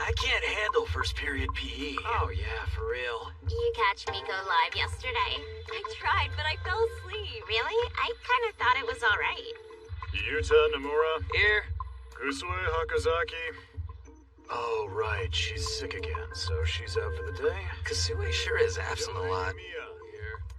I can't handle first period PE. Oh yeah, for real. You catch me go live yesterday. I tried, but I fell asleep. Really? I kind of thought it was all right. Yuta Nomura. Here. Kusue Hakazaki. Oh, right. She's sick again, so she's out for the day. Kasue sure is absent a lot. Miya.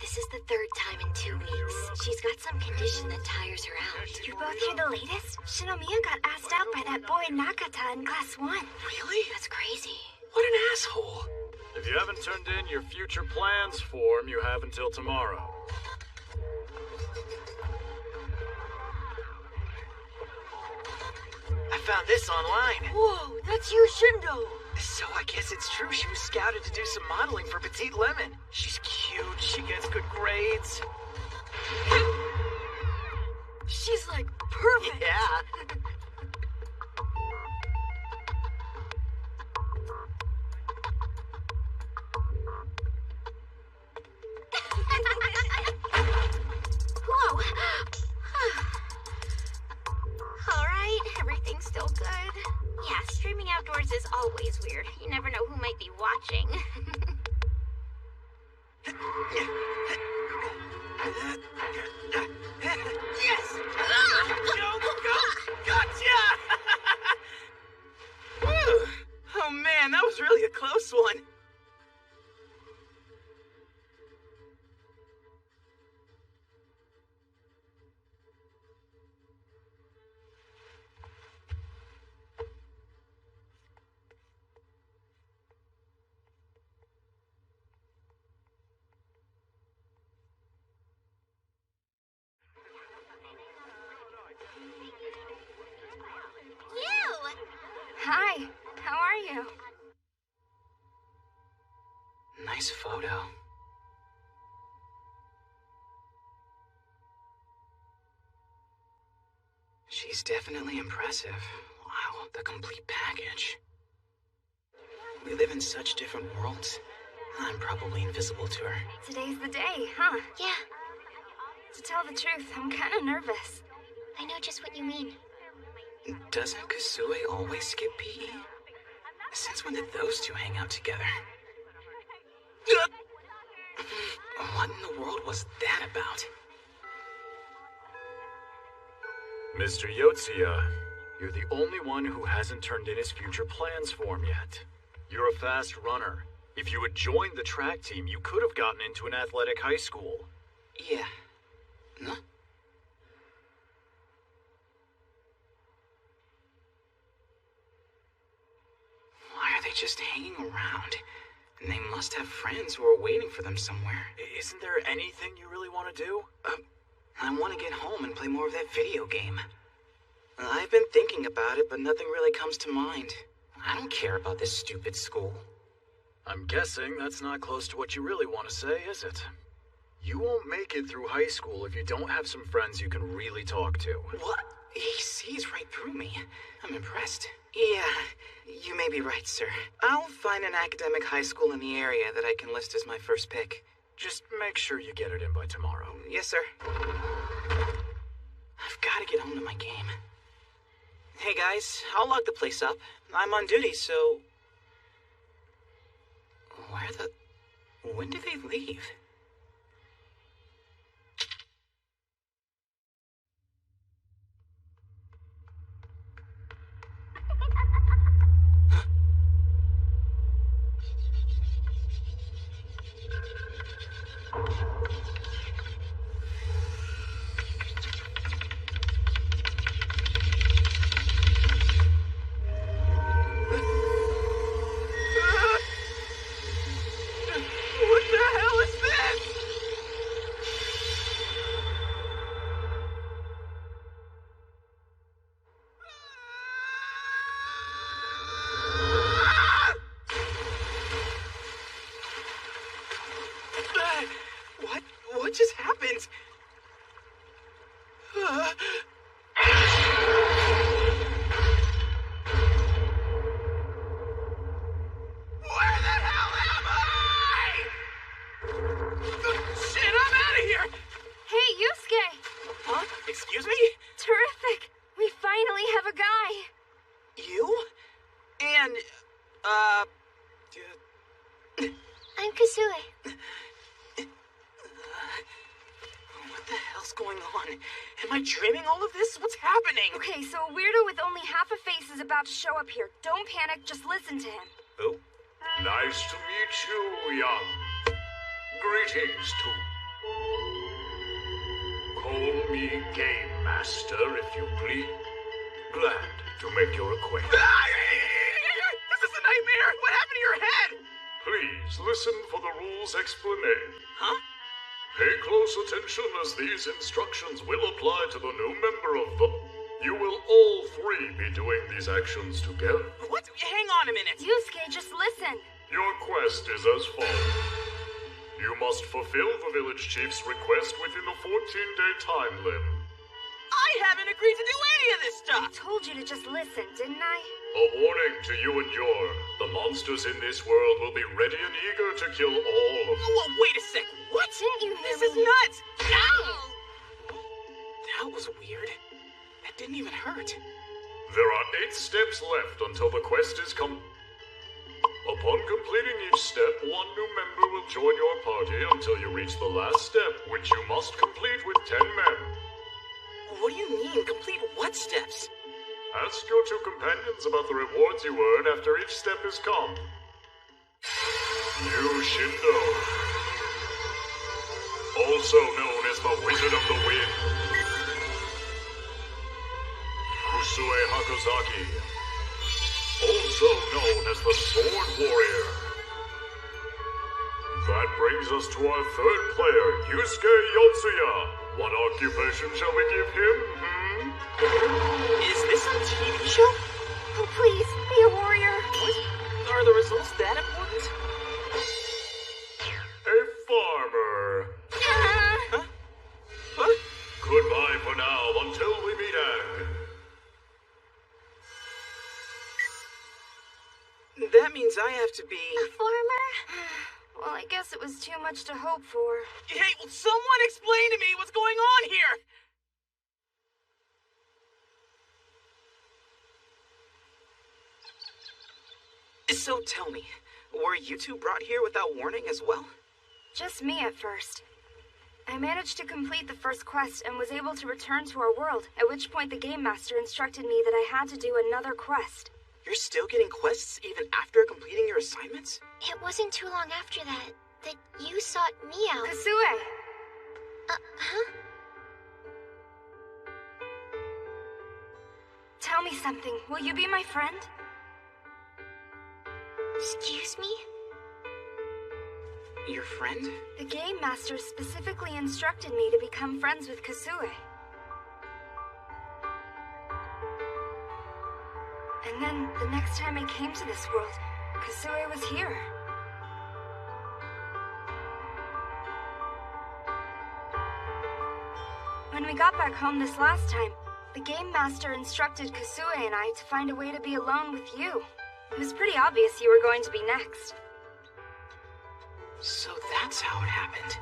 This is the third time in 2 weeks. She's got some condition that tires her out. Did you both hear the latest? Shinomiya got asked out by that boy Nakata in class 1. Really? That's crazy. What an asshole. If you haven't turned in your future plans form, you have until tomorrow. I found this online. Whoa, that's you, Shindo! So I guess it's true she was scouted to do some modeling for Petite Lemon. She's cute, she gets good grades. She's like perfect! Yeah. Whoa. All right, everything's still good. Yeah, streaming outdoors is always weird. You never know who might be watching. Yes! Go! Gotcha! Oh man, that was really a close one. You! Hi, how are you? Nice photo. She's definitely impressive. Wow, the complete package. We live in such different worlds. I'm probably invisible to her. Today's the day, huh? Yeah, To tell the truth, I'm kind of nervous. I know just what you mean. Doesn't Kasue always skip PE? Since when did those two hang out together? What in the world was that about? Mr. Yotsuya, you're the only one who hasn't turned in his future plans form yet. You're a fast runner. If you had joined the track team, you could have gotten into an athletic high school. Yeah. Huh? Why are they just hanging around? And they must have friends who are waiting for them somewhere. Isn't there anything you really want to do? I want to get home and play more of that video game. I've been thinking about it, but nothing really comes to mind. I don't care about this stupid school. I'm guessing that's not close to what you really want to say, is it? You won't make it through high school if you don't have some friends you can really talk to. What? He sees right through me. I'm impressed. Yeah, you may be right, sir. I'll find an academic high school in the area that I can list as my first pick. Just make sure you get it in by tomorrow. Yes, sir. I've got to get home to my game. Hey, guys, I'll lock the place up. I'm on duty, so... When did they leave? What the hell is this? I dreaming all of this? What's happening? Okay, so a weirdo with only half a face is about to show up here. Don't panic, just listen to him. Oh? Nice to meet you, young. Greetings to. Call me Game Master, if you please. Glad to make your acquaintance. This is a nightmare! What happened to your head? Please listen for the rules explanation. Huh? Pay close attention as these instructions will apply to the new member of the... You will all three be doing these actions together. What? Hang on a minute. Yusuke, just listen. Your quest is as follows. You must fulfill the village chief's request within a 14-day time limit. I haven't agreed to do any of this I stuff! told you to just listen, didn't I? A warning to you and your. The monsters in this world will be ready and eager to kill all of you. Whoa, wait a sec. What? Didn't you hear This me? is nuts! Ow! That was weird. That didn't even hurt. There are 8 steps left until the quest is Upon completing each step, one new member will join your party until you reach the last step, which you must complete with 10 men. What do you mean? Complete what steps? Ask your 2 companions about the rewards you earn after each step is come. You Shindo, also known as the Wizard of the Wind. Kusue Hakozaki, also known as the Sword Warrior. That brings us to our 3rd player, Yusuke Yotsuya. What occupation shall we give him? Is this some TV show? Oh, please, be a warrior. What? Are the results that important? A farmer. Huh? Huh? Goodbye for now until we meet again. That means I have to be... A farmer? Well, I guess it was too much to hope for. Hey, will someone explain to me what's going on here? So tell me, were you 2 brought here without warning as well? Just me at first. I managed to complete the first quest and was able to return to our world, at which point the Game Master instructed me that I had to do another quest. You're still getting quests even after completing your assignments? It wasn't too long after that you sought me out. Kasue! Huh? Tell me something. Will you be my friend? Excuse me? Your friend? The Game Master specifically instructed me to become friends with Kasue. And then, the next time I came to this world, Kasue was here. When we got back home this last time, the Game Master instructed Kasue and I to find a way to be alone with you. It was pretty obvious you were going to be next. So that's how it happened.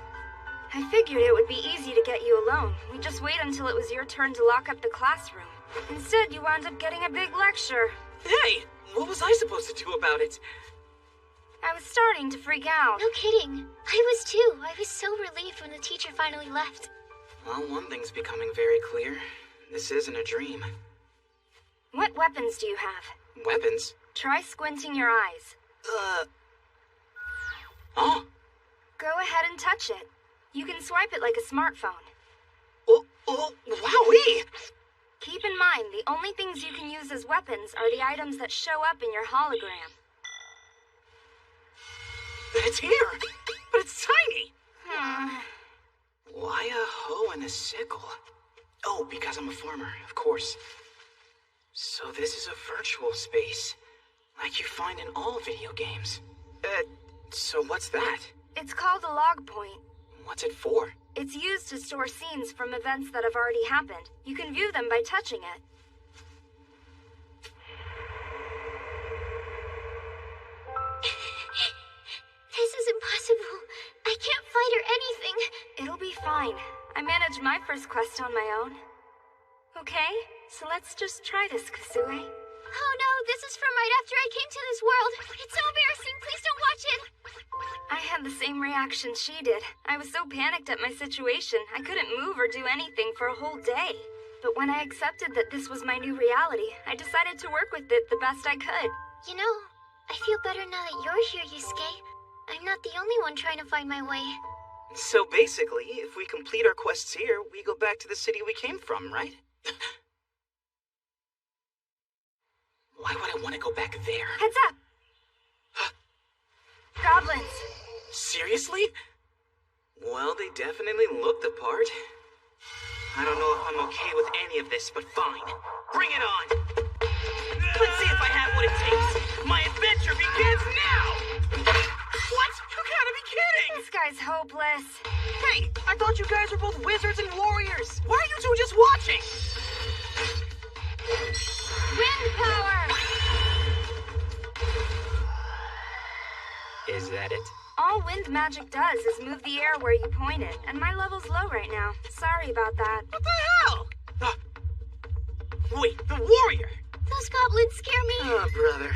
I figured it would be easy to get you alone. We'd just wait until it was your turn to lock up the classroom. Instead, you wound up getting a big lecture. Hey, what was I supposed to do about it? I was starting to freak out. No kidding. I was too. I was so relieved when the teacher finally left. Well, one thing's becoming very clear. This isn't a dream. What weapons do you have? Weapons? Try squinting your eyes. Oh? Go ahead and touch it. You can swipe it like a smartphone. Oh, wowee! Keep in mind, the only things you can use as weapons are the items that show up in your hologram. It's here! But it's tiny! Hmm. Why a hoe and a sickle? Oh, because I'm a farmer, of course. So this is a virtual space, like you find in all video games. So what's that? It's called a log point. What's it for? It's used to store scenes from events that have already happened. You can view them by touching it. This is impossible. I can't fight or anything. It'll be fine. I managed my first quest on my own. Okay, so let's just try this, Kasue. Oh no, this is from right after I came to this world. It's so embarrassing. Please don't watch it. I had the same reaction she did. I was so panicked at my situation, I couldn't move or do anything for a whole day. But when I accepted that this was my new reality, I decided to work with it the best I could. You know, I feel better now that you're here, Yusuke. I'm not the only one trying to find my way. So basically, if we complete our quests here, we go back to the city we came from, right? Why would I want to go back there? Heads up! Goblins! Seriously? Well, they definitely look the part. I don't know if I'm okay with any of this, but fine. Bring it on! Let's see if I have what it takes. My adventure begins now! What? You gotta be kidding! This guy's hopeless. Hey, I thought you guys were both wizards and warriors. Why are you two just watching? Wind power! Is that it? All wind magic does is move the air where you point it, and my level's low right now. Sorry about that. What the hell? Wait, the warrior! Those goblins scare me. Oh, brother.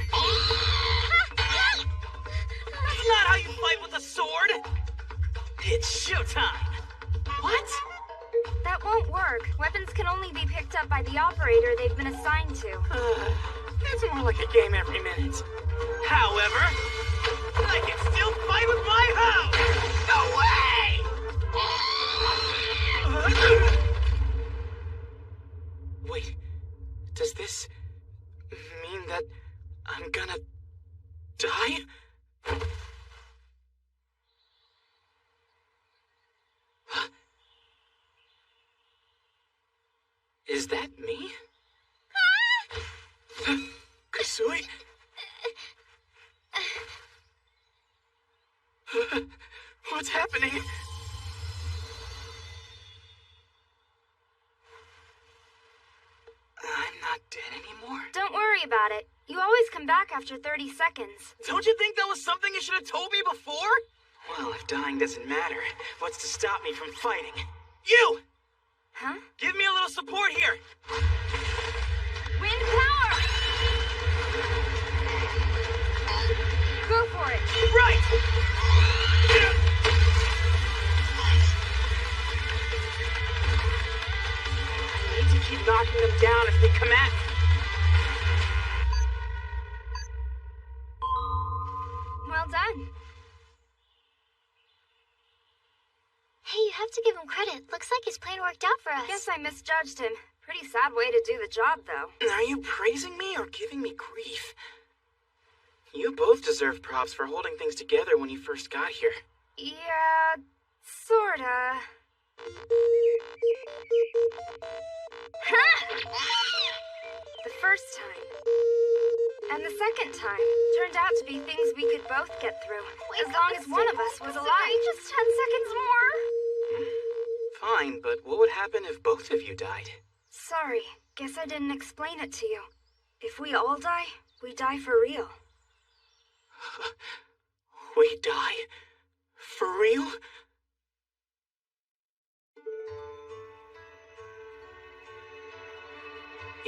That's not how you fight with a sword! It's showtime! What? That won't work. Weapons can only be picked up by the operator they've been assigned to. It's more like a game every minute. However, I can still fight with my hoe! No way! Wait, does this mean that I'm gonna die? Is that me? Kasui? What's happening? I'm not dead anymore. Don't worry about it. You always come back after 30 seconds. Don't you think that was something you should have told me before? Well, if dying doesn't matter, what's to stop me from fighting? You! Huh? Give me a little support here! Wind power! Go for it! Right! I need to keep knocking them down as they come at me. Well done. Hey, you have to give him credit. Looks like his plan worked out for us. Guess I misjudged him. Pretty sad way to do the job, though. Are you praising me or giving me grief? You both deserve props for holding things together when you first got here. Yeah, sorta. The first time. And the second time turned out to be things we could both get through. As long as one of us was alive. Just 10 seconds more. Fine, but what would happen if both of you died? Sorry, guess I didn't explain it to you. If we all die, we die for real. We die? For real?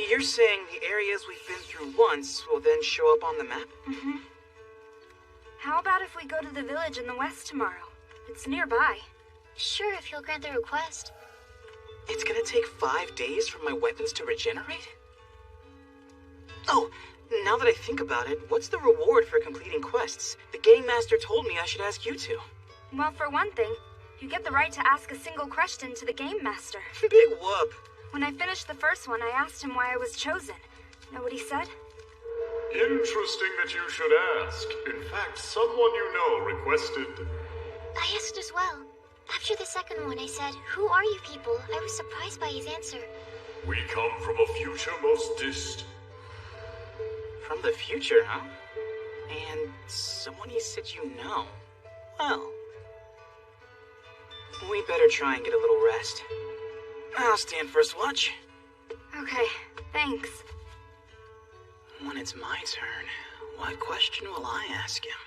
You're saying the areas we've been through once will then show up on the map? Mm-hmm. How about if we go to the village in the west tomorrow? It's nearby. Sure, if you'll grant the request. It's gonna take 5 days for my weapons to regenerate? Oh, now that I think about it, what's the reward for completing quests? The Game Master told me I should ask you two. Well, for one thing, you get the right to ask a single question to the Game Master. Big whoop. When I finished the first one, I asked him why I was chosen. Know what he said? Interesting that you should ask. In fact, someone you know requested. I asked as well. After the second one, I said, "Who are you people?" I was surprised by his answer. We come from a future most distant. From the future, huh? And someone you said you know. Well, we better try and get a little rest. I'll stand first watch. Okay, thanks. When it's my turn, what question will I ask him?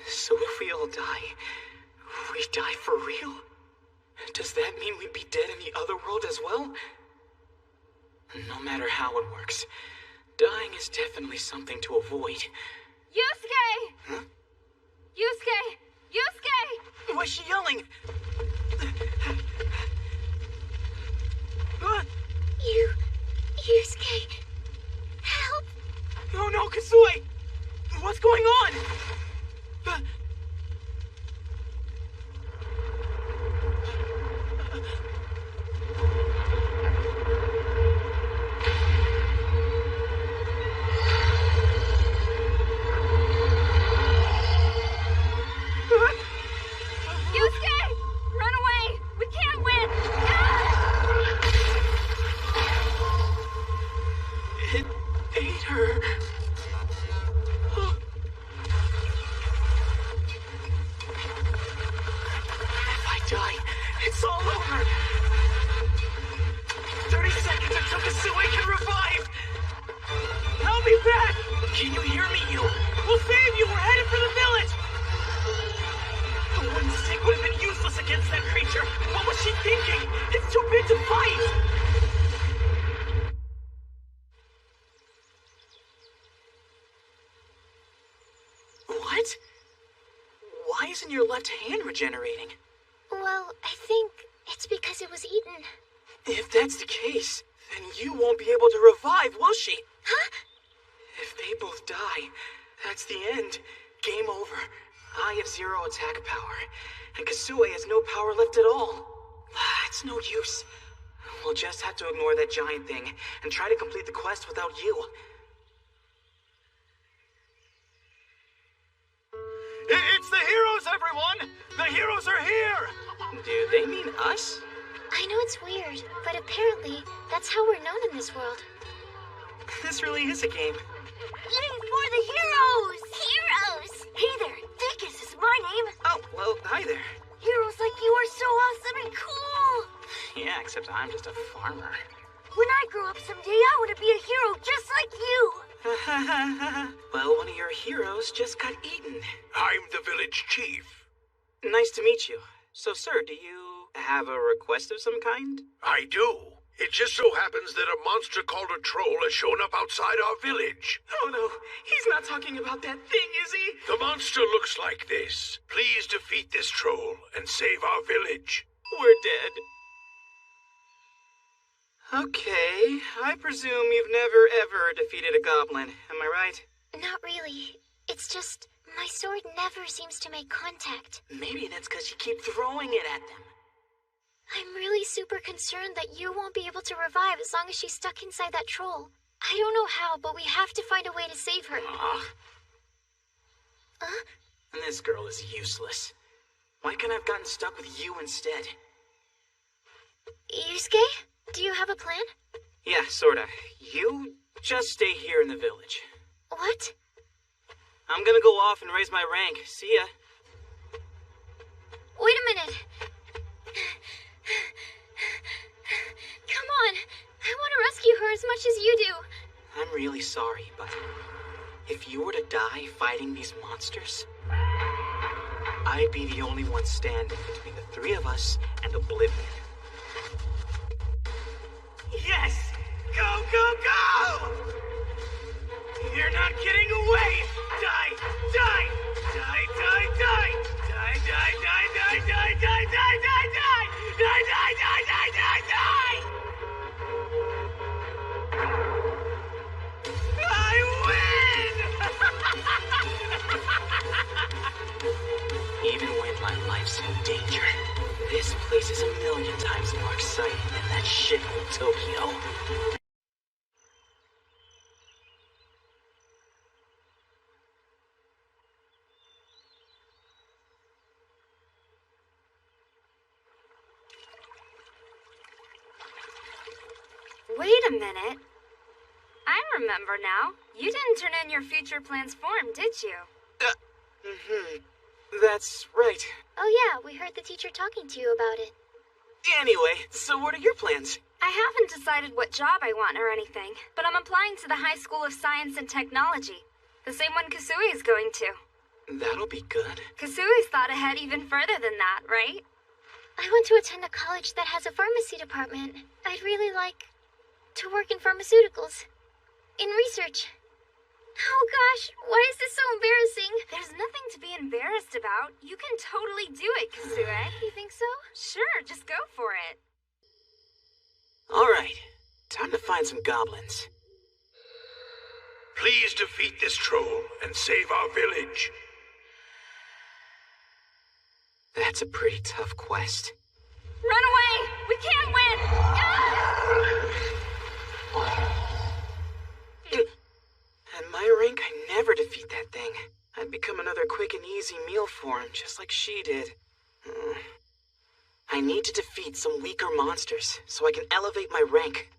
So if we all die, we die for real? Does that mean we'd be dead in the other world as well? No matter how it works, dying is definitely something to avoid. Yusuke! Huh? Yusuke! Yusuke! Why's she yelling? Ah! Yusuke, help! Oh no, Kasue! What's going on? Yusuke! Run away! We can't win! It ate her. If I die, it's all over. 30 seconds until Kasue can revive. I'll be back. Can you hear me, you? We'll save you. We're headed for the village. The one stick would have been useless against that creature. What was she thinking? It's too big to fight. What? Why isn't your left hand regenerating? Well, I think it's because it was eaten. If that's the case, then you won't be able to revive, will she? Huh? If they both die, that's the end. Game over. I have 0 attack power, and Kasue has no power left at all. It's no use. We'll just have to ignore that giant thing and try to complete the quest without you. It's the heroes, everyone! The heroes are here! Do they mean us? I know it's weird, but apparently that's how we're known in this world. This really is a game. Yay for the heroes! Heroes! Hey there, Dickus is my name. Oh, well, hi there. Heroes like you are so awesome and cool. Yeah, except I'm just a farmer. When I grow up someday, I want to be a hero just like you. Well, one of your heroes just got eaten. I'm the village chief. Nice to meet you. So, sir, do you have a request of some kind? I do. It just so happens that a monster called a troll has shown up outside our village. Oh no, he's not talking about that thing, is he? The monster looks like this. Please defeat this troll and save our village. We're dead. Okay, I presume you've never ever defeated a goblin, am I right? Not really. It's just, my sword never seems to make contact. Maybe that's because you keep throwing it at them. I'm really super concerned that you won't be able to revive as long as she's stuck inside that troll. I don't know how, but we have to find a way to save her. Ugh. Huh? This girl is useless. Why can't I have gotten stuck with you instead? Yusuke? Do you have a plan? Yeah, sorta. You just stay here in the village. What? I'm gonna go off and raise my rank. See ya. Wait a minute. Come on. I want to rescue her as much as you do. I'm really sorry, but if you were to die fighting these monsters, I'd be the only one standing between the three of us and oblivion. Yes! Go, go, go! You're not getting away! Die! Die! Die, die, die! Die, die, die, die, die, die, die, die, die! Die, die, die, die, die, die! I win! Even when my life's in danger, this place is a million times more exciting than that shithole Tokyo. Wait a minute. I remember now. You didn't turn in your future plans form, did you? That's right. Oh yeah, we heard the teacher talking to you about it. Anyway, so what are your plans? I haven't decided what job I want or anything, but I'm applying to the High School of Science and Technology. The same one Kasui is going to. That'll be good. Kasui's thought ahead even further than that, right? I want to attend a college that has a pharmacy department. I'd really like to work in pharmaceuticals. In research. Oh gosh, why is this so embarrassing? There's nothing to be embarrassed about. You can totally do it, Kasue. You think so? Sure, just go for it. Alright, time to find some goblins. Please defeat this troll and save our village. That's a pretty tough quest. Run away! We can't win! At my rank, I never defeat that thing. I'd become another quick and easy meal for him, just like she did. I need to defeat some weaker monsters, so I can elevate my rank.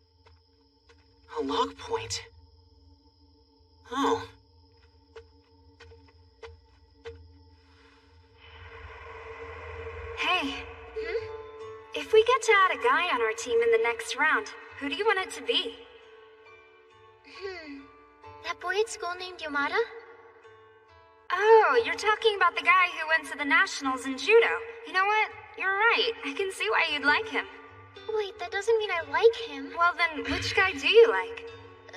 A log point. Oh. Hey. If we get to add a guy on our team in the next round, who do you want it to be? That boy at school named Yamada? Oh, you're talking about the guy who went to the nationals in judo. You know what? You're right. I can see why you'd like him. Wait, that doesn't mean I like him. Well then, which guy do you like?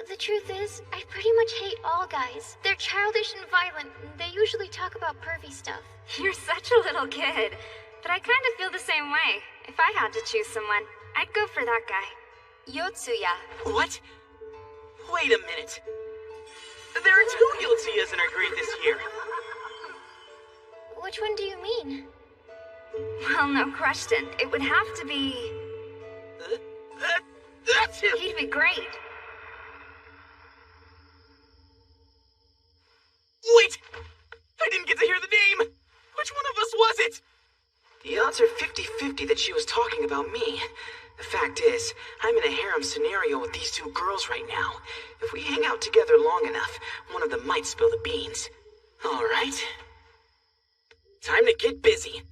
The truth is, I pretty much hate all guys. They're childish and violent, and they usually talk about pervy stuff. You're such a little kid. But I kind of feel the same way. If I had to choose someone, I'd go for that guy. Yotsuya. What? Wait a minute. There are 2 Yotsuyas in our grade this year. Which one do you mean? Well, no question. It would have to be... That's him! He'd be great. Wait! I didn't get to hear the name! Which one of us was it? The odds are 50-50 that she was talking about me. The fact is, I'm in a harem scenario with these 2 girls right now. If we hang out together long enough, one of them might spill the beans. Alright. Time to get busy.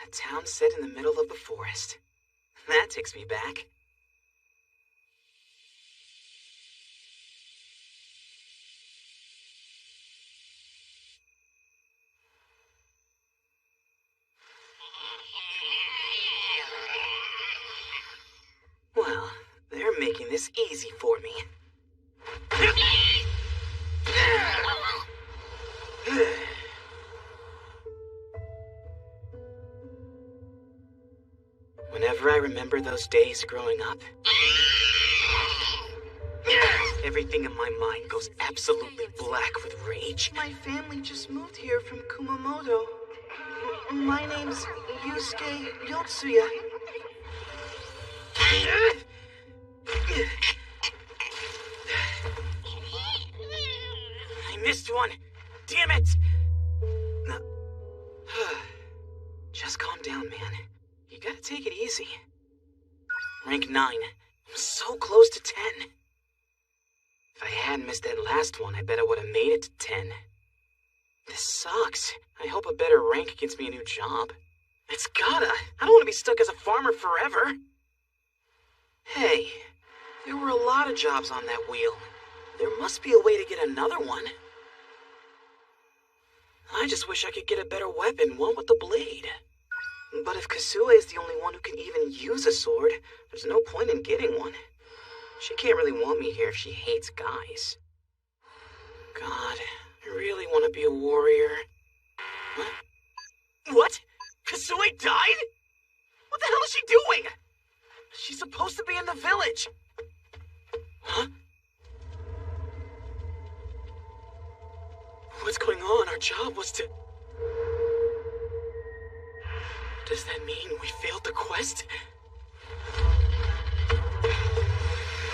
A town set in the middle of the forest. That takes me back. Well, they're making this easy for me. Whenever I remember those days growing up, everything in my mind goes absolutely black with rage. My family just moved here from Kumamoto. My name's Yusuke Yotsuya. I missed one. Damn it! Just calm down, man. You gotta take it easy. Rank 9. I'm so close to 10. If I hadn't missed that last one, I bet I would have made it to 10. This sucks. I hope a better rank gets me a new job. It's gotta. I don't want to be stuck as a farmer forever. Hey, there were a lot of jobs on that wheel. There must be a way to get another one. I just wish I could get a better weapon, one with the blade. But if Kasue is the only one who can even use a sword, there's no point in getting one. She can't really want me here if she hates guys. God, I really want to be a warrior. Huh? What? Kasue died? What the hell is she doing? She's supposed to be in the village. Huh? What's going on? Our job was to... Does that mean we failed the quest?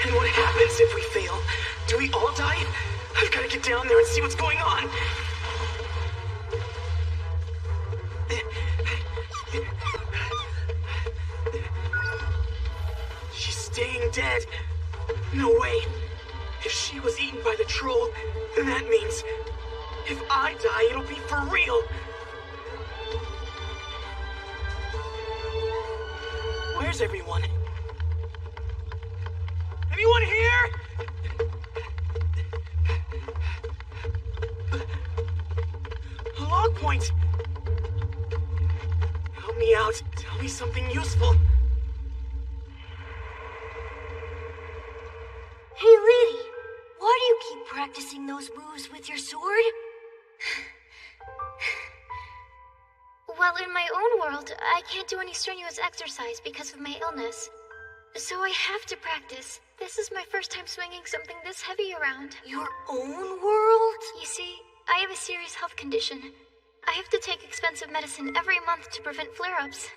And what happens if we fail? Do we all die? I've got to get down there and see what's going on. She's staying dead. No way. If she was eaten by the troll, then that means if I die, it'll be for real. Where's everyone? Anyone here? A log point. me out. Tell me something useful. Hey, lady. Why do you keep practicing those moves with your sword? Well, in my own world, I can't do any strenuous exercise because of my illness. So I have to practice. This is my first time swinging something this heavy around. Your own world? You see, I have a serious health condition. I have to take expensive medicine every month to prevent flare-ups.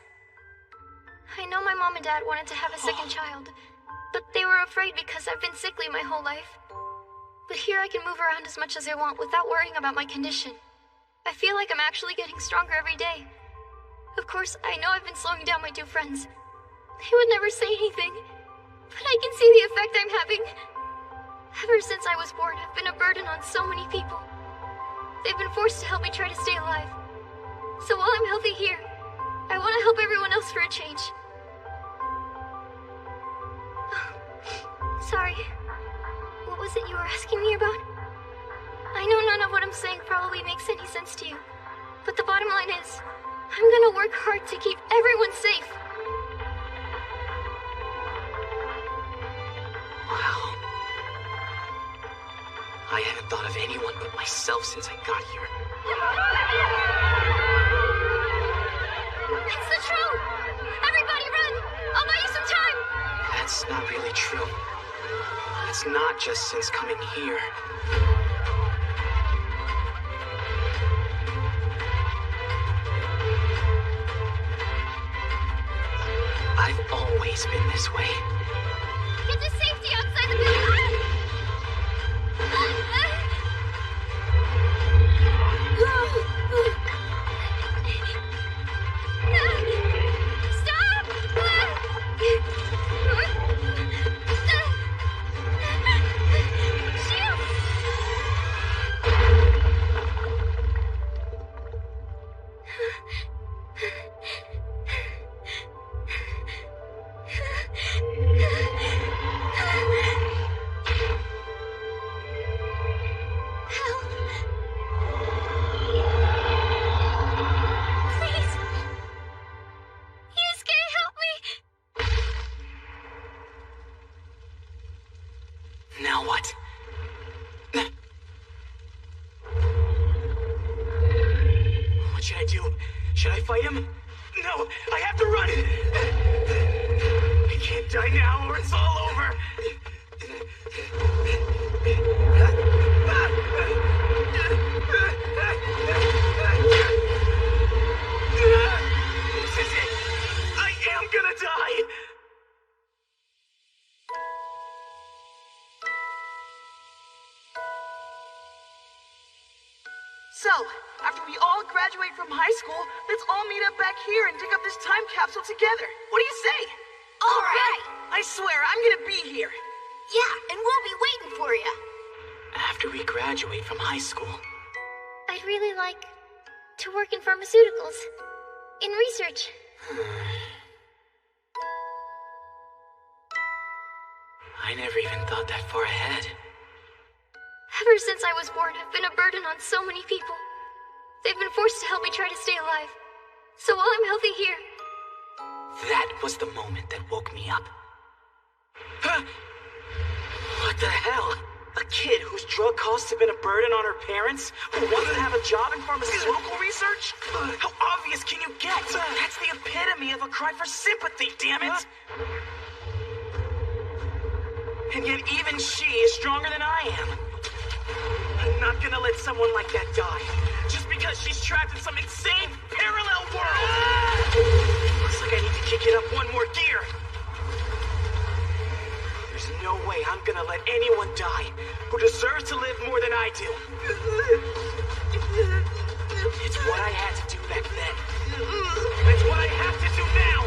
I know my mom and dad wanted to have a second child, but they were afraid because I've been sickly my whole life. But here I can move around as much as I want without worrying about my condition. I feel like I'm actually getting stronger every day. Of course, I know I've been slowing down my two friends. They would never say anything, but I can see the effect I'm having. Ever since I was born, I've been a burden on so many people. They've been forced to help me try to stay alive. So while I'm healthy here, I want to help everyone else for a change. Sorry. What was it you were asking me about? I know none of what I'm saying probably makes any sense to you, but the bottom line is, I'm gonna work hard to keep everyone safe. Wow. I haven't thought of anyone but myself since I got here. It's the troll! Everybody run! I'll buy you some time! That's not really true. It's not just since coming here. I've always been this way. Get to safety outside the building! Stop! Shield! Please! Yusuke, help me! Now what? What should I do? Should I fight him? No, I have to run! I can't die now or it's all over! This is it! I am gonna die! So, after we all graduate from high school, let's all meet up back here and dig up this time capsule together. What do you say? All right. I swear, I'm gonna be here. Yeah, and we'll be waiting for you. After we graduate from high school, I'd really like to work in pharmaceuticals. In research. I never even thought that far ahead. Ever since I was born, I've been a burden on so many people. They've been forced to help me try to stay alive. So while I'm healthy here, That was the moment that woke me up. Huh? What the hell? A kid whose drug costs have been a burden on her parents? Who wants to have a job in pharmaceutical research? How obvious can you get? That's the epitome of a cry for sympathy, damn it! And yet even she is stronger than I am. I'm not gonna let someone like that die. Just because she's trapped in some insane parallel world! Looks like I need to kick it up one more gear. There's no way I'm gonna let anyone die who deserves to live more than I do. It's what I had to do back then. It's what I have to do now.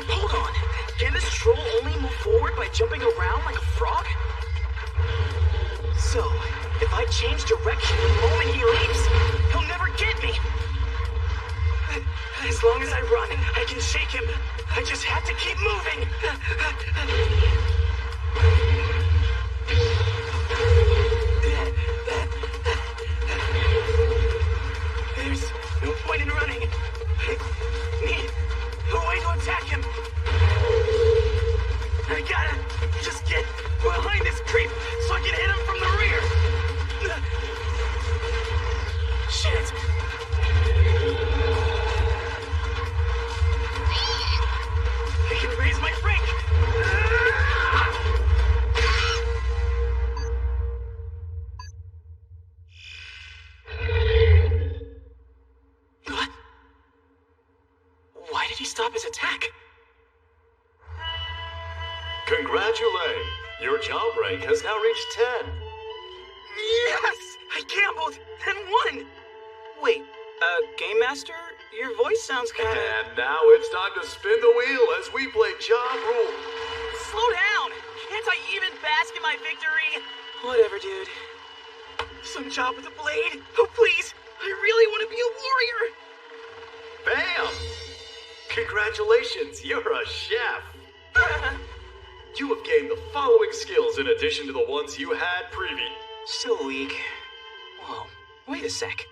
Hold on. Can this troll only move forward by jumping around like a frog? So, if I change direction the moment he leaves, he'll never get me. As long as I run, I can shake him. I just have to keep moving. stop his attack. Congratulations! Your job rank has now reached 10. Yes! I gambled, then won! Wait, Game Master? Your voice sounds kinda... And now it's time to spin the wheel as we play Job Rule. Slow down! Can't I even bask in my victory? Whatever, dude. Some job with a blade? Oh, please! I really want to be a warrior! Bam! Congratulations, you're a chef. You have gained the following skills in addition to the ones you had previously. Still weak. Whoa, wait a sec.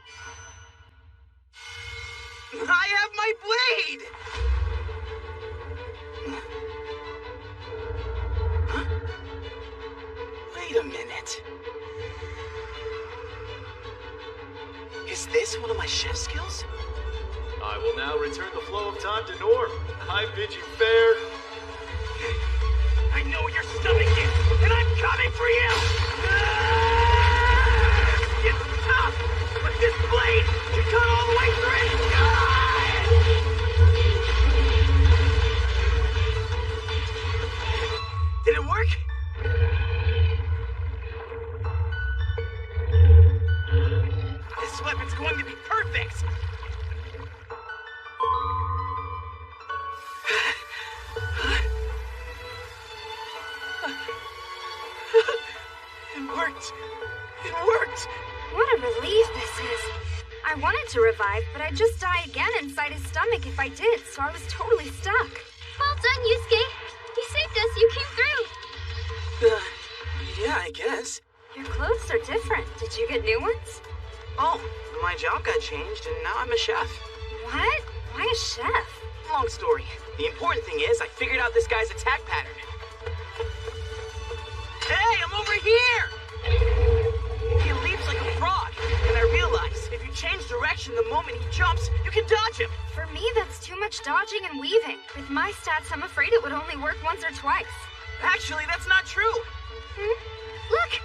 I have my blade! Huh? Wait a minute. Is this one of my chef skills? I will now return the flow of time to Norm. I bid you fair. I know your stomach is, and I'm coming for you! It's tough, but this blade can cut all the way through! Did it work? This weapon's going to be perfect! It worked! It worked! What a relief this is. I wanted to revive, but I'd just die again inside his stomach if I did, so I was totally stuck. Well done, Yusuke. You saved us. You came through. Yeah, I guess. Your clothes are different. Did you get new ones? Oh, my job got changed, and now I'm a chef. What? Why a chef? Long story. The important thing is, I figured out this guy's attack pattern. Hey, I'm over here! He leaps like a frog, and I realize if you change direction the moment he jumps, you can dodge him. For me, that's too much dodging and weaving. With my stats, I'm afraid it would only work once or twice. Actually, that's not true. Look!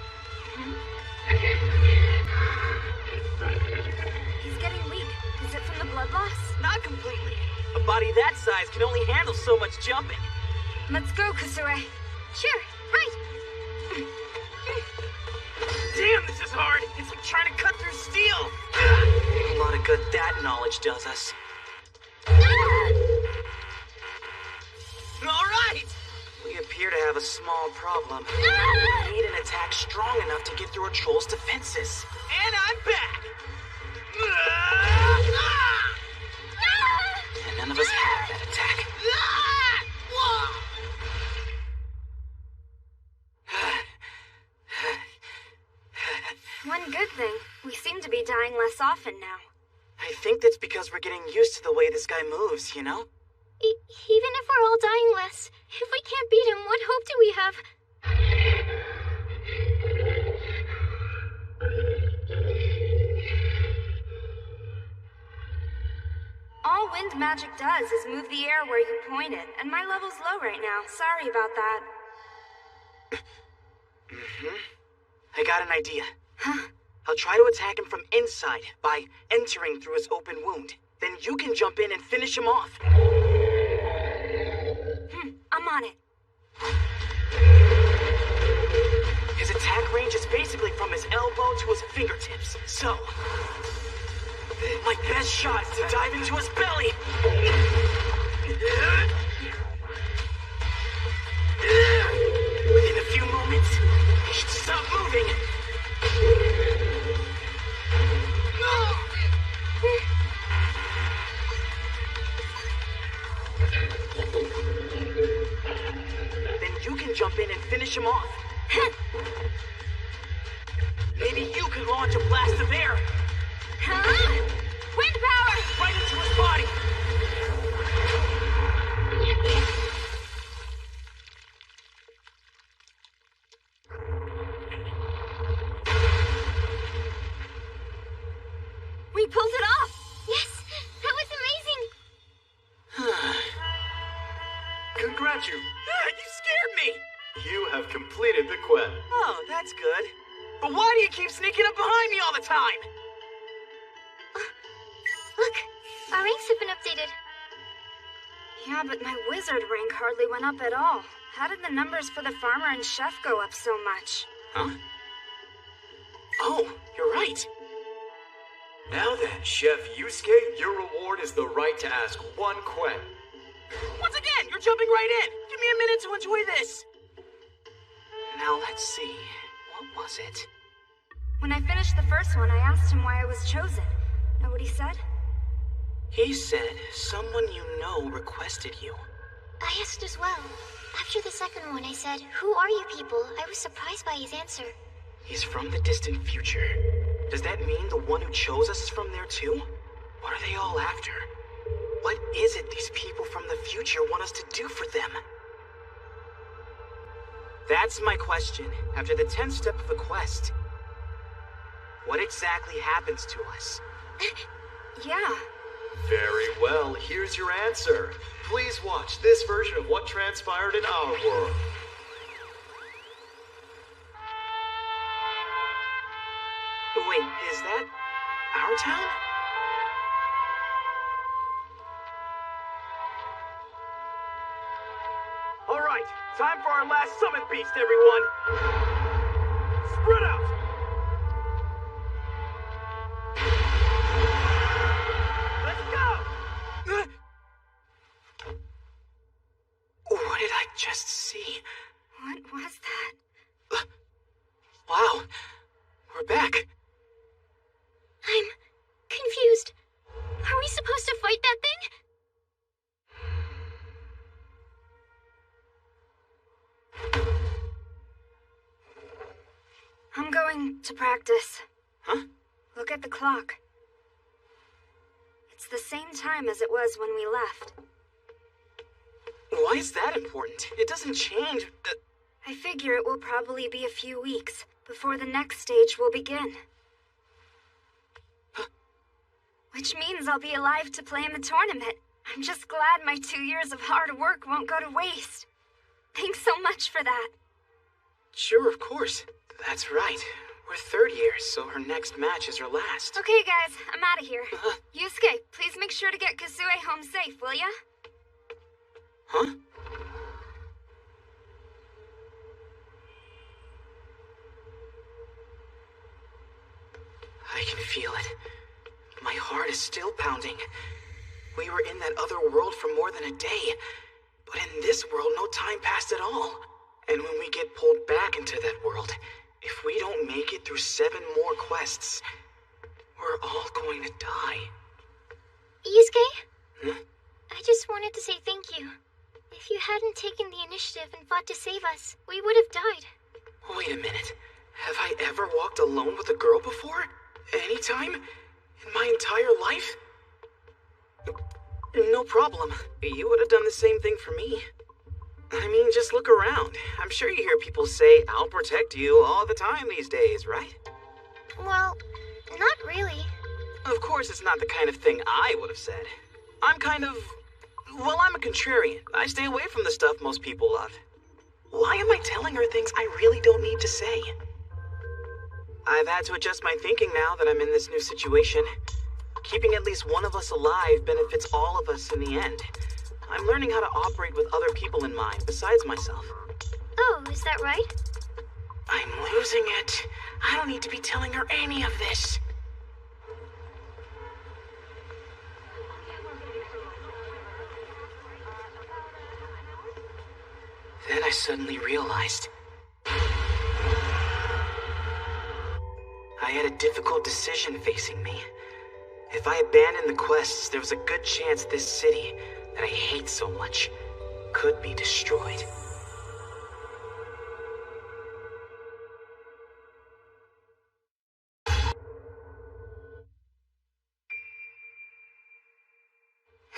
He's getting weak. Is it from the blood loss? Not completely. A body that size can only handle so much jumping. Let's go, Kusue. Sure, right. Damn, this is hard. It's like trying to cut through steel. A lot of good that knowledge does us. All right. We appear to have a small problem. We need an attack strong enough to get through a troll's defenses. And I'm back. And none of us have that attack. One good thing, we seem to be dying less often now. I think that's because we're getting used to the way this guy moves, you know? Even if we're all dying less, if we can't beat him, what hope do we have? All wind magic does is move the air where you point it, and my level's low right now. Sorry about that. I got an idea. Huh? I'll try to attack him from inside by entering through his open wound. Then you can jump in and finish him off. I'm on it. His attack range is basically from his elbow to his fingertips. So, my best shot is to dive into his belly. Within a few moments, he should stop moving. Then you can jump in and finish him off. Maybe you could launch a blast of air. Wind power! Right into his body. We pulled it off! Yes, that was amazing. You scared me. You have completed the quest. Oh, that's good. But why do you keep sneaking up behind me all the time? Look, our ranks have been updated. Yeah, but my wizard rank hardly went up at all. How did the numbers for the farmer and chef go up so much? Huh? Oh, you're right. Now then, Chef Yusuke, your reward is the right to ask one question. Once again, you're jumping right in. Give me a minute to enjoy this. Now let's see. What was it? When I finished the first one, I asked him why I was chosen. Know what he said? He said someone you know requested you. I asked as well. After the second one, I said, "Who are you people?" I was surprised by his answer. He's from the distant future. Does that mean the one who chose us is from there too? What are they all after? What is it these people from the future want us to do for them? That's my question. After the 10th step of the quest, what exactly happens to us? Yeah. Very well, here's your answer. Please watch this version of what transpired in our world. Wait, is that our town? All right, time for our last summit beast, everyone. Spread out. Let's go. What did I just see? What was that? Wow, we're back. I'm confused. Are we supposed to fight that thing? I'm going to practice. Huh? Look at the clock. It's the same time as it was when we left. Why is that important? It doesn't change. I figure it will probably be a few weeks before the next stage will begin. Which means I'll be alive to play in the tournament. I'm just glad my 2 years of hard work won't go to waste. Thanks so much for that. Sure, of course. That's right. We're third years, so her next match is her last. Okay, guys, I'm out of here. Yusuke, please make sure to get Kazue home safe, will ya? Huh? I can feel it. My heart is still pounding. We were in that other world for more than a day, but in this world, no time passed at all. And when we get pulled back into that world, if we don't make it through 7 more quests, we're all going to die. Yusuke? Huh? I just wanted to say thank you. If you hadn't taken the initiative and fought to save us, we would have died. Wait a minute. Have I ever walked alone with a girl before? Anytime? In my entire life? No problem. You would have done the same thing for me. I mean, just look around. I'm sure you hear people say, "I'll protect you" all the time these days, right? Well, not really. Of course, it's not the kind of thing I would have said. I'm I'm a contrarian. I stay away from the stuff most people love. Why am I telling her things I really don't need to say? I've had to adjust my thinking now that I'm in this new situation. Keeping at least one of us alive benefits all of us in the end. I'm learning how to operate with other people in mind besides myself. Oh, is that right? I'm losing it. I don't need to be telling her any of this. Then I suddenly realized I had a difficult decision facing me. If I abandoned the quests, there was a good chance this city, that I hate so much, could be destroyed.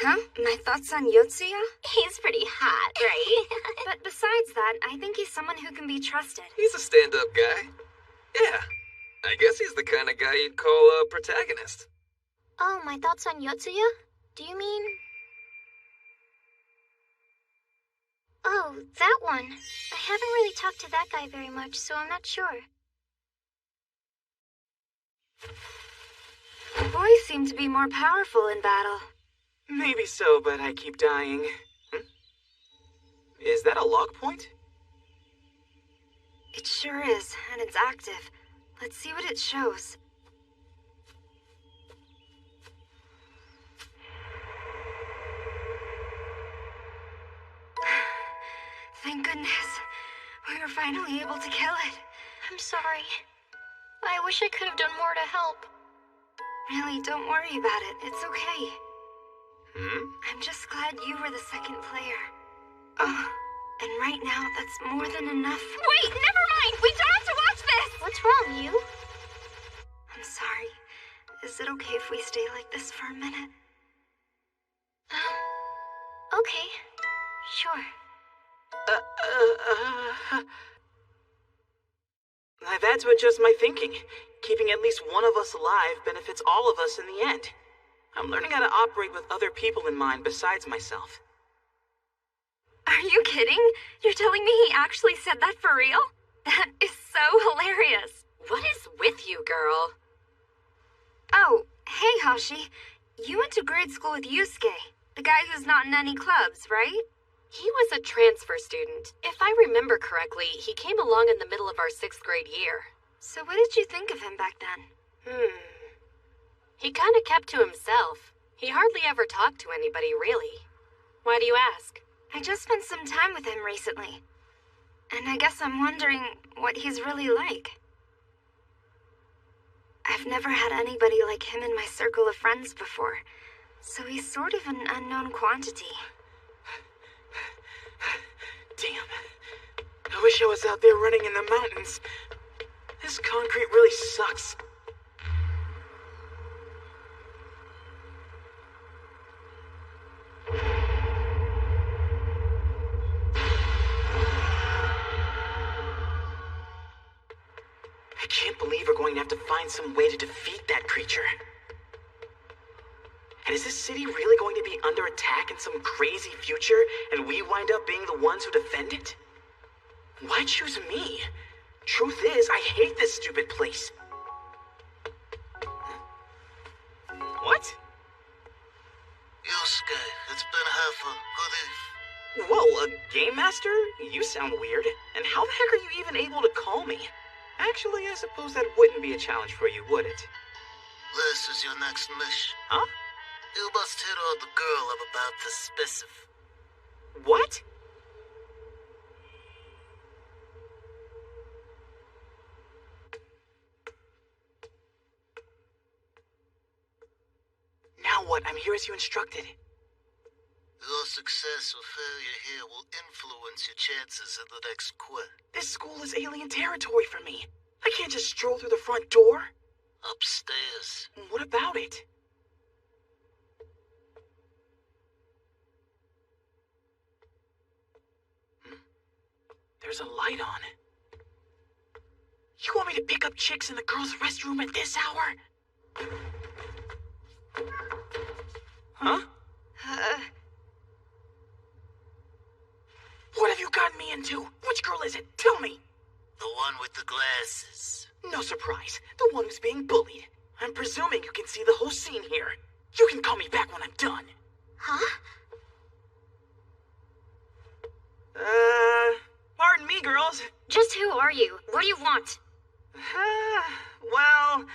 Huh? My thoughts on Yotsuya? He's pretty hot, right? But besides that, I think he's someone who can be trusted. He's a stand-up guy. Yeah, I guess he's the kind of guy you'd call a protagonist. Oh, my thoughts on Yotsuya? Do you mean... Oh, that one. I haven't really talked to that guy very much, so I'm not sure. Boys seem to be more powerful in battle. Maybe so, but I keep dying. Is that a lock point? It sure is, and it's active. Let's see what it shows. Thank goodness. We were finally able to kill it. I'm sorry. I wish I could have done more to help. Really, don't worry about it. It's okay. Hmm? I'm just glad you were the second player. Oh, and right now, that's more than enough. Wait, never mind! We don't have to watch this! What's wrong, you? I'm sorry. Is it okay if we stay like this for a minute? Okay. Sure. I've had to adjust my thinking. Keeping at least one of us alive benefits all of us in the end. I'm learning how to operate with other people in mind besides myself. Are you kidding? You're telling me he actually said that for real? That is so hilarious. What is with you, girl? Oh, hey, Hashi. You went to grade school with Yusuke, the guy who's not in any clubs, right? He was a transfer student. If I remember correctly, he came along in the middle of our 6th grade year. So what did you think of him back then? He kind of kept to himself. He hardly ever talked to anybody, really. Why do you ask? I just spent some time with him recently. And I guess I'm wondering what he's really like. I've never had anybody like him in my circle of friends before, so he's sort of an unknown quantity. Damn. I wish I was out there running in the mountains. This concrete really sucks. I can't believe we're going to have to find some way to defeat that creature. And is this city really going to be under attack in some crazy future, and we wind up being the ones who defend it? Why choose me? Truth is, I hate this stupid place. What? Yusuke, it's been half a good eve. Whoa, a game master? You sound weird. And how the heck are you even able to call me? Actually, I suppose that wouldn't be a challenge for you, would it? This is your next mission. Huh? You must hit on the girl I'm about to specify. What? Now what? I'm here as you instructed. Your success or failure here will influence your chances in the next quest. This school is alien territory for me. I can't just stroll through the front door. Upstairs. What about it? There's a light on. You want me to pick up chicks in the girls' restroom at this hour? Huh? What have you gotten me into? Which girl is it? Tell me! The one with the glasses. No surprise. The one who's being bullied. I'm presuming you can see the whole scene here. You can call me back when I'm done. Huh? Pardon me, girls. Just who are you? What do you want? Well,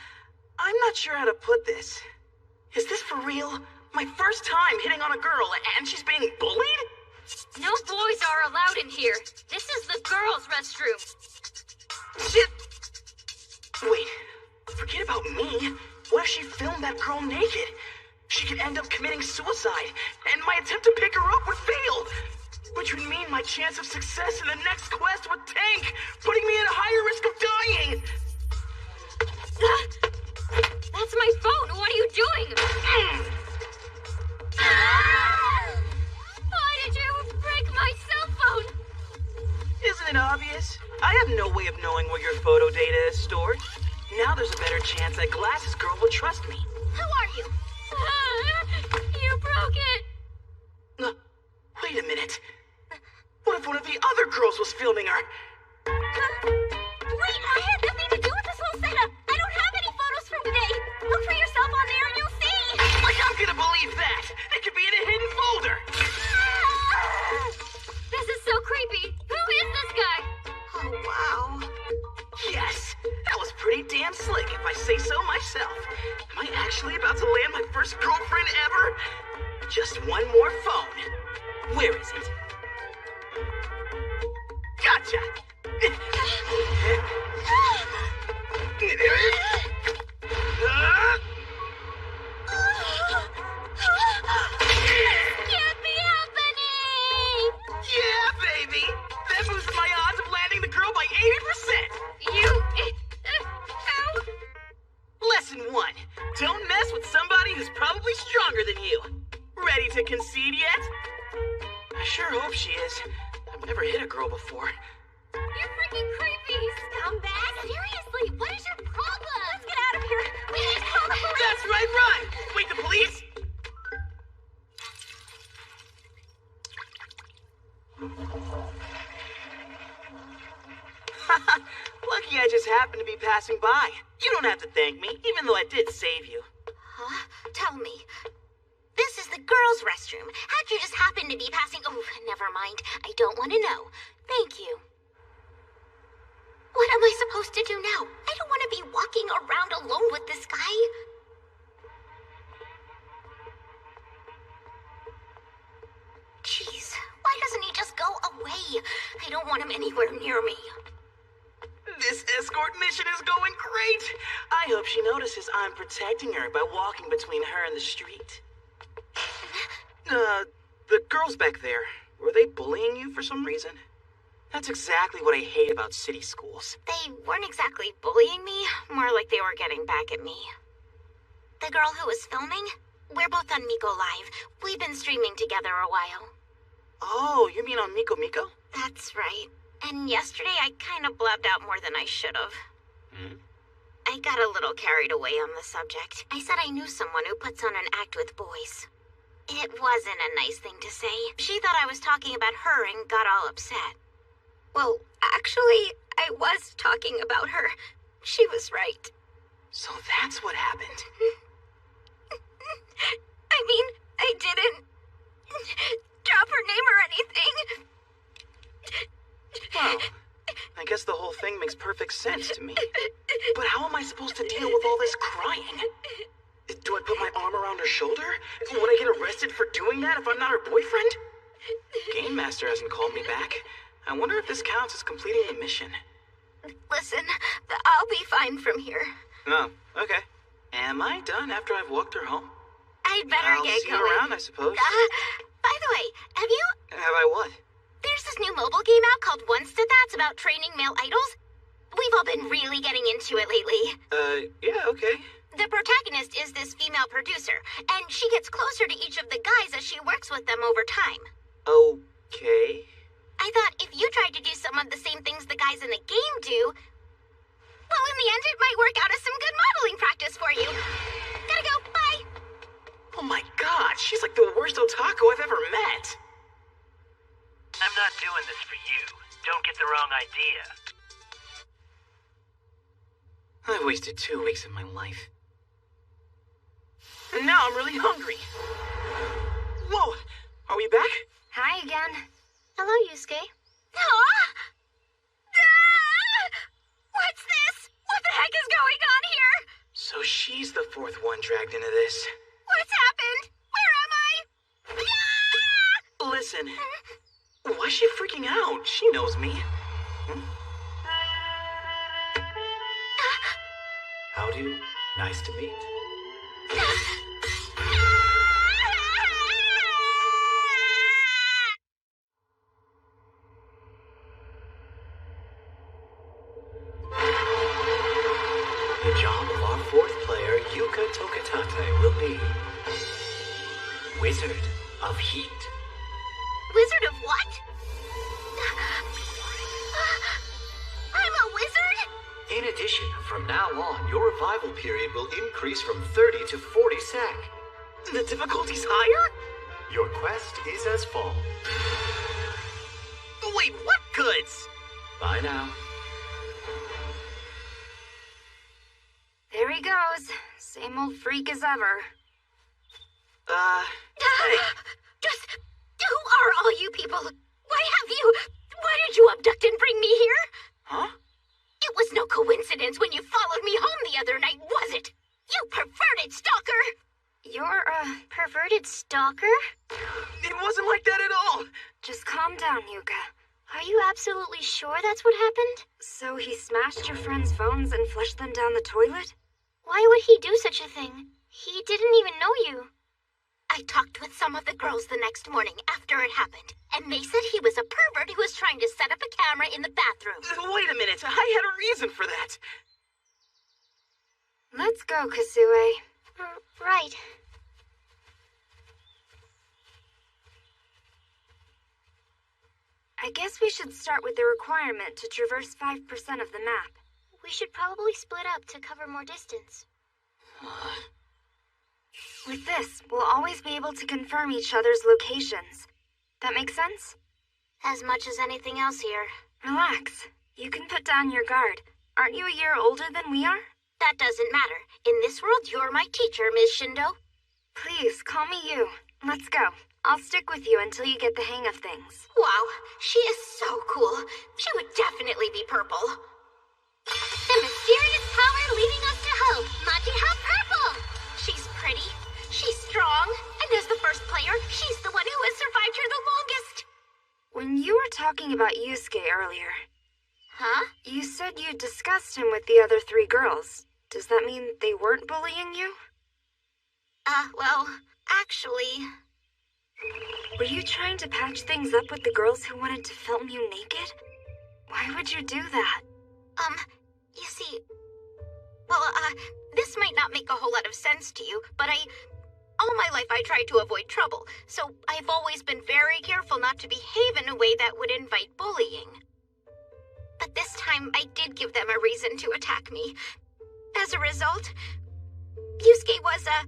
I'm not sure how to put this. Is this for real? My first time hitting on a girl, and she's being bullied? No boys are allowed in here. This is the girls' restroom. Shit! Wait, forget about me. What if she filmed that girl naked? She could end up committing suicide, and my attempt to pick her up would fail. Which would mean my chance of success in the next quest would tank, putting me at a higher risk of dying. That's my phone. What are you doing? Why did you break my cell phone? Isn't it obvious? I have no way of knowing where your photo data is stored. Now there's a better chance that Glasses Girl will trust me. Who are you? You broke it. Wait a minute. What if one of the other girls was filming her? Wait, I had nothing to do with this whole setup. I don't have any photos from today. Look for yourself on there and you'll see. Like, I'm gonna believe that. It could be in a hidden folder. This is so Where is it? Gotcha! Can't be happening! Yeah, baby! That boosted my odds of landing the girl by 80%! You... Lesson 1. Don't mess with somebody who's probably stronger than you. Ready to concede yet? I sure hope she is. I've never hit a girl before. You're freaking creepy, scumbag! Seriously, what is your problem? Let's get out of here! We need to call the police! That's right, run! Wait, the police? Lucky I just happened to be passing by. You don't have to thank me, even though I did save you. Huh? Tell me. This is the girls' restroom. How'd you just happen to be passing? Oh, never mind. I don't want to know. Thank you. What am I supposed to do now? I don't want to be walking around alone with this guy. Jeez, why doesn't he just go away? I don't want him anywhere near me. This escort mission is going great. I hope she notices I'm protecting her by walking between her and the street. The girls back there, were they bullying you for some reason? That's exactly what I hate about city schools. They weren't exactly bullying me, more like they were getting back at me. The girl who was filming? We're both on Miko Live. We've been streaming together a while. Oh, you mean on Miko Miko? That's right. And yesterday I kind of blabbed out more than I should have. I got a little carried away on the subject. I said I knew someone who puts on an act with boys. It wasn't a nice thing to say. She thought I was talking about her and got all upset. Well, actually, I was talking about her. She was right. So that's what happened. I mean, I didn't drop her name or anything. Well, I guess the whole thing makes perfect sense to me. But how am I supposed to deal with all this crying? Do I put my arm around her shoulder? Would I get arrested for doing that if I'm not her boyfriend? Game Master hasn't called me back. I wonder if this counts as completing the mission. Listen, I'll be fine from here. Oh, okay. Am I done after I've walked her home? I'd better I'll get see going. you around, I suppose. By the way, have you... Have I what? There's this new mobile game out called Once to That's about training male idols. We've all been really getting into it lately. Yeah, okay. The protagonist is this female producer, and she gets closer to each of the guys as she works with them over time. Okay. I thought if you tried to do some of the same things the guys in the game do, well, in the end, it might work out as some good modeling practice for you. Gotta go, bye. Oh my god, she's like the worst otaku I've ever met. I'm not doing this for you. Don't get the wrong idea. I've wasted 2 weeks of my life. And now I'm really hungry. Whoa, are we back? Hi again. Hello, Yusuke. What's this? What the heck is going on here? So she's the fourth one dragged into this. What's happened? Where am I? Listen, why's she freaking out? She knows me. Howdy. Nice to meet. The job of our fourth player, Yuka Tokitate, will be Wizard of Heat. Wizard of what? I'm a wizard? In addition, from now on, your revival period will increase from 30 to 40 sec. The difficulty's higher? Your quest is as follows. Wait, what goods? Bye now. There he goes. Same old freak as ever. Hey. Just, who are all you people? Why did you abduct and bring me here? Huh? It was no coincidence when you followed me home the other night, was it? You perverted stalker! You're a perverted stalker? It wasn't like that at all. down, Yuka. Are you absolutely sure that's what happened? So he smashed your friend's phones and flushed them down the toilet? Why would he do such a thing? He didn't even know you. I talked with some of the girls the next morning after it happened, and they said he was a pervert who was trying to set up a camera in the bathroom. Wait a minute, I had a reason for that. Let's go, Kasue. Right. I guess we should start with the requirement to traverse 5% of the map. We should probably split up to cover more distance. With this, we'll always be able to confirm each other's locations. That make sense? As much as anything else here. Relax. You can put down your guard. Aren't you a year older than we are? That doesn't matter. In this world, you're my teacher, Ms. Shindo. Please, call me you. Let's go. I'll stick with you until you get the hang of things. Wow, she is so cool. She would definitely be purple. The mysterious power leading us to hope, Majiha Purple. She's pretty, she's strong, and as the first player, she's the one who has survived here the longest. When you were talking about Yusuke earlier... Huh? You said you discussed him with the other 3 girls. Does that mean they weren't bullying you? Well, actually... Were you trying to patch things up with the girls who wanted to film you naked? Why would you do that? You see... Well, this might not make a whole lot of sense to you, but all my life I tried to avoid trouble, so I've always been very careful not to behave in a way that would invite bullying. But this time, I did give them a reason to attack me. As a result, Yusuke was a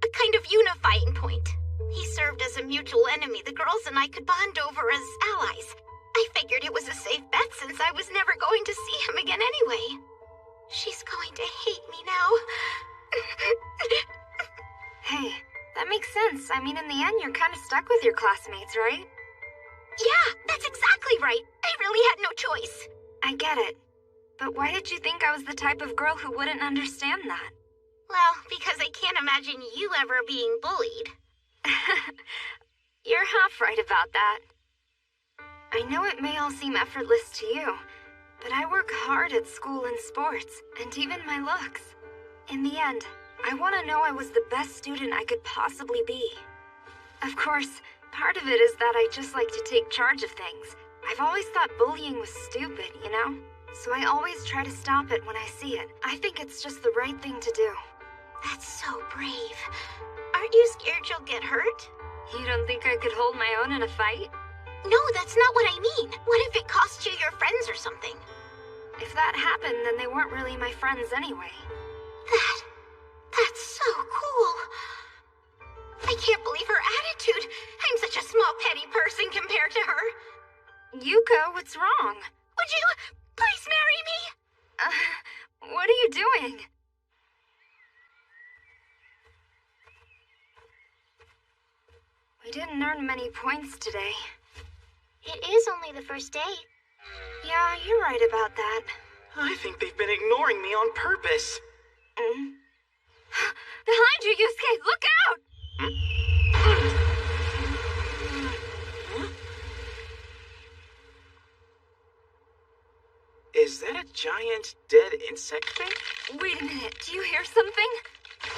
kind of unifying point. He served as a mutual enemy the girls and I could bond over as allies. I figured it was a safe bet since I was never going to see him again anyway. She's going to hate me now. Hey, that makes sense. I mean, in the end, you're kind of stuck with your classmates, right? Yeah, that's exactly right. I really had no choice. I get it. But why did you think I was the type of girl who wouldn't understand that? Well, because I can't imagine you ever being bullied. You're half right about that. I know it may all seem effortless to you, but I work hard at school and sports, and even my looks. In the end, I want to know I was the best student I could possibly be. Of course, part of it is that I just like to take charge of things. I've always thought bullying was stupid, you know? So I always try to stop it when I see it. I think it's just the right thing to do. That's so brave. Aren't you scared you'll get hurt? You don't think I could hold my own in a fight? No, that's not what I mean. What if it cost you your friends or something? If that happened, then they weren't really my friends anyway. That's so cool. I can't believe her attitude. I'm such a small, petty person compared to her. Yuka, what's wrong? Would you please marry me? What are you doing? We didn't earn many points today. It is only the first day. Yeah, you're right about that. I think they've been ignoring me on purpose. Behind you, Yusuke! Look out! Is that a giant dead insect thing? Wait a minute, do you hear something? A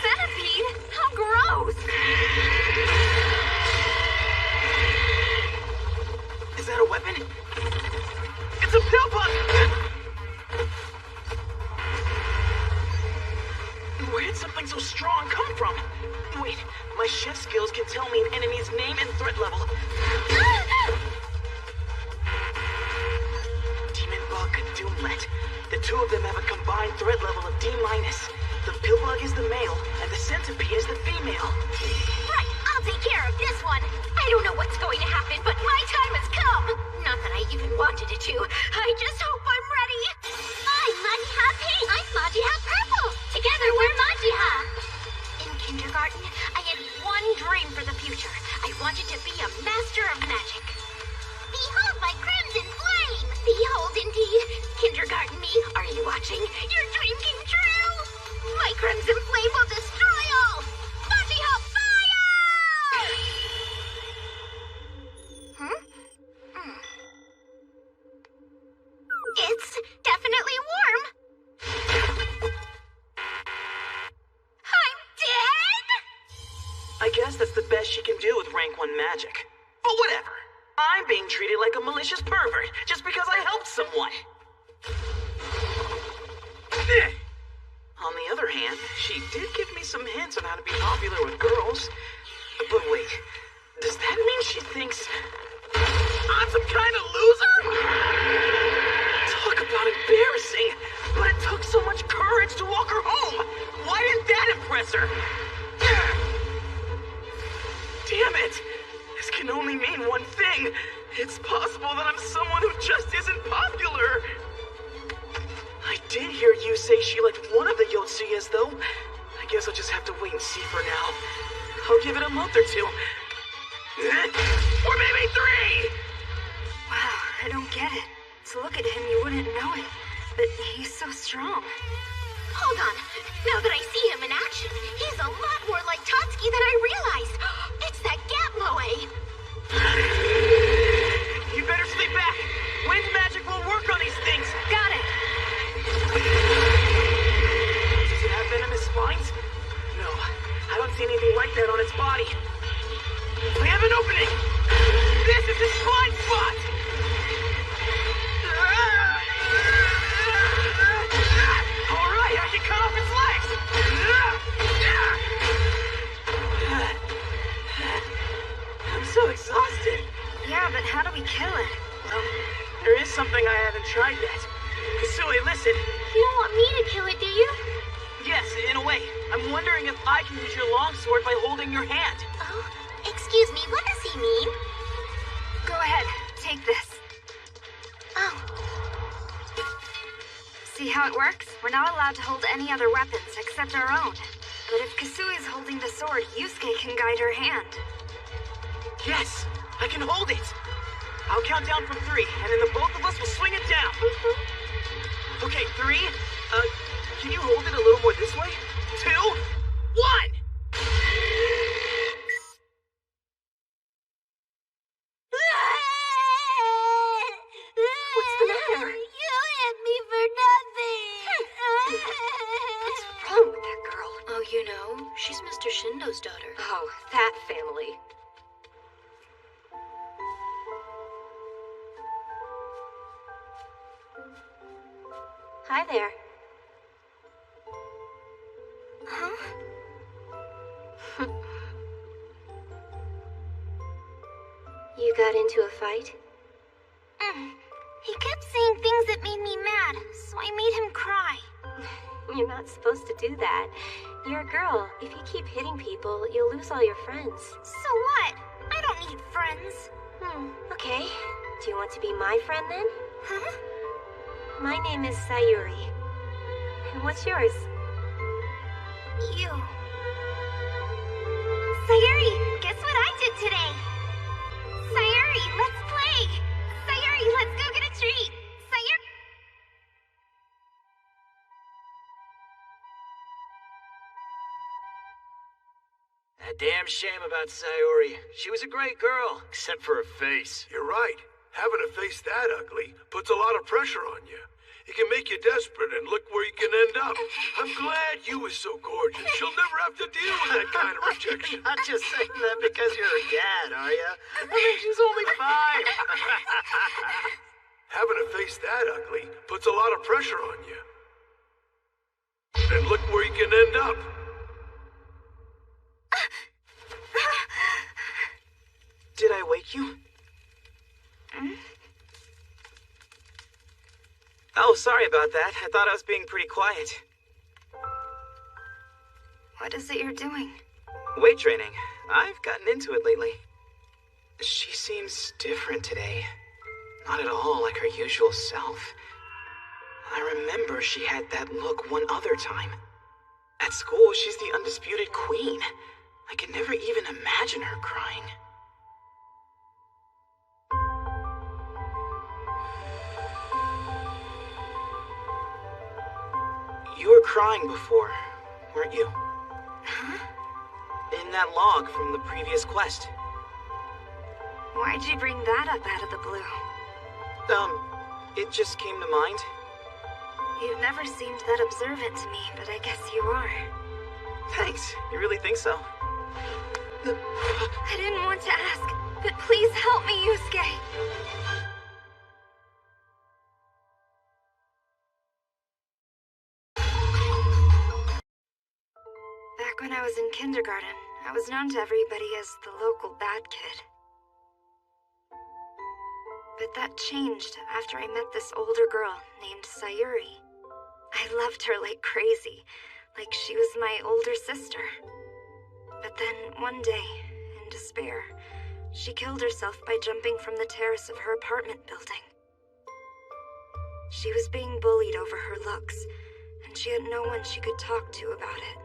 centipede? How gross! Is that a weapon? It's a pill bug! Where did something so strong come from? Wait, my chef skills can tell me an enemy's name and threat level. Demon Bug, Doomlet. The two of them have a combined threat level of D-. The pill bug is the male, and the centipede is the female. Right, I'll take care of this one. I don't know what's going to happen, but my time has come. Not that I even wanted it to. I just hope I'm ready. I'm Majiha Pink. I'm Majiha Purple. Together we're Majiha. In kindergarten, I had one dream for the future. I wanted to be a master of magic. Behold my crimson flame! Behold indeed. Kindergarten me, are you watching? Your dream came true! My crimson flame will destroy all! Majiha fire! can do with rank 1 magic. But whatever. I'm being treated like a malicious pervert just because I helped someone. On the other hand, she did give me some hints on how to be popular with girls. But wait, does that mean she thinks I'm some kind of loser? Talk about embarrassing, but it took so much courage to walk her home. Why didn't that impress her? Damn it! This can only mean one thing. It's possible that I'm someone who just isn't popular. I did hear you say she liked one of the Yotsuyas, though. I guess I'll just have to wait and see for now. I'll give it a month or 2. Or maybe 3! Wow, I don't get it. To look at him, you wouldn't know it. But he's so strong. Hold on. Now that I see him in action, he's a lot more like Tatsuki than I realized. It's that Gatloe. You better sleep back. Wind magic won't work on these things. Got it. Does it have venomous spines? No, I don't see anything like that on its body. I have an opening. This is its blind spot. All right, I can cut off its legs. I'm so exhausted. Yeah, but how do we kill it? There is something I haven't tried yet. Kasui, listen. You don't want me to kill it, do you? Yes, in a way. I'm wondering if I can use your longsword by holding your hand. Oh, excuse me, what does he mean? Go ahead, take this. Oh. See how it works? We're not allowed to hold any other weapons except our own. But if Kasui's holding the sword, Yusuke can guide her hand. Yes, I can hold it. I'll count down from 3, and then the both of us will swing it down. Okay, 3. Can you hold it a little more this way? 2, 1! What's the matter? You hit me for nothing. What's wrong with that girl? Oh, you know, she's Mr. Shindo's daughter. Oh, that family. Hi there. Huh? You got into a fight? He kept saying things that made me mad, so I made him cry. You're not supposed to do that. You're a girl. If you keep hitting people, you'll lose all your friends. So what? I don't need friends. Okay. Do you want to be my friend then? Huh? My name is Sayuri. And what's yours? You. Sayuri, guess what I did today? Sayuri, let's play. Sayuri, let's go get a treat. Sayuri. A damn shame about Sayuri. She was a great girl, except for her face. You're right. Having a face that ugly puts a lot of pressure on you. It can make you desperate and look where you can end up. I'm glad you was so gorgeous. She'll never have to deal with that kind of rejection. Not just saying that because you're her dad, are you? I mean, she's only 5. Having a face that ugly puts a lot of pressure on you. And look where you can end up. Did I wake you? Oh, sorry about that. I thought I was being pretty quiet. What is it you're doing? Weight training. I've gotten into it lately. She seems different today. Not at all like her usual self. I remember she had that look one other time. At school, she's the undisputed queen. I could never even imagine her crying. You were crying before, weren't you? Huh? In that log from the previous quest. Why'd you bring that up out of the blue? It just came to mind. You've never seemed that observant to me, but I guess you are. Thanks. You really think so? I didn't want to ask, but please help me, Yusuke. Back when I was in kindergarten, I was known to everybody as the local bad kid. But that changed after I met this older girl named Sayuri. I loved her like crazy, like she was my older sister. But then, one day, in despair, she killed herself by jumping from the terrace of her apartment building. She was being bullied over her looks, and she had no one she could talk to about it.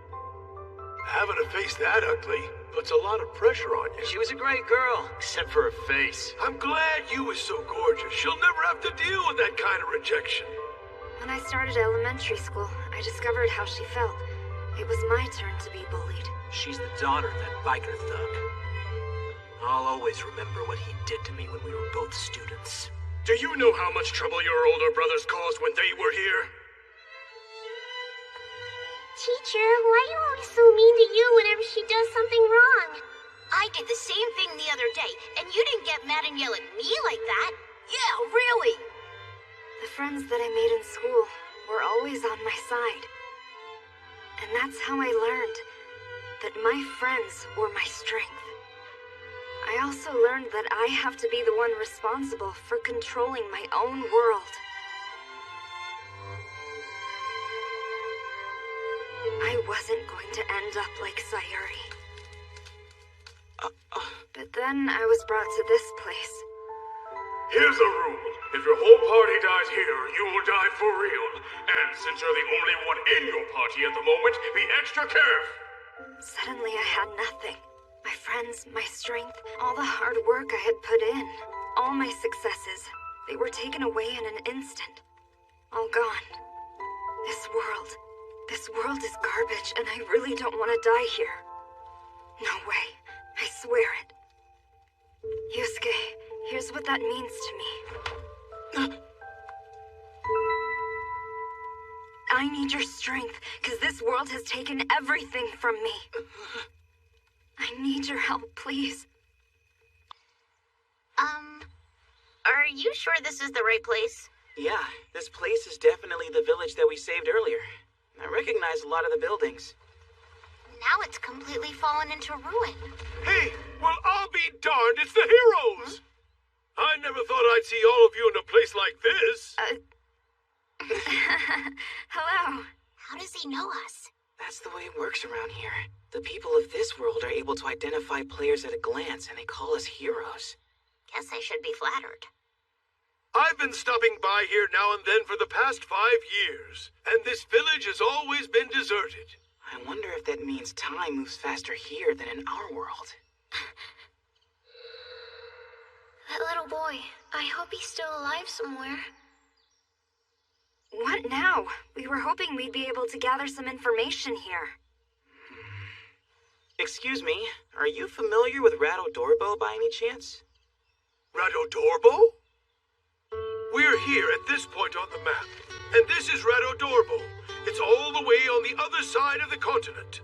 Having to face that ugly puts a lot of pressure on you. She was a great girl, except for her face. I'm glad you was so gorgeous. She'll never have to deal with that kind of rejection. When I started elementary school, I discovered how she felt. It was my turn to be bullied. She's the daughter of that biker thug. I'll always remember what he did to me when we were both students. Do you know how much trouble your older brothers caused when they were here? Teacher, why are you always so mean to you whenever she does something wrong? I did the same thing the other day, and you didn't get mad and yell at me like that. Yeah, really! The friends that I made in school were always on my side. And that's how I learned that my friends were my strength. I also learned that I have to be the one responsible for controlling my own world. I wasn't going to end up like Sayuri. But then I was brought to this place. Here's a rule. If your whole party dies here, you will die for real. And since you're the only one in your party at the moment, be extra careful. Suddenly I had nothing. My friends, my strength, all the hard work I had put in, all my successes, they were taken away in an instant. All gone. This world is garbage, and I really don't want to die here. No way. I swear it. Yusuke, here's what that means to me. I need your strength, because this world has taken everything from me. I need your help, please. Are you sure this is the right place? Yeah, this place is definitely the village that we saved earlier. I recognize a lot of the buildings. Now it's completely fallen into ruin. Hey, well, I'll be darned, it's the heroes! Huh? I never thought I'd see all of you in a place like this. Hello. How does he know us? That's the way it works around here. The people of this world are able to identify players at a glance, and they call us heroes. Guess I should be flattered. I've been stopping by here now and then for the past 5 years, and this village has always been deserted. I wonder if that means time moves faster here than in our world. That little boy, I hope he's still alive somewhere. What now? We were hoping we'd be able to gather some information here. Excuse me, are you familiar with Rado Dorbo by any chance? Rado Dorbo? We're here at this point on the map, and this is Rado Dorbo. It's all the way on the other side of the continent.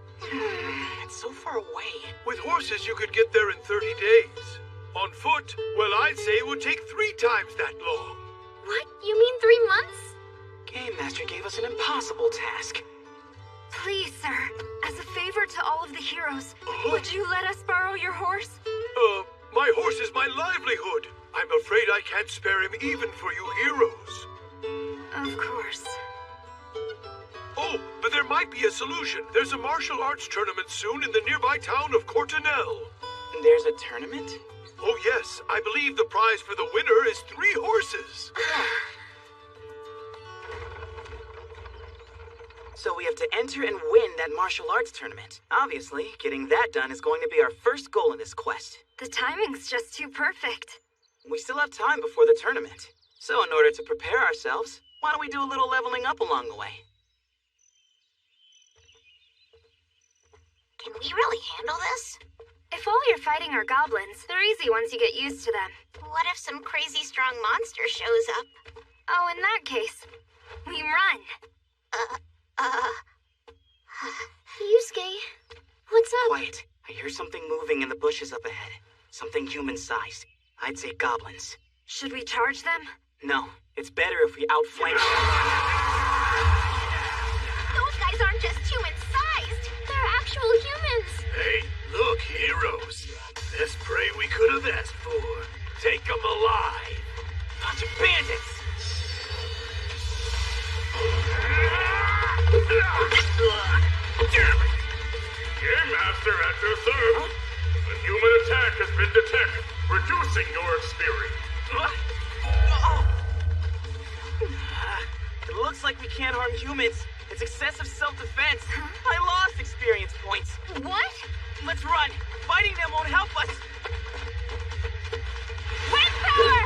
It's so far away. With horses, you could get there in 30 days. On foot, well, I'd say it would take 3 times that long. What? You mean 3 months? Game Master gave us an impossible task. Please, sir, as a favor to all of the heroes, would you let us borrow your horse? My horse is my livelihood. I'm afraid I can't spare him even for you heroes. Of course. Oh, but there might be a solution. There's a martial arts tournament soon in the nearby town of Cortinel. There's a tournament? Oh, yes. I believe the prize for the winner is 3 horses. So we have to enter and win that martial arts tournament. Obviously, getting that done is going to be our first goal in this quest. The timing's just too perfect. We still have time before the tournament. So in order to prepare ourselves, why don't we do a little leveling up along the way? Can we really handle this? If all you're fighting are goblins, they're easy once you get used to them. What if some crazy strong monster shows up? Oh, in that case, we run. Yusuke, what's up? Quiet. I hear something moving in the bushes up ahead. Something human-sized. I'd say goblins. Should we charge them? No, it's better if we outflank them. Those guys aren't just human-sized. They're actual humans. Hey, look, heroes. Best prey we could have asked for. Take them alive. Bunch of bandits! Game Master at your service. A human attack has been detected, reducing your experience. It looks like we can't harm humans. It's excessive self-defense. I lost experience points. What? Let's run. Fighting them won't help us. Wind power!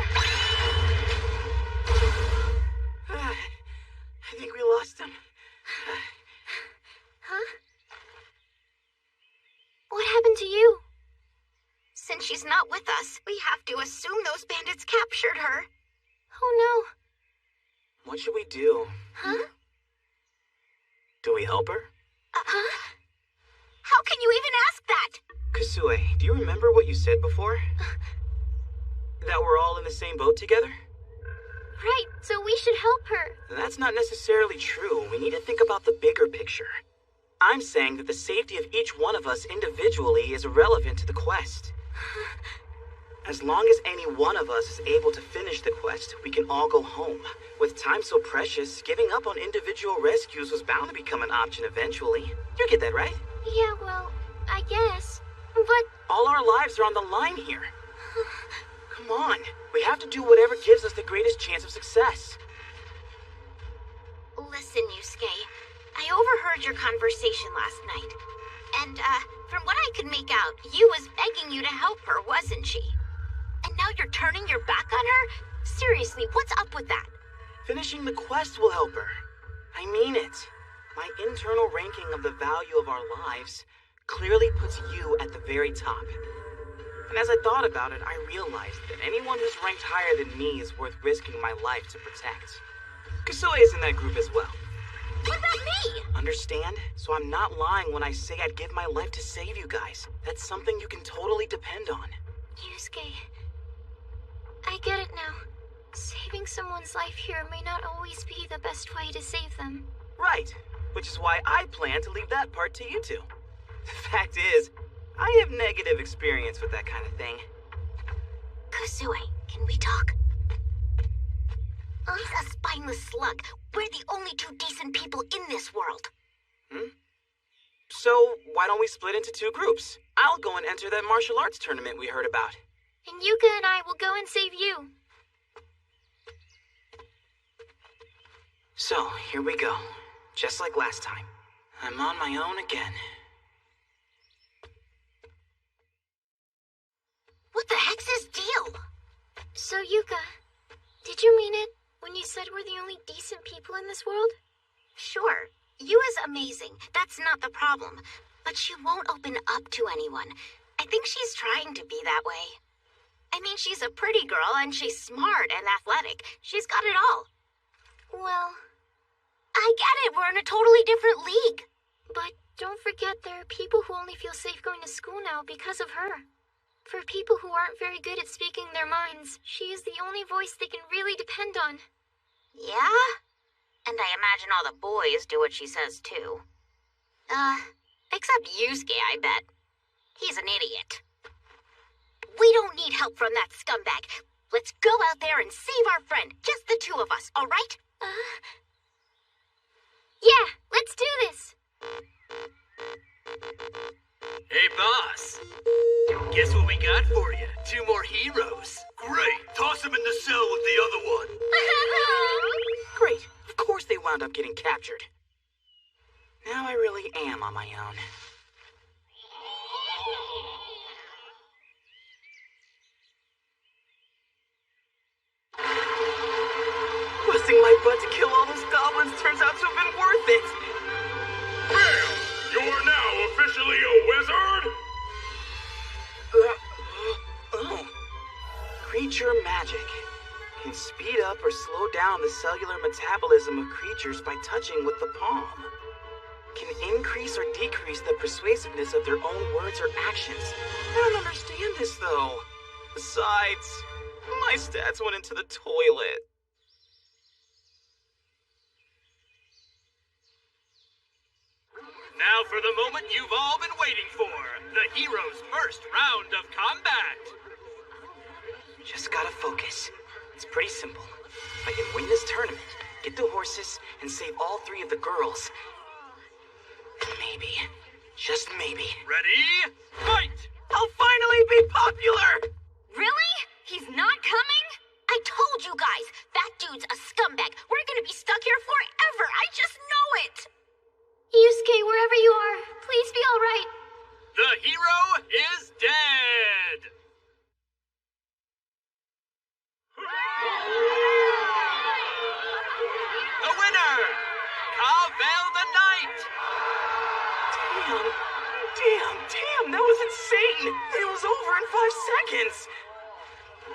I think we lost them. Huh? What happened to you? Since she's not with us, we have to assume those bandits captured her. Oh What should we do? no. Huh? Do we help her? Huh? How can you even ask that? Kasue, do you remember what you said before? That we're all in the same boat together? Right, so we should help her. That's not necessarily true. We need to think about the bigger picture. I'm saying that the safety of each one of us individually is irrelevant to the quest. As long as any one of us is able to finish the quest, we can all go home. With time so precious, giving up on individual rescues was bound to become an option eventually. You get that, right? Yeah, well, I guess. But All our lives are on the line here. Come on. We have to do whatever gives us the greatest chance of success. Listen, Yusuke. I overheard your conversation last night. And, from what I could make out, Yu was begging you to help her, wasn't she? And now you're turning your back on her? Seriously, what's up with that? Finishing the quest will help her. I mean it. My internal ranking of the value of our lives clearly puts you at the very top. And as I thought about it, I realized that anyone who's ranked higher than me is worth risking my life to protect. Kasue is in that group as well. What about me? Understand? So I'm not lying when I say I'd give my life to save you guys. That's something you can totally depend on. Yusuke, I get it now. Saving someone's life here may not always be the best way to save them. Right. Which is why I plan to leave that part to you two. The fact is, I have negative experience with that kind of thing. Kasue, can we talk? He's a spineless slug. We're the only two decent people in this world. So, why don't we split into two groups? I'll go and enter that martial arts tournament we heard about. And Yuka and I will go and save you. So, here we go. Just like last time. I'm on my own again. What the heck's his deal? So, Yuka, did you mean it when you said we're the only decent people in this world? Sure. Yu is amazing. That's not the problem. But she won't open up to anyone. I think she's trying to be that way. I mean, she's a pretty girl and she's smart and athletic. She's got it all. Well, I get it. We're in a totally different league. but don't forget there are people who only feel safe going to school now because of her. For people who aren't very good at speaking their minds, she is the only voice they can really depend on. Yeah? And I imagine all the boys do what she says, too. Except Yusuke, I bet. He's an idiot. We don't need help from that scumbag. Let's go out there and save our friend. Just the two of us, all right? Yeah, let's do this. Hey, boss. Guess what we got for you? 2 more heroes. Great. Toss him in the cell with the other one. Great. Of course they wound up getting captured. Now I really am on my own. Busting my butt to kill all those goblins turns out to have been worth it. Bam! You're now officially a wizard? Oh. Creature magic. Can speed up or slow down the cellular metabolism of creatures by touching with the palm. Can can increase or decrease the persuasiveness of their own words or actions. I don't understand this, though. Besides, my stats went into the toilet. Now for the moment you've all been waiting for. The hero's first round of combat. Just gotta focus. It's pretty simple. If I can win this tournament, get the horses, and save all 3 of the girls, maybe, just maybe, Ready? Fight! I'll finally be popular! Really? He's not coming? I told you guys, that dude's a scumbag. We're gonna be stuck here forever. I just know it. Yusuke, wherever you are, please be all right. The hero is dead! The winner! Cowbell the Knight! Damn, that was insane! It was over in 5 seconds!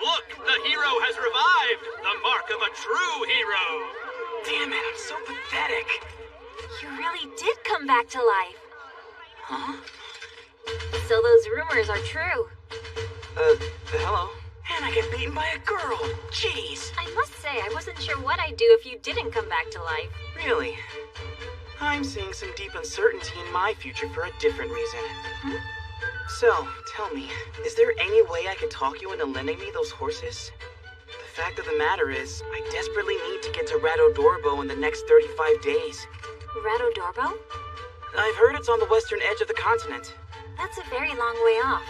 Look, the hero has revived! The mark of a true hero! Damn it, I'm so pathetic. You really did come back to life. Huh? So those rumors are true. Hello? And I get beaten by a girl. Jeez. I must say, I wasn't sure what I'd do if you didn't come back to life. Really? I'm seeing some deep uncertainty in my future for a different reason. So, tell me, is there any way I could talk you into lending me those horses? The fact of the matter is, I desperately need to get to Rado Dorbo in the next 35 days. Rado Dorbo? I've heard it's on the western edge of the continent. That's a very long way off.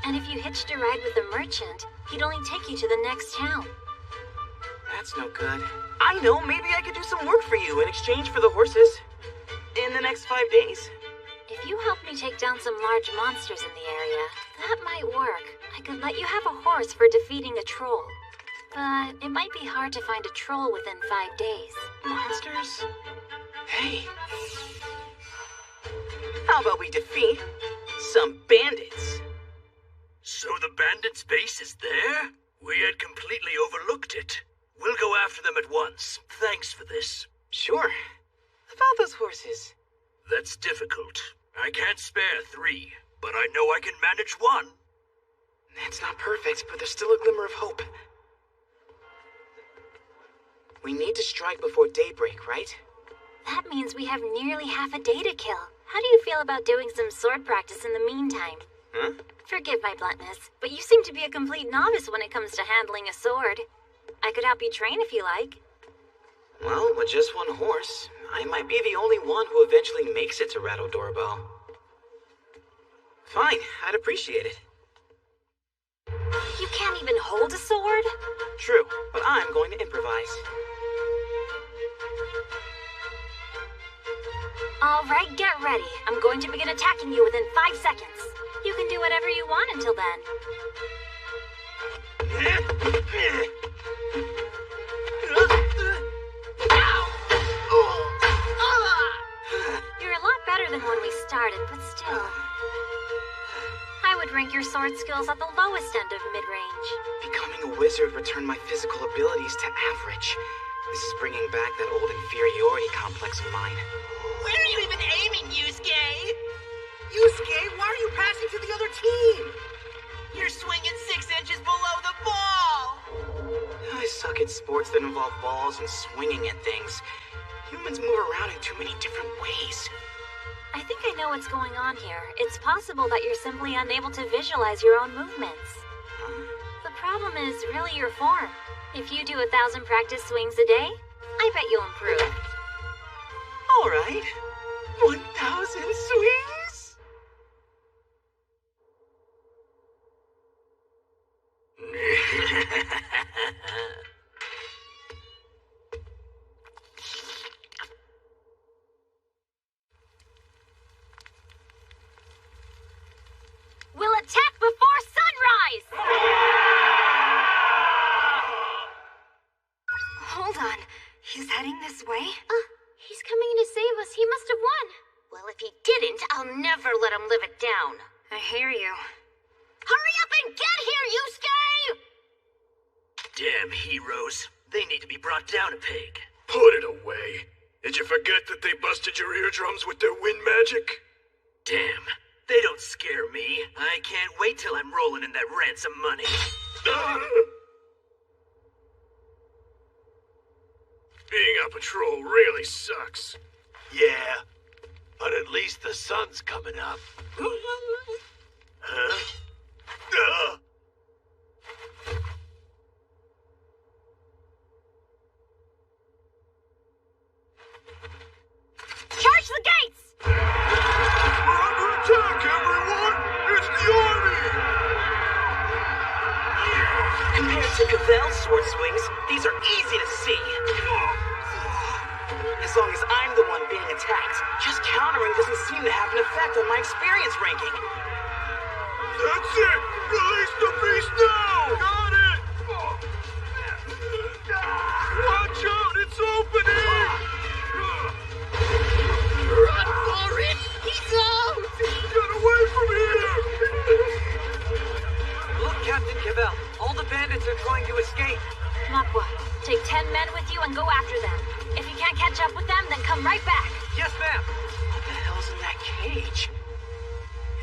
And if you hitched a ride with a merchant, he'd only take you to the next town. That's no good. I know, maybe I could do some work for you in exchange for the horses. In the next 5 days. If you help me take down some large monsters in the area, that might work. I could let you have a horse for defeating a troll. But it might be hard to find a troll within 5 days. Monsters? Hey. How about we defeat some bandits? So the bandits' base is there? We had completely overlooked it. We'll go after them at once. Thanks for this. Sure. About those horses. That's difficult. I can't spare 3, but I know I can manage 1. It's not perfect, but there's still a glimmer of hope. We need to strike before daybreak, right? That means we have nearly half a day to kill. How do you feel about doing some sword practice in the meantime? Huh? Forgive my bluntness, but you seem to be a complete novice when it comes to handling a sword. I could help you train if you like. Well, with just 1 horse, I might be the only one who eventually makes it to Rado Dorbo. Fine, I'd appreciate it. You can't even hold a sword? True, but I'm going to improvise. All right, get ready. I'm going to begin attacking you within 5 seconds. You can do whatever you want until then. You're a lot better than when we started, but still. I would rank your sword skills at the lowest end of mid-range. Becoming a wizard returned my physical abilities to average. This is bringing back that old inferiority complex of mine. Where are you even aiming, Yusuke? Yusuke, why are you passing to the other team? You're swinging 6 inches below the ball! I suck at sports that involve balls and swinging at things. Humans move around in too many different ways. I think I know what's going on here. It's possible that you're simply unable to visualize your own movements. Huh? The problem is really your form. If you do 1,000 practice swings a day, I bet you'll improve. All right. 1,000 swings? We'll attack before sunrise! Hold on. He's heading this way? He's coming to save us. He must have won. Well, if he didn't, I'll never let him live it down. I hear you. Hurry up and get here, Yusuke! Damn heroes. They need to be brought down a peg. Put it away. Did you forget that they busted your eardrums with their wind magic? Damn, they don't scare me. I can't wait till I'm rolling in that ransom money. Being on patrol really sucks. Yeah, but at least the sun's coming up. Huh? Charge the gates! We're under attack, everyone! It's the army! Compared to Cavell's sword swings, these are easy to see. As long as I'm the one being attacked, just countering doesn't seem to have an effect on my experience ranking. That's it! Release the beast now! Got it! Watch out! It's opening! Run for it! He's out! Get away from here! Look, Captain Cavell, all the bandits are trying to escape. Makwa, take 10 men with you and go after them. If you can't catch up with them, then come right back. Yes, ma'am. What the hell's in that cage?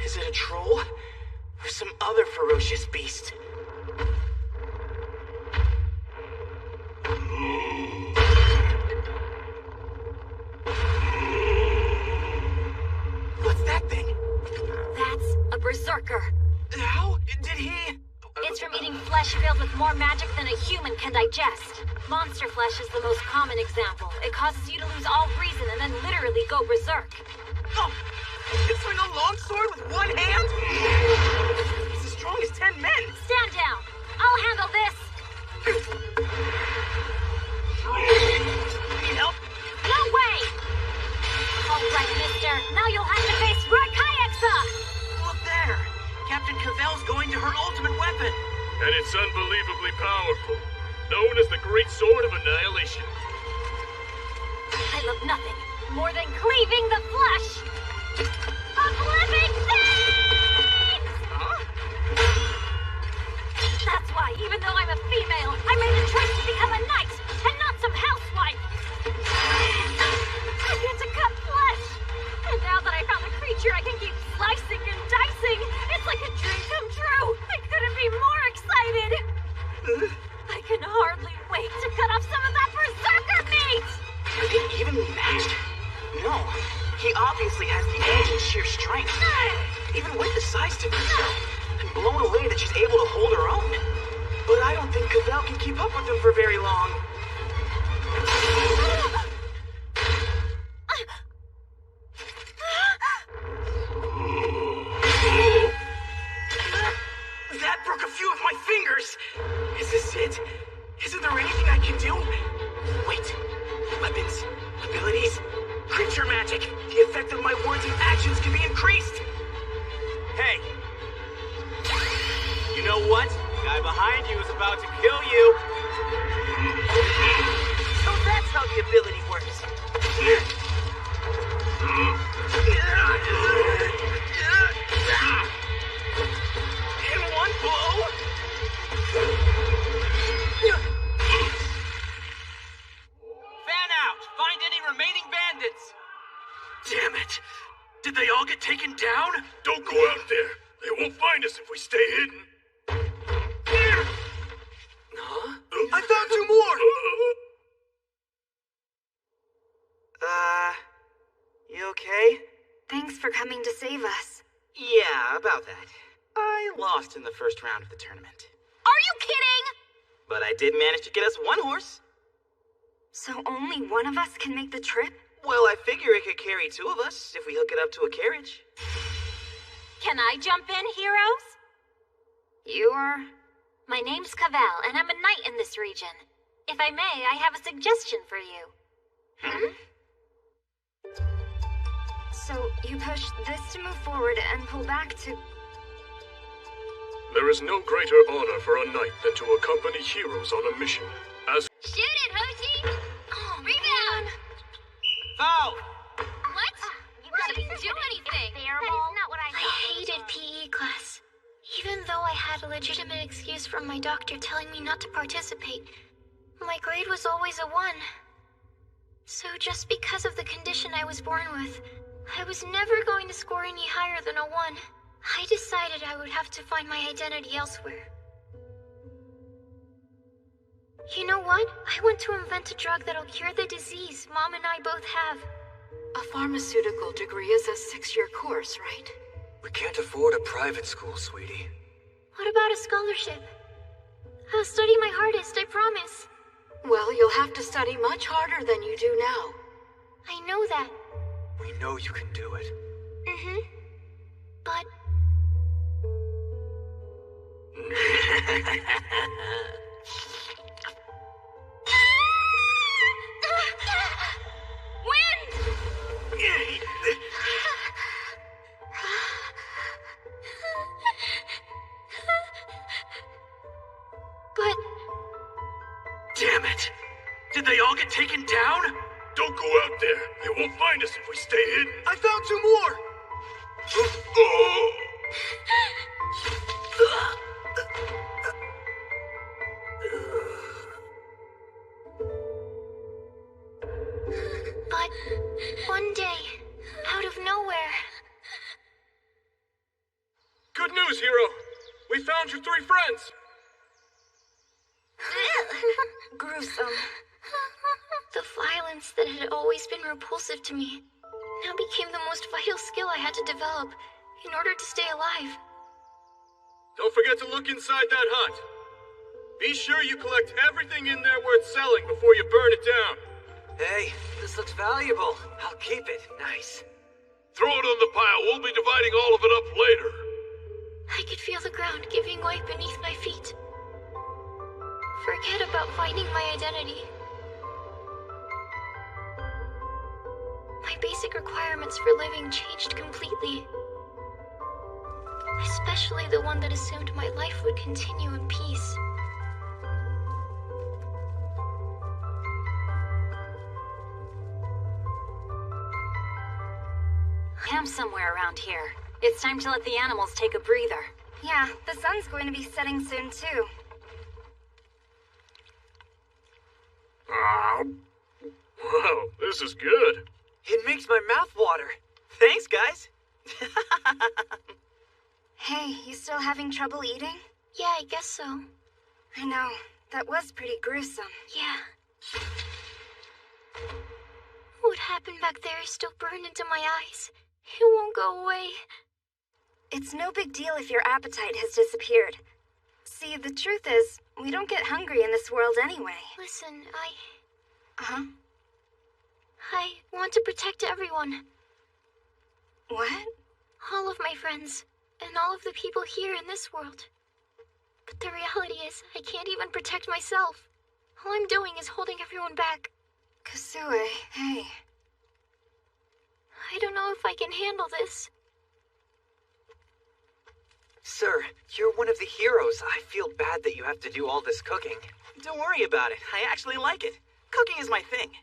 Is it a troll? Or some other ferocious beast? What's that thing? That's a berserker. How did he... It's from eating flesh filled with more magic than a human can digest. Monster flesh is the most common example. It causes you to lose all reason and then literally go berserk. Oh! He can swing a long sword with one hand? He's as strong as 10 men! Stand down! I'll handle this! Need help? No way! Alright, mister. Now you'll have to face Rakayeksa! Look there! Captain Cavell's going to her ultimate weapon! And it's unbelievably powerful. Known as the Great Sword of Annihilation. I love nothing more than cleaving the flesh of living things! Huh? That's why, even though I'm a female, I made a choice to become a knight and not some housewife. I get to cut flesh. And now that I found a creature I can keep slicing and dicing, it's like a dream come true. I couldn't be more excited. I can hardly wait to cut off some of that berserker meat. Are they evenly matched? No. He obviously has the edge in sheer strength. Even with the size difference. I'm blown away that she's able to hold her own. But I don't think Cavell can keep up with him for very long. That broke a few of my fingers! Is this it? Isn't there anything I can do? Wait. Weapons, abilities, creature magic. The effect of my words and actions can be increased. Hey. You know what? The guy behind you is about to kill you. So that's how the ability works. In one blow? Fan out! Find any remaining bandits! Damn it! Did they all get taken down? Don't go out there. They won't find us if we stay hidden. Huh? I found two more! You okay? Thanks for coming to save us. Yeah, about that. I lost in the first round of the tournament. Are you kidding? But I did manage to get us one horse. So only one of us can make the trip? Well, I figure it could carry two of us if we hook it up to a carriage. Can I jump in, heroes? You're... My name's Cavell, and I'm a knight in this region. If I may, I have a suggestion for you. So you push this to move forward and pull back to... There is no greater honor for a knight than to accompany heroes on a mission. As Shoot it, Hoshi! Oh, rebound! Foul! What? You didn't do anything. That is not what I I thought. hated PE class. Even though I had a legitimate excuse from my doctor telling me not to participate, my grade was always a 1. So just because of the condition I was born with, I was never going to score any higher than a 1. I decided I would have to find my identity elsewhere. You know what? I want to invent a drug that'll cure the disease Mom and I both have. A pharmaceutical degree is a 6-year course, right? We can't afford a private school, sweetie. What about a scholarship? I'll study my hardest, I promise. Well, you'll have to study much harder than you do now. I know that. We know you can do it. Mm-hmm. But... Wind! But... Damn it! Did they all get taken down? Don't go out there. They won't find us if we stay hidden. I found 2 more! But one day, out of nowhere... Good news, Hero! We found your 3 friends! Gruesome. The violence that had always been repulsive to me now became the most vital skill I had to develop in order to stay alive. Don't forget to look inside that hut. Be sure you collect everything in there worth selling before you burn it down. Hey, this looks valuable. I'll keep it. Nice. Throw it on the pile. We'll be dividing all of it up later. I could feel the ground giving way beneath my feet. Forget about finding my identity. My basic requirements for living changed completely. Especially the one that assumed my life would continue in peace. Camp's somewhere around here. It's time to let the animals take a breather. Yeah, the sun's going to be setting soon, too. Wow, this is good. It makes my mouth water. Thanks, guys. Hey, you still having trouble eating? Yeah, I guess so. I know. That was pretty gruesome. Yeah. What happened back there is still burned into my eyes. It won't go away. It's no big deal if your appetite has disappeared. See, the truth is, we don't get hungry in this world anyway. Listen, Uh-huh. I want to protect everyone. What? All of my friends, and all of the people here in this world. But the reality is, I can't even protect myself. All I'm doing is holding everyone back. Kasue, hey. I don't know if I can handle this. Sir, you're one of the heroes. I feel bad that you have to do all this cooking. Don't worry about it. I actually like it. Cooking is my thing.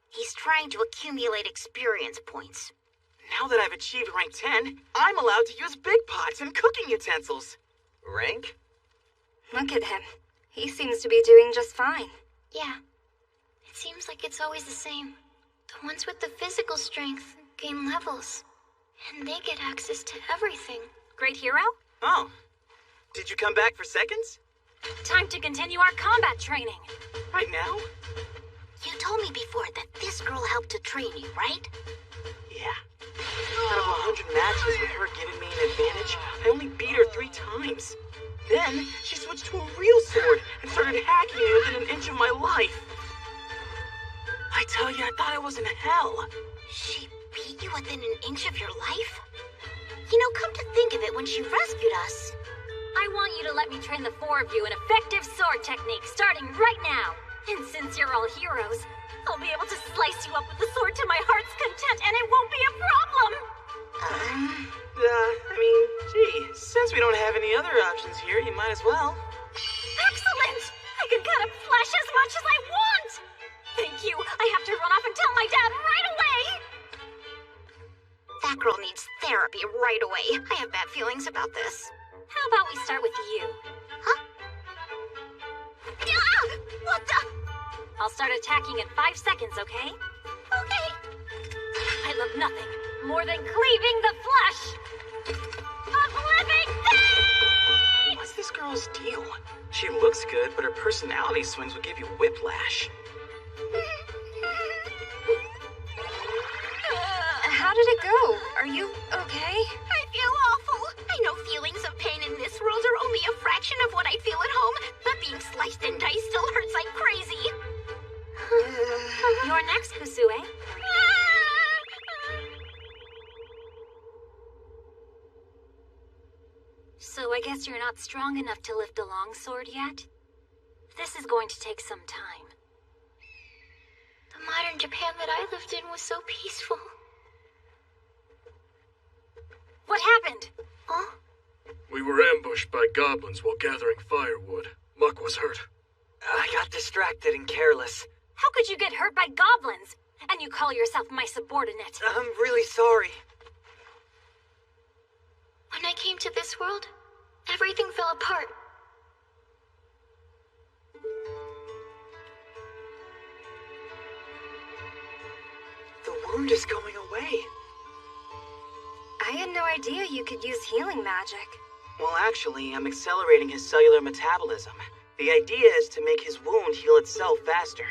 He's trying to accumulate experience points. Now that I've achieved rank 10, I'm allowed to use big pots and cooking utensils. Rank? Look at him. He seems to be doing just fine. Yeah. It seems like it's always the same. The ones with the physical strength gain levels. And they get access to everything. Great hero? Oh. Did you come back for seconds? Time to continue our combat training. Right now? You told me before that this girl helped to train you, right? Yeah. Out of 100 matches with her giving me an advantage, I only beat her 3 times. Then, she switched to a real sword and started hacking me within an inch of my life. I tell you, I thought I was in hell. She beat you within an inch of your life? You know, come to think of it, when she rescued us... I want you to let me train the 4 of you in effective sword technique, starting right now. And since you're all heroes, I'll be able to slice you up with the sword to my heart's content, and it won't be a problem! Gee, since we don't have any other options here, you might as well. Excellent! I can cut up flesh as much as I want! Thank you! I have to run off and tell my dad right away! That girl needs therapy right away. I have bad feelings about this. How about we start with you? Huh? Ah! What the? I'll start attacking in 5 seconds, okay? Okay. I love nothing more than cleaving the flesh of living things! What's this girl's deal? She looks good, but her personality swings would give you whiplash. How did it go? Are you okay? I feel awful. I know feelings of pain in this world are only a fraction of what I feel at home, but being sliced and diced still hurts like crazy. You're next, Kusue. So I guess you're not strong enough to lift a longsword yet? This is going to take some time. The modern Japan that I lived in was so peaceful. What happened? Huh? We were ambushed by goblins while gathering firewood. Muck was hurt. I got distracted and careless. How could you get hurt by goblins? And you call yourself my subordinate? I'm really sorry. When I came to this world, everything fell apart. The wound is going away. I had no idea you could use healing magic. Well, actually, I'm accelerating his cellular metabolism. The idea is to make his wound heal itself faster.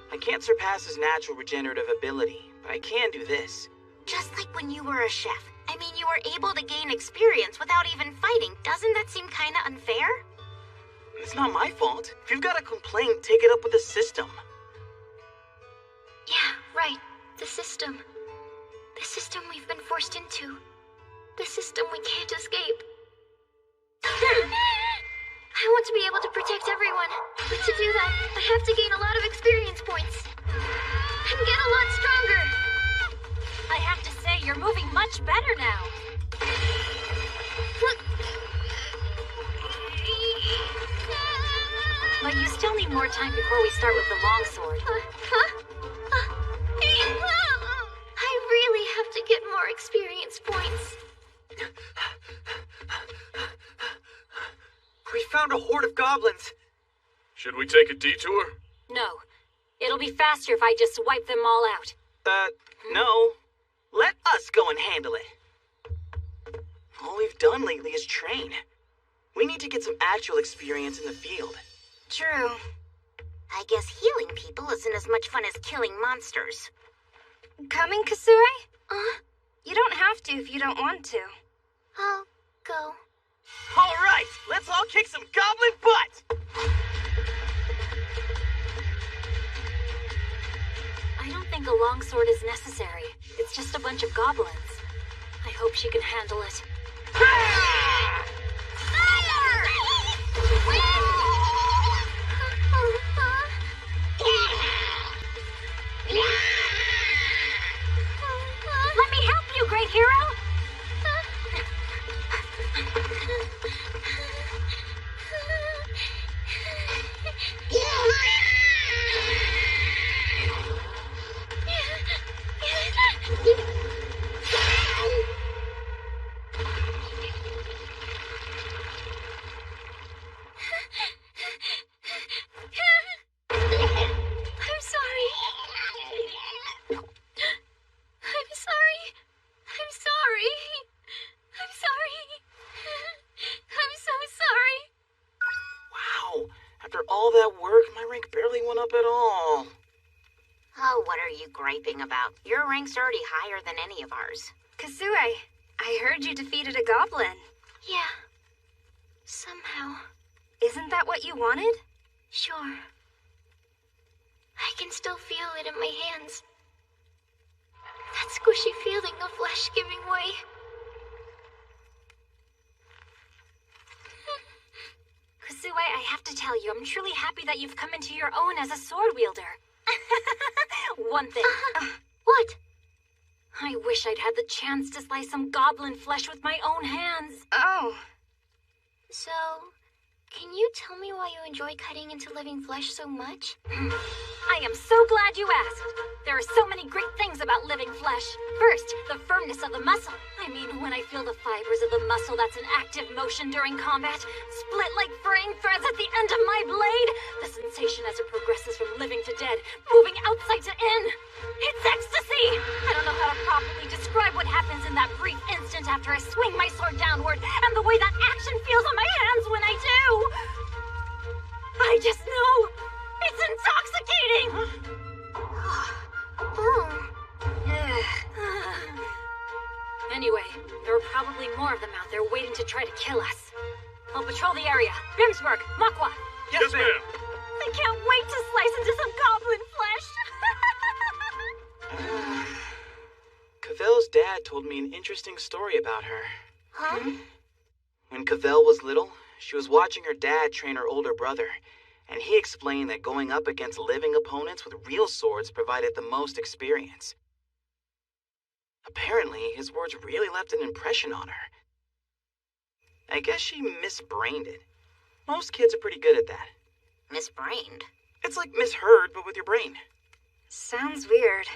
I can't surpass his natural regenerative ability, but I can do this. Just like when you were a chef. I mean, you were able to gain experience without even fighting. Doesn't that seem kinda unfair? It's not my fault. If you've got a complaint, take it up with the system. Yeah, right. The system. The system we've been forced into. The system we can't escape. I want to be able to protect everyone, but to do that, I have to gain a lot of experience points. And get a lot stronger. I have to say, you're moving much better now. But you still need more time before we start with the longsword. I really have to get more experience points. We found a horde of goblins. Should we take a detour? No. It'll be faster if I just wipe them all out. No. Let us go and handle it. All we've done lately is train. We need to get some actual experience in the field. True. I guess healing people isn't as much fun as killing monsters. Coming, Kusue? You don't have to if you don't want to. I'll go. All right, let's all kick some goblin butt! I don't think a longsword is necessary. It's just a bunch of goblins. I hope she can handle it. Let me help you, great hero! All that work, my rank barely went up at all. Oh, what are you griping about? Your rank's already higher than any of ours. Kusue, I heard you defeated a goblin. Yeah. Somehow. Isn't that what you wanted? Sure. I can still feel it in my hands. That squishy feeling of flesh giving way. Kusue, I have to tell you, I'm truly happy that you've come into your own as a sword wielder. One thing. What? I wish I'd had the chance to slice some goblin flesh with my own hands. Oh. So, can you tell me why you enjoy cutting into living flesh so much? I am so glad you asked. There are so many great things about living flesh. First, the firmness of the muscle. I mean, when I feel the fibers of the muscle that's in active motion during combat, split like fraying threads at the end of my blade, the sensation as it progresses from living to dead They're waiting to try to kill us. I'll patrol the area. Bimsburg, Makwa. Yes, ma'am. I can't wait to slice into some goblin flesh. Cavell's dad told me an interesting story about her. Huh? When Cavell was little, she was watching her dad train her older brother, and he explained that going up against living opponents with real swords provided the most experience. Apparently, his words really left an impression on her. I guess she misbrained it. Most kids are pretty good at that. Misbrained? It's like misheard, but with your brain. Sounds weird.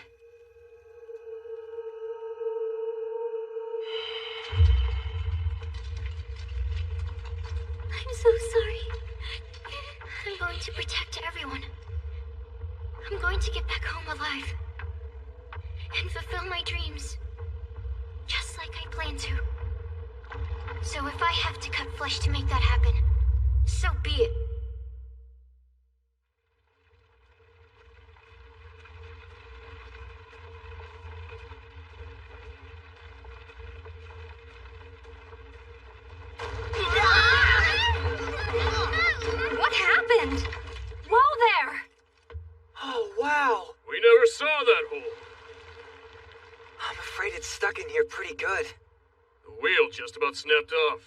I'm so sorry. I'm going to protect everyone. I'm going to get back home alive. And fulfill my dreams. Just like I planned to. So if I have to cut flesh to make that happen, so be it. What happened? Whoa there! Oh, wow. We never saw that hole. I'm afraid it's stuck in here pretty good. The wheel just about snapped off.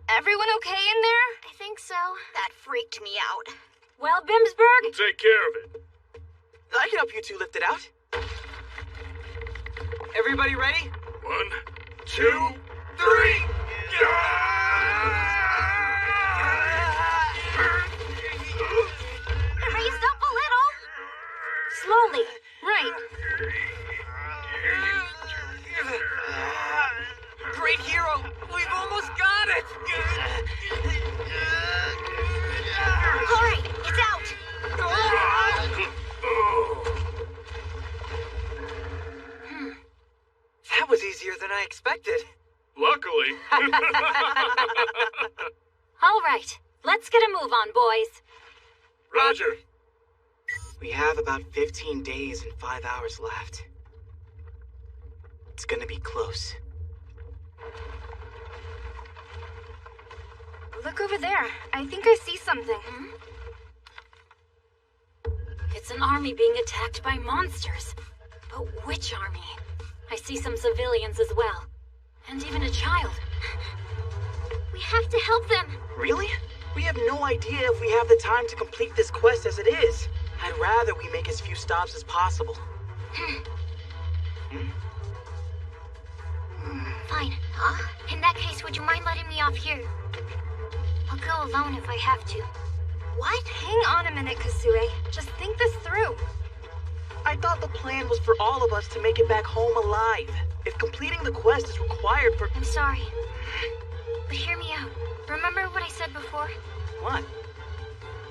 Everyone okay in there? I think so. That freaked me out. Well, Bimsburg? We'll take care of it. I can help you two lift it out. Everybody ready? 1, 2, 3. Raised up a little. Slowly. Right. Great hero! We've almost got it! All right, it's out. That was easier than I expected. Luckily. All right, let's get a move on, boys. Roger. We have about 15 days and 5 hours left. It's gonna be close. Look over there. I think I see something. It's an army being attacked by monsters. But which army? I see some civilians as well. And even a child. We have to help them. Really? We have no idea if we have the time to complete this quest as it is. I'd rather we make as few stops as possible. Fine. In that case, would you mind letting me off here? I'll go alone if I have to. What? Hang on a minute, Kasue. Just think this through. I thought the plan was for all of us to make it back home alive. If completing the quest is required for... I'm sorry. But hear me out. Remember what I said before? What?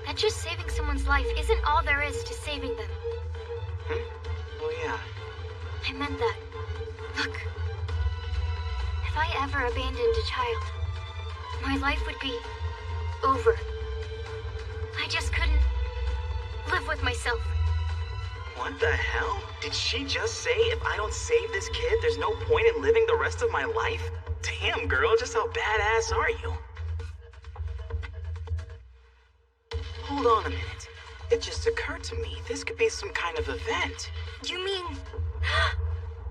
That just saving someone's life isn't all there is to saving them. Oh, yeah. I meant that. Look. If I ever abandoned a child, my life would be over. I just couldn't live with myself. What the hell? Did she just say if I don't save this kid, there's no point in living the rest of my life? Damn, girl, just how badass are you? Hold on a minute. It just occurred to me, this could be some kind of event. You mean...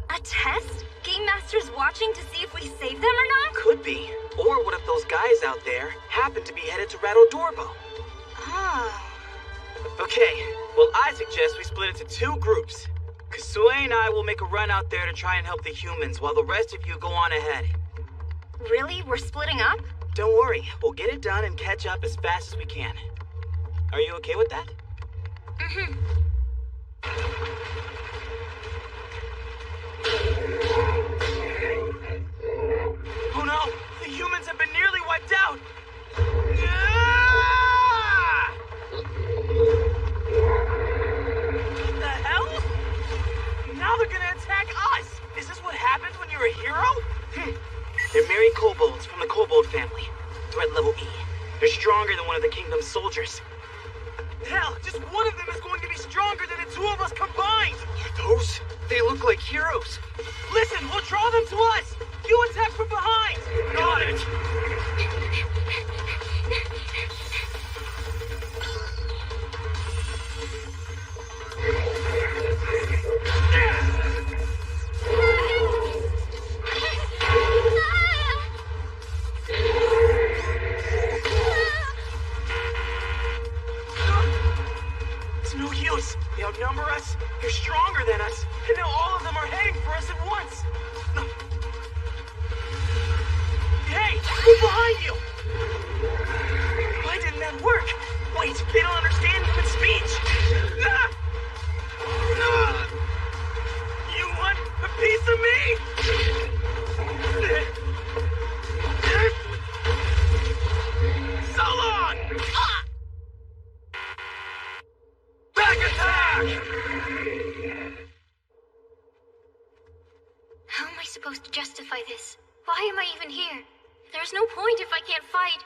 a test? Game Master's watching to see if we save them or not? Could be. Or what if those guys out there happen to be headed to Rattle Dorbo? Oh. Okay, well, I suggest we split into 2 groups. Kasue and I will make a run out there to try and help the humans, while the rest of you go on ahead. Really? We're splitting up? Don't worry, we'll get it done and catch up as fast as we can. Are you okay with that? Oh no! The humans have been nearly wiped out! What the hell? Now they're gonna attack us! Is this what happens when you're a hero? They're merry kobolds from the kobold family. Threat level E. They're stronger than one of the kingdom's soldiers. Hell, just one of them is going to be stronger than the 2 of us combined! Those? They look like heroes. Listen, we'll draw them to us! You attack from behind! Got it! It's no use. They outnumber us, they're stronger than us, and now all of them are heading for us at once. Hey, who's behind you? Why didn't that work? Wait, they don't understand human speech. Ah! Ah! You want a piece of me? So long! Ah! Back attack! How am I supposed to justify this? Why am I even here? There's no point if I can't fight.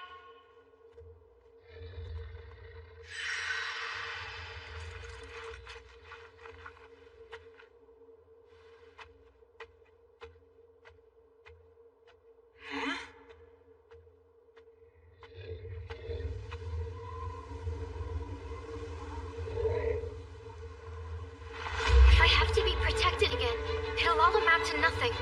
If I have to be protected again, it'll all amount to nothing.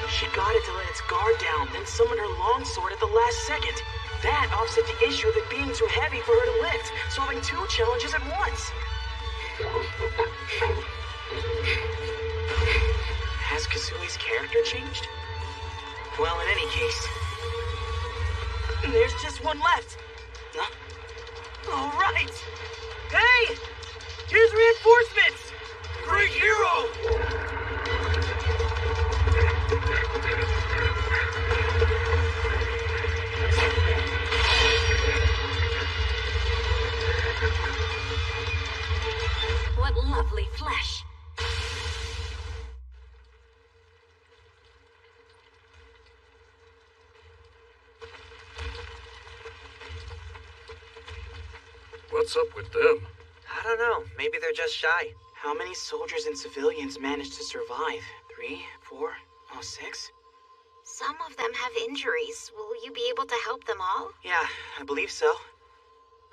She got it to let its guard down, then summoned her longsword at the last second. That offset the issue of it being too heavy for her to lift, solving two challenges at once. Has Kasui's character changed? Well, in any case, there's just one left. Huh? All right. Hey! Here's reinforcements! Great hero! What lovely flesh. What's up with them? I don't know. Maybe they're just shy. How many soldiers and civilians managed to survive? 3, 4, 6? Some of them have injuries. Will you be able to help them all? Yeah, I believe so.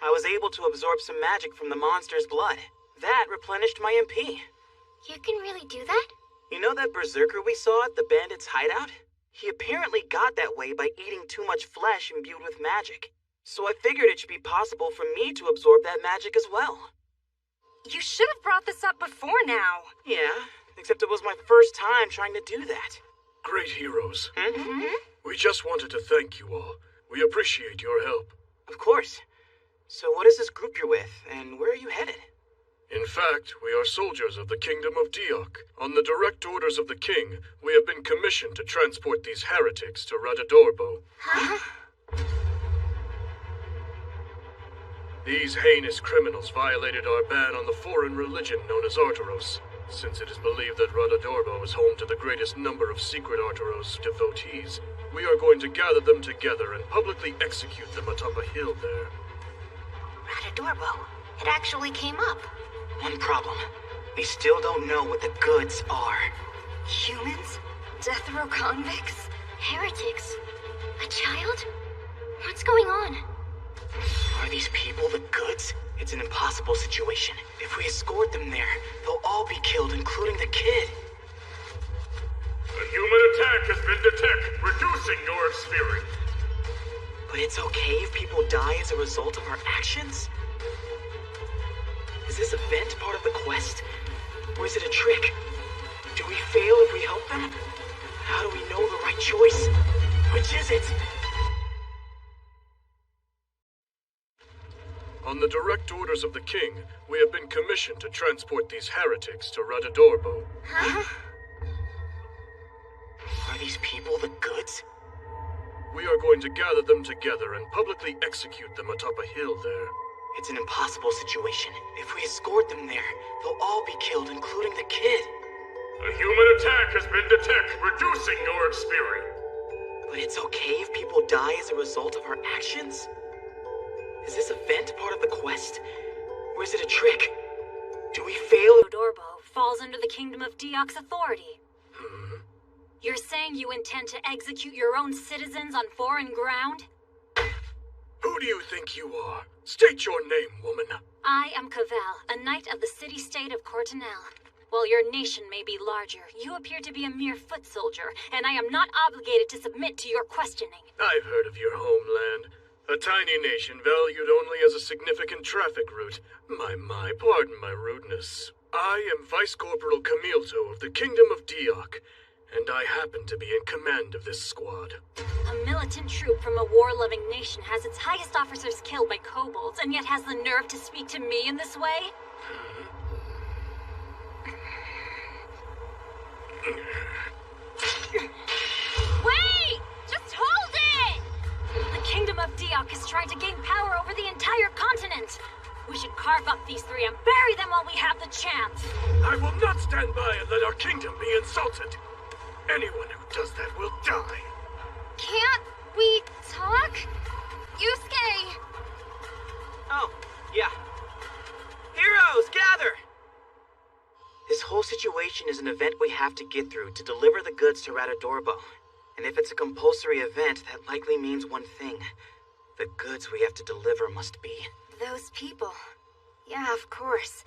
I was able to absorb some magic from the monster's blood. That replenished my MP. You can really do that? You know that berserker we saw at the bandits' hideout? He apparently got that way by eating too much flesh imbued with magic. So I figured it should be possible for me to absorb that magic as well. You should have brought this up before now. Yeah, except it was my first time trying to do that. Great heroes. Mm-hmm. We just wanted to thank you all. We appreciate your help. Of course. So what is this group you're with, and where are you headed? In fact, we are soldiers of the Kingdom of Diok. On the direct orders of the king, we have been commissioned to transport these heretics to Radadorbo. Huh? These heinous criminals violated our ban on the foreign religion known as Arturos. Since it is believed that Radadorbo is home to the greatest number of secret Arturos devotees, we are going to gather them together and publicly execute them atop a hill there. Radadorbo. It actually came up. One problem. We still don't know what the goods are. Humans? Death row convicts? Heretics? A child? What's going on? Are these people the goods? It's an impossible situation. If we escort them there, they'll all be killed, including the kid. A human attack has been detected, reducing your experience. But it's okay if people die as a result of our actions? Is this event part of the quest? Or is it a trick? Do we fail if we help them? How do we know the right choice? Which is it? On the direct orders of the king, we have been commissioned to transport these heretics to Radadorbo. Huh? Are these people the goods? We are going to gather them together and publicly execute them atop a hill there. It's an impossible situation. If we escort them there, they'll all be killed, including the kid. A human attack has been detected, reducing your experience. But it's okay if people die as a result of our actions? Is this event part of the quest? Or is it a trick? Do we fail? Dorbo falls under the Kingdom of Diok's authority. You're saying you intend to execute your own citizens on foreign ground? Who do you think you are? State your name, woman. I am Cavell, a knight of the city-state of Cortinel. While your nation may be larger, you appear to be a mere foot soldier, and I am not obligated to submit to your questioning. I've heard of your homeland. A tiny nation valued only as a significant traffic route. My, pardon my rudeness. I am Vice Corporal Camilto of the Kingdom of Diok, and I happen to be in command of this squad. A militant troop from a war-loving nation has its highest officers killed by kobolds, and yet has the nerve to speak to me in this way? Wait! Just hold it! The Kingdom of Diok is trying to gain power over the entire continent. We should carve up these three and bury them while we have the chance. I will not stand by and let our kingdom be insulted. Anyone who does that will die. Can't we talk? Yusuke! Oh, yeah. Heroes, gather! This whole situation is an event we have to get through to deliver the goods to Radadorbo. And if it's a compulsory event, that likely means one thing. The goods we have to deliver must be. Those people. Yeah, of course.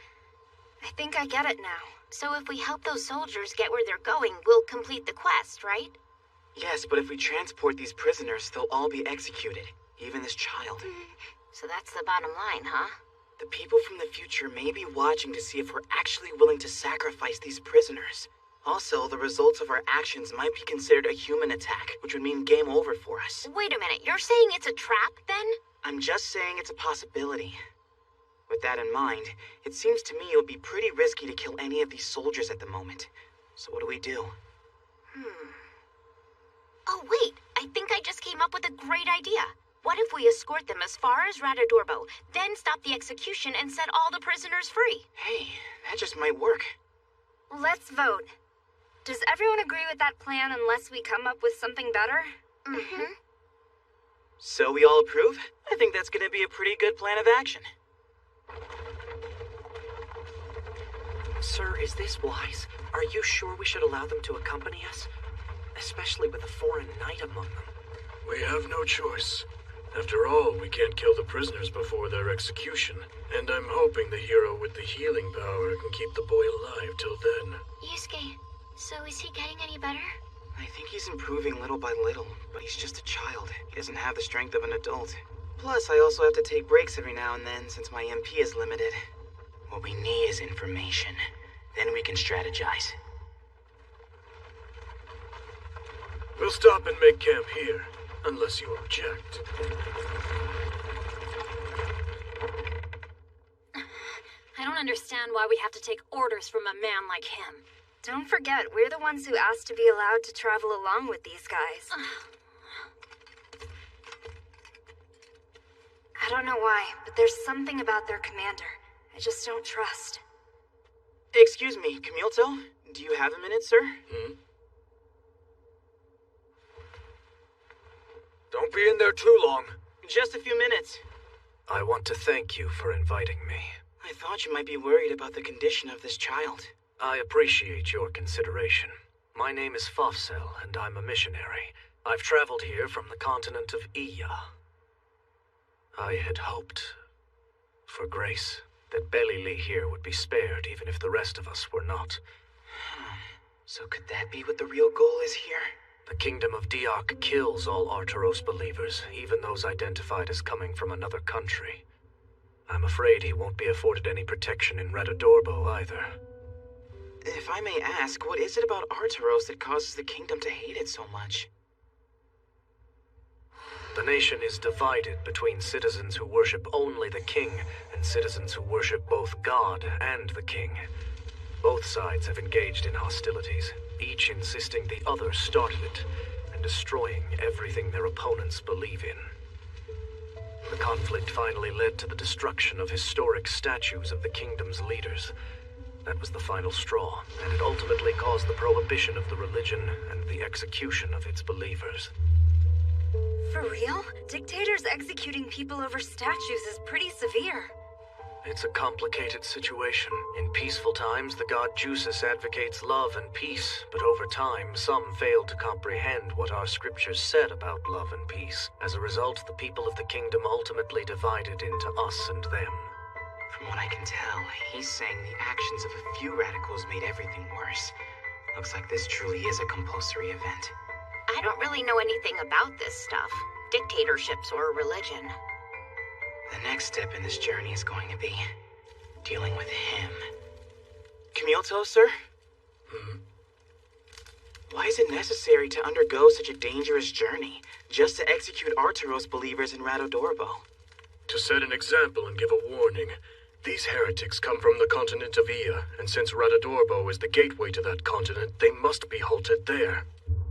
I think I get it now. So if we help those soldiers get where they're going, we'll complete the quest, right? Yes, but if we transport these prisoners, they'll all be executed. Even this child. So that's the bottom line, huh? The people from the future may be watching to see if we're actually willing to sacrifice these prisoners. Also, the results of our actions might be considered a human attack, which would mean game over for us. Wait a minute, you're saying it's a trap, then? I'm just saying it's a possibility. With that in mind, it seems to me it would be pretty risky to kill any of these soldiers at the moment. So what do we do? Oh, wait, I think I just came up with a great idea. What if we escort them as far as Radadorbo, then stop the execution and set all the prisoners free? Hey, that just might work. Let's vote. Does everyone agree with that plan unless we come up with something better? Mm-hmm. So we all approve? I think that's gonna be a pretty good plan of action. Sir, is this wise? Are you sure we should allow them to accompany us? Especially with a foreign knight among them. We have no choice. After all, we can't kill the prisoners before their execution, and I'm hoping the hero with the healing power can keep the boy alive till then. Yusuke, so is he getting any better? I think he's improving little by little, but he's just a child. He doesn't have the strength of an adult. Plus, I also have to take breaks every now and then since my MP is limited. What we need is information. Then we can strategize. We'll stop and make camp here, unless you object. I don't understand why we have to take orders from a man like him. Don't forget, we're the ones who asked to be allowed to travel along with these guys. I don't know why, but there's something about their commander I just don't trust. Excuse me, Camilto? Do you have a minute, sir? Don't be in there too long. Just a few minutes. I want to thank you for inviting me. I thought you might be worried about the condition of this child. I appreciate your consideration. My name is Fafsel, and I'm a missionary. I've traveled here from the continent of Iya. I had hoped, for grace, that Belili here would be spared even if the rest of us were not. So could that be what the real goal is here? The Kingdom of Diok kills all Arturos believers, even those identified as coming from another country. I'm afraid he won't be afforded any protection in Radadorbo either. If I may ask, what is it about Arturos that causes the kingdom to hate it so much? The nation is divided between citizens who worship only the king and citizens who worship both God and the king. Both sides have engaged in hostilities, each insisting the other started it, and destroying everything their opponents believe in. The conflict finally led to the destruction of historic statues of the kingdom's leaders. That was the final straw, and it ultimately caused the prohibition of the religion and the execution of its believers. For real? Dictators executing people over statues is pretty severe. It's a complicated situation. In peaceful times, the god Jusis advocates love and peace, but over time, some fail to comprehend what our scriptures said about love and peace. As a result, the people of the kingdom ultimately divided into us and them. From what I can tell, he's saying the actions of a few radicals made everything worse. Looks like this truly is a compulsory event. I don't really know anything about this stuff. Dictatorships or religion. The next step in this journey is going to be dealing with him. Camilto, sir? Why is it necessary to undergo such a dangerous journey just to execute Arturos believers in Radodorbo? To set an example and give a warning. These heretics come from the continent of Ia, and since Radodorbo is the gateway to that continent, they must be halted there.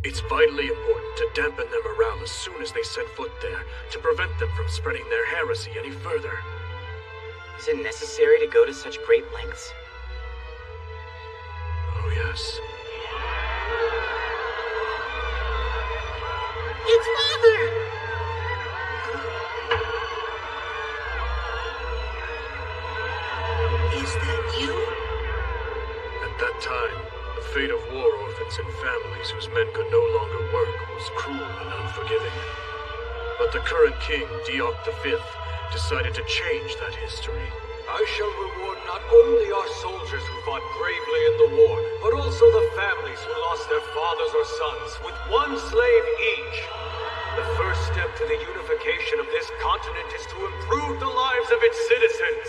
It's vitally important to dampen their morale as soon as they set foot there, to prevent them from spreading their heresy any further. Is it necessary to go to such great lengths? Oh, yes. It's Mother! Is that you? At that time, the fate of war orphans and families whose men could no longer work was cruel and unforgiving. But the current king, Diok V, decided to change that history. I shall reward not only our soldiers who fought bravely in the war, but also the families who lost their fathers or sons, with one slave each. The first step to the unification of this continent is to improve the lives of its citizens.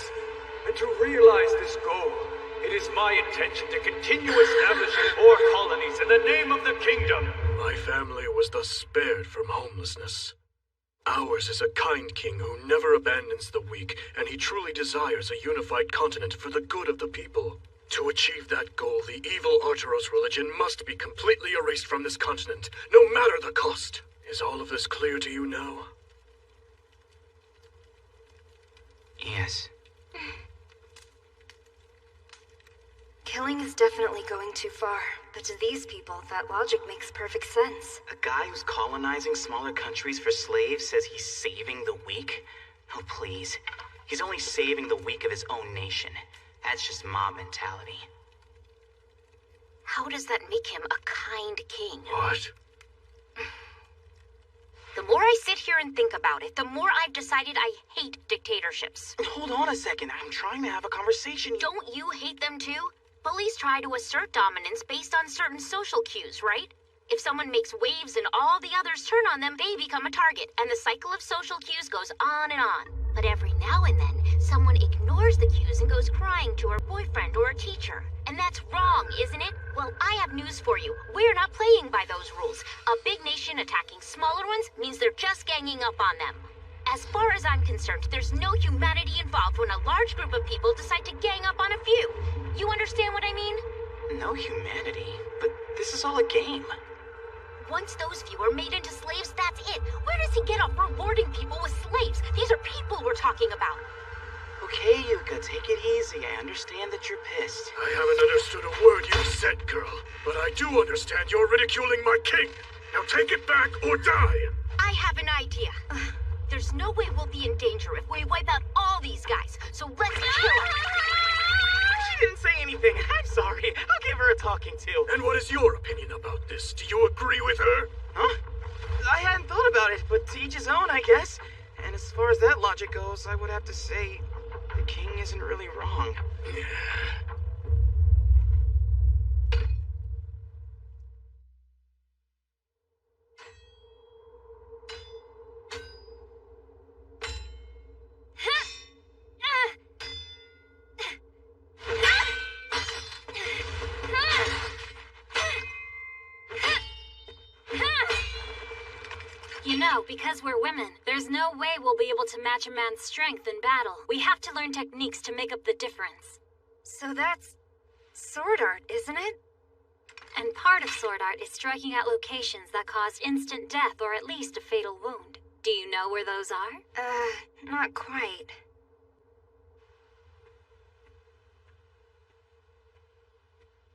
And to realize this goal, it is my intention to continue establishing more colonies in the name of the kingdom. My family was thus spared from homelessness. Ours is a kind king who never abandons the weak, and he truly desires a unified continent for the good of the people. To achieve that goal, the evil Arturos religion must be completely erased from this continent, no matter the cost. Is all of this clear to you now? Yes. Killing is definitely going too far, but to these people, that logic makes perfect sense. A guy who's colonizing smaller countries for slaves says he's saving the weak? Oh, please. He's only saving the weak of his own nation. That's just mob mentality. How does that make him a kind king? What? The more I sit here and think about it, the more I've decided I hate dictatorships. Hold on a second. I'm trying to have a conversation. Don't you hate them too? Bullies try to assert dominance based on certain social cues, right? If someone makes waves and all the others turn on them, they become a target, and the cycle of social cues goes on and on. But every now and then, someone ignores the cues and goes crying to her boyfriend or a teacher. And that's wrong, isn't it? Well, I have news for you. We're not playing by those rules. A big nation attacking smaller ones means they're just ganging up on them. As far as I'm concerned, there's no humanity involved when a large group of people decide to gang up on a few. You understand what I mean? No humanity? But this is all a game. Once those few are made into slaves, that's it. Where does he get off rewarding people with slaves? These are people we're talking about. Okay, Yuka, take it easy. I understand that you're pissed. I haven't understood a word you said, girl. But I do understand you're ridiculing my king. Now take it back or die. I have an idea. There's no way we'll be in danger if we wipe out all these guys. So let's kill them. She didn't say anything. I'm sorry. I'll give her a talking to. And what is your opinion about this? Do you agree with her? Huh? I hadn't thought about it, but to each his own, I guess. And as far as that logic goes, I would have to say the king isn't really wrong. You know, because we're women, there's no way we'll be able to match a man's strength in battle. We have to learn techniques to make up the difference. So that's sword art, isn't it? And part of sword art is striking at locations that cause instant death or at least a fatal wound. Do you know where those are? Not quite.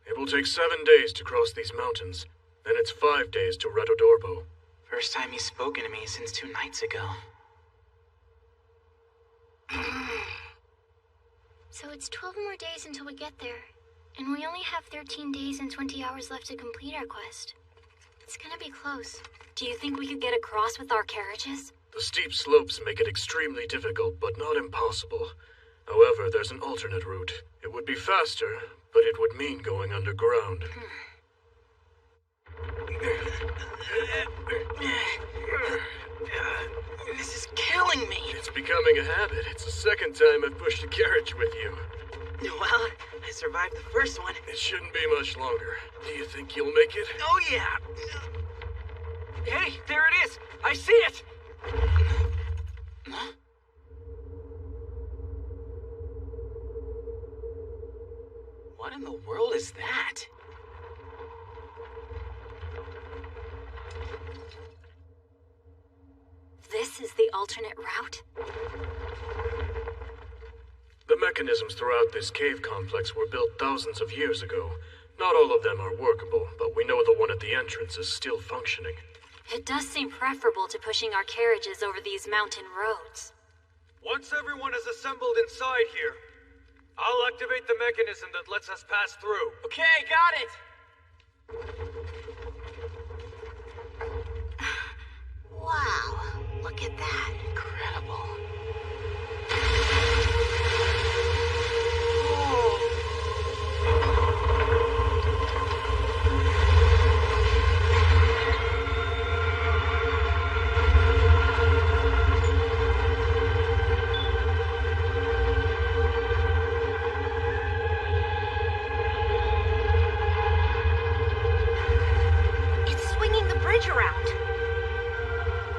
It will take 7 days to cross these mountains. Then it's 5 days to Retodorbo. First time he's spoken to me since 2 nights ago. So it's 12 more days until we get there. And we only have 13 days and 20 hours left to complete our quest. It's gonna be close. Do you think we could get across with our carriages? The steep slopes make it extremely difficult, but not impossible. However, there's an alternate route. It would be faster, but it would mean going underground. This is killing me. It's becoming a habit. It's the second time I've pushed a carriage with you. Well, I survived the first one. It shouldn't be much longer. Do you think you'll make it? Oh, yeah. Hey, there it is! I see it! Huh? What in the world is that? This is the alternate route? The mechanisms throughout this cave complex were built thousands of years ago. Not all of them are workable, but we know the one at the entrance is still functioning. It does seem preferable to pushing our carriages over these mountain roads. Once everyone is assembled inside here, I'll activate the mechanism that lets us pass through. Okay, got it! Wow, look at that. Incredible. It's swinging the bridge around.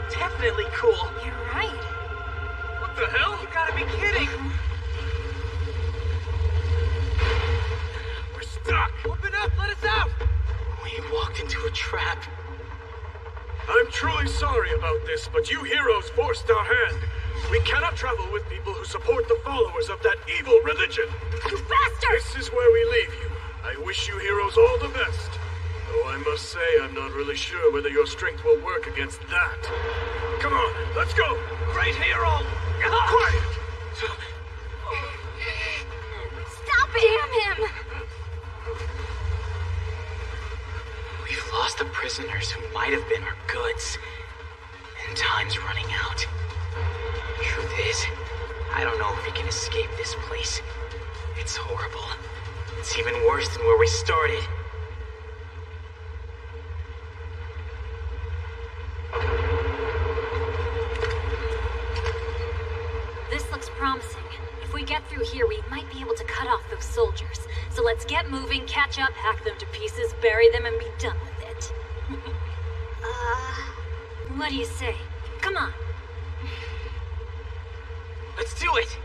Definitely cool. You're right. What the hell? You gotta be kidding! We're stuck! Open up! Let us out! We walked into a trap. I'm truly sorry about this, but you heroes forced our hand. We cannot travel with people who support the followers of that evil religion. You bastard! This is where we leave you. I wish you heroes all the best. Though I must say, I'm not really sure whether your strength will work against that. Come on, let's go! Great hero! Quiet! Stop it! Damn him! We've lost the prisoners who might have been our goods. And time's running out. Truth is, I don't know if we can escape this place. It's horrible. It's even worse than where we started. This looks promising. If we get through here, we might be able to cut off those soldiers. So let's get moving, catch up, hack them to pieces, bury them, and be done with it. What do you say? Come on. Let's do it!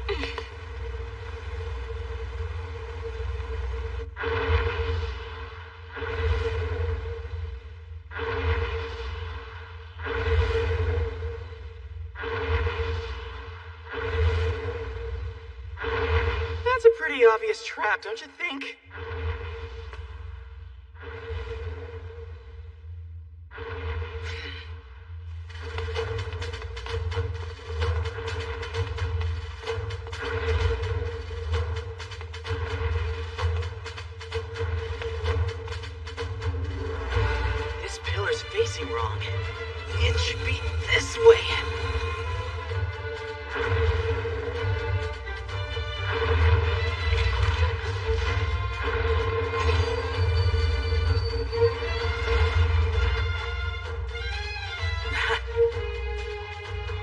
That's a pretty obvious trap, don't you think? This pillar's facing wrong. It should be this way.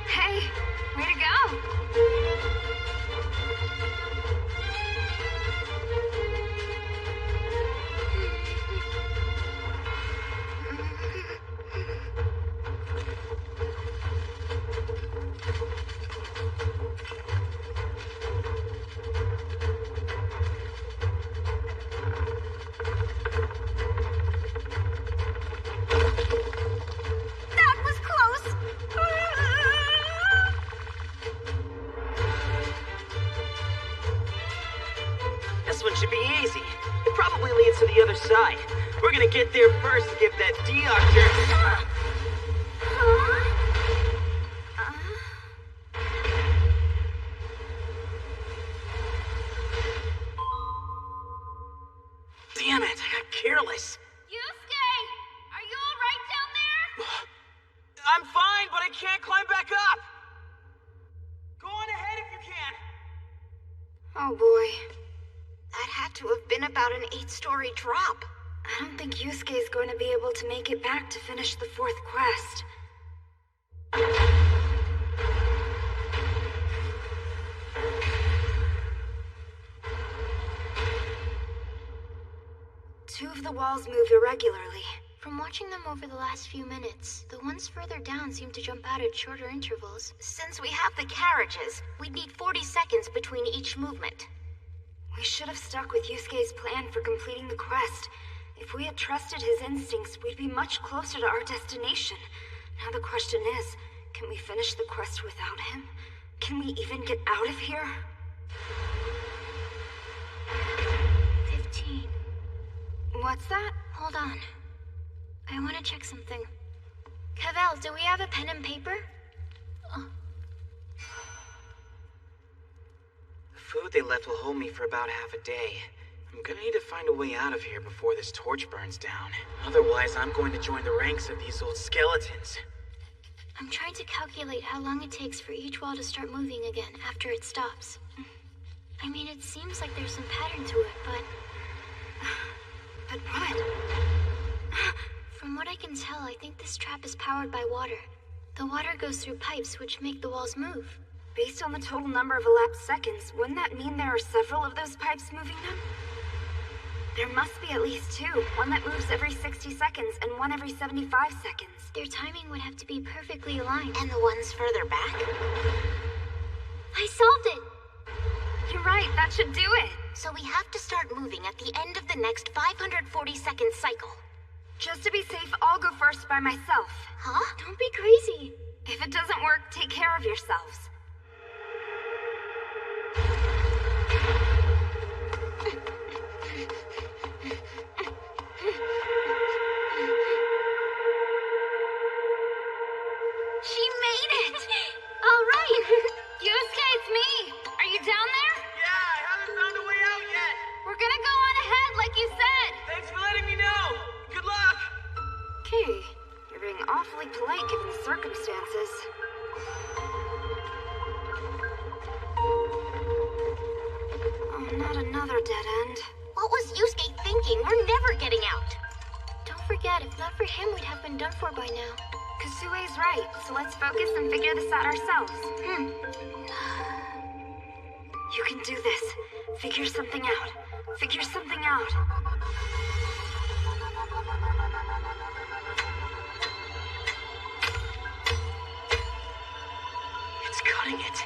Hey, way to go! get there first to give that doctor. Damn it, I got careless. Yusuke! Are you alright down there? I'm fine, but I can't climb back up. Go on ahead if you can. Oh boy. That had to have been about an 8-story drop. I don't think Yusuke is going to be able to make it back to finish the 4th quest. Two of the walls move irregularly. From watching them over the last few minutes, the ones further down seem to jump out at shorter intervals. Since we have the carriages, we'd need 40 seconds between each movement. We should have stuck with Yusuke's plan for completing the quest. If we had trusted his instincts, we'd be much closer to our destination. Now the question is, can we finish the quest without him? Can we even get out of here? 15. What's that? Hold on. I want to check something. Cavell, do we have a pen and paper? Oh. The food they left will hold me for about half a day. I'm gonna need to find a way out of here before this torch burns down. Otherwise, I'm going to join the ranks of these old skeletons. I'm trying to calculate how long it takes for each wall to start moving again after it stops. I mean, it seems like there's some pattern to it, but... But what? From what I can tell, I think this trap is powered by water. The water goes through pipes which make the walls move. Based on the total number of elapsed seconds, wouldn't that mean there are several of those pipes moving them? There must be at least 2. One that moves every 60 seconds and one every 75 seconds. Their timing would have to be perfectly aligned. And the ones further back? I solved it! You're right, that should do it. So we have to start moving at the end of the next 540-second cycle. Just to be safe, I'll go first by myself. Huh? Don't be crazy. If it doesn't work, take care of yourselves. She made it! All right! Yusuke, it's me! Are you down there? Yeah, I haven't found a way out yet. We're gonna go on ahead, like you said! Thanks for letting me know. Good luck! Okay, you're being awfully polite given the circumstances. Oh, not another dead end. What was Yusuke thinking? We're never getting out. Don't forget, if not for him, we'd have been done for by now. Kasue's right, so let's focus and figure this out ourselves. You can do this. Figure something out. Figure something out. It's cutting it.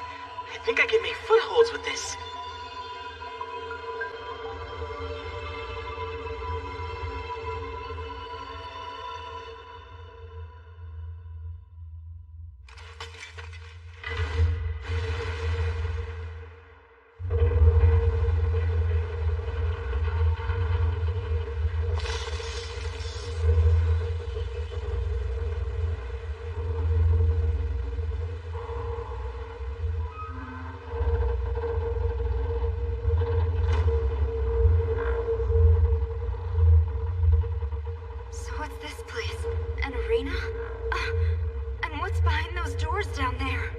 I think I can make footholds with this. And what's behind those doors down there?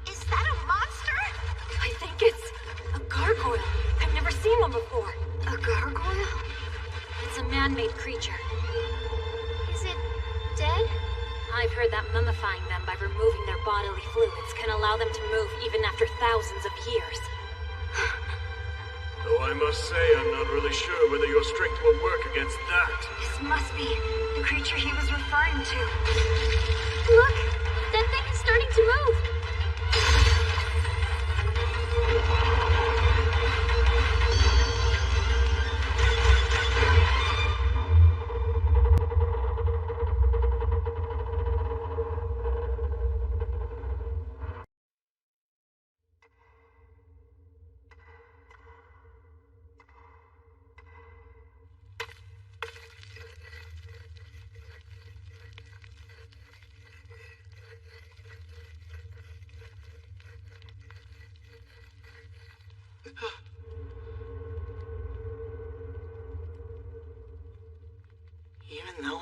Is that a monster? I think it's a gargoyle. I've never seen one before. A gargoyle? It's a man-made creature. Is it dead? I've heard that mummifying them by removing their bodily fluids can allow them to move even after thousands of years. Though I must say, I'm not really sure whether your strength will work against that. This must be the creature he was referring to. Look! That thing is starting to move!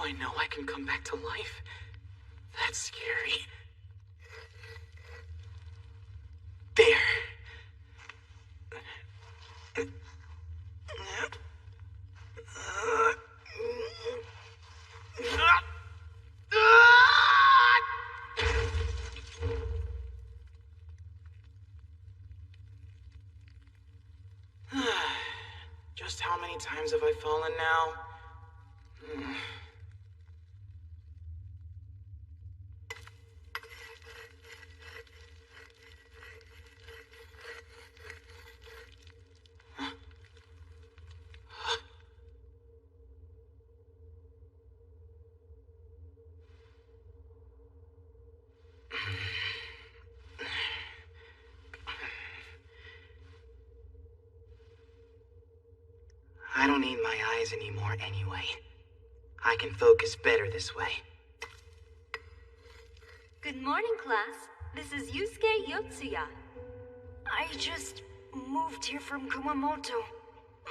I know I can come back to life? That's scary. There. Just how many times have I fallen now? I don't need my eyes anymore anyway. I can focus better this way. Good morning, class. This is Yusuke Yotsuya. I just moved here from Kumamoto.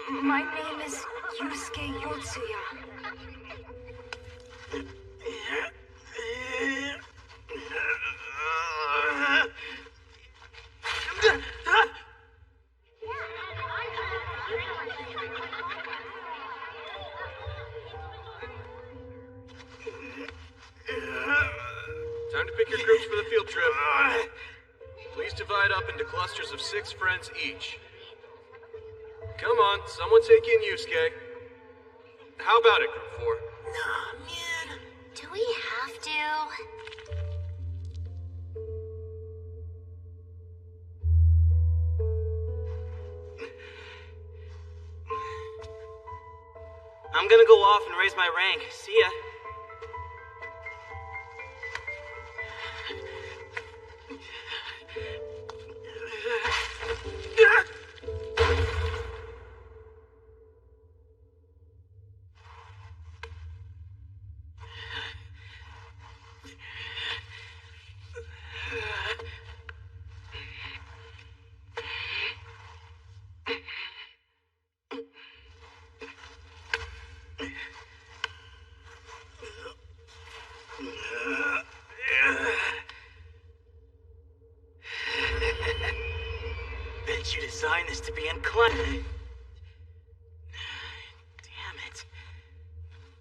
My name is Yusuke Yotsuya. Time to pick your groups for the field trip. Please divide up into clusters of 6 friends each. Come on, someone take in Yusuke. How about it, group 4? Nah, man. Do we have to? I'm gonna go off and raise my rank. See ya. Bet you designed this to be unclimbing. Damn it.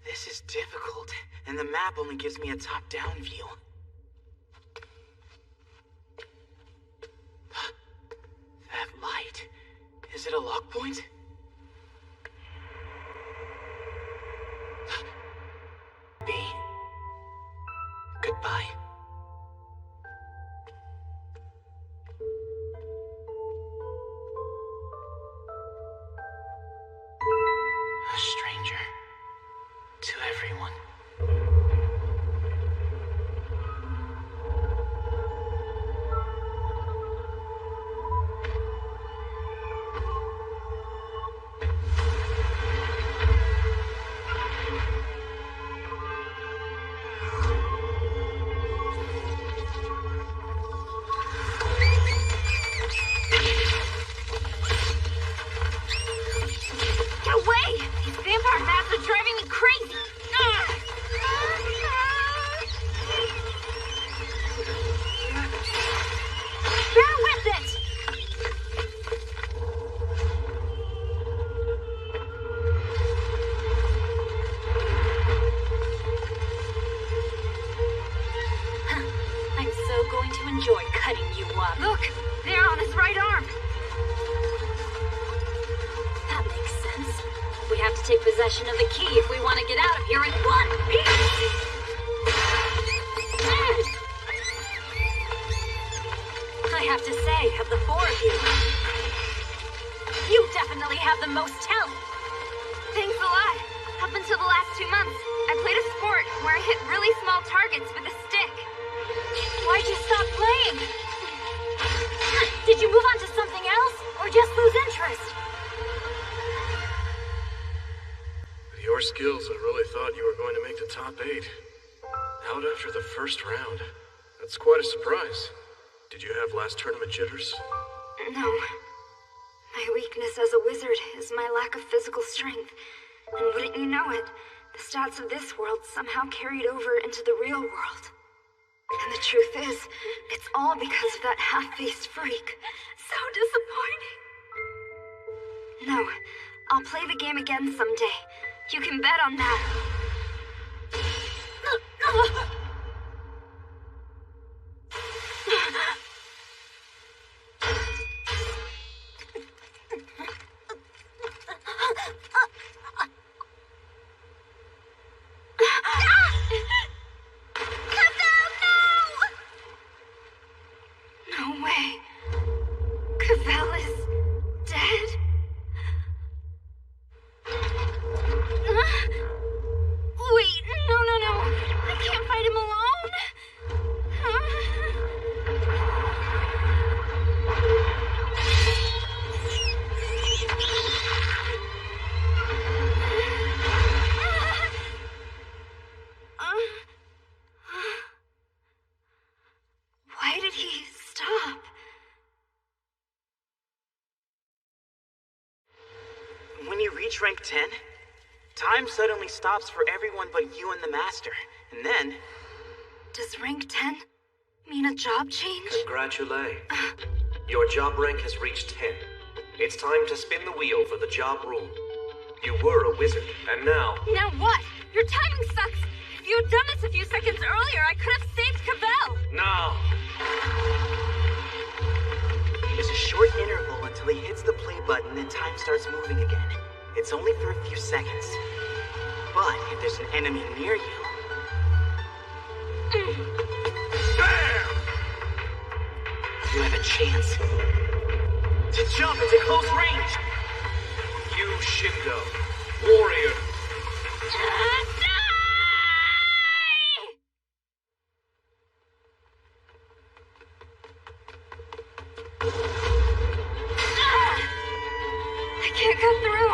This is difficult, and the map only gives me a top-down view. That light. Is it a lock point? B. Goodbye. A stranger to everyone. Get away! These vampire bats are driving me crazy! Bear with it! I'm so going to enjoy cutting you up. Look! They're on his right arm! That makes sense. We have to take possession of the key if we want to get out of here in one piece! I have to say, of the 4 of you, you definitely have the most talent. Thanks a lot. Up until the last 2 months, I played a sport where I hit really small targets with a stick. Why'd you stop playing? Did you move on to something else, or just lose interest? With your skills, I really thought you were going to make the top 8. Out after the first round. That's quite a surprise. Did you have last tournament jitters? No. My weakness as a wizard is my lack of physical strength. And wouldn't you know it, The stats of this world somehow carried over into the real world. And the truth is, it's all because of that half-faced freak. So disappointing. No, I'll play the game again someday. You can bet on that. No way. Cavell is dead. Wait, no. I can't fight him alone. Why did he stop? When you reach rank 10, time suddenly stops for everyone but you and the Master. And then... Does rank 10 mean a job change? Congratulations. Your job rank has reached 10. It's time to spin the wheel for the job rule. You were a wizard, and now... Now what? Your timing sucks. If you had done this a few seconds earlier, I could have saved Cavell. Now! There's a short interval until he hits the play button and time starts moving again. It's only for a few seconds. But if there's an enemy near you... Bam! You have a chance to jump into close range. You, Shindo, warrior. I can't cut through.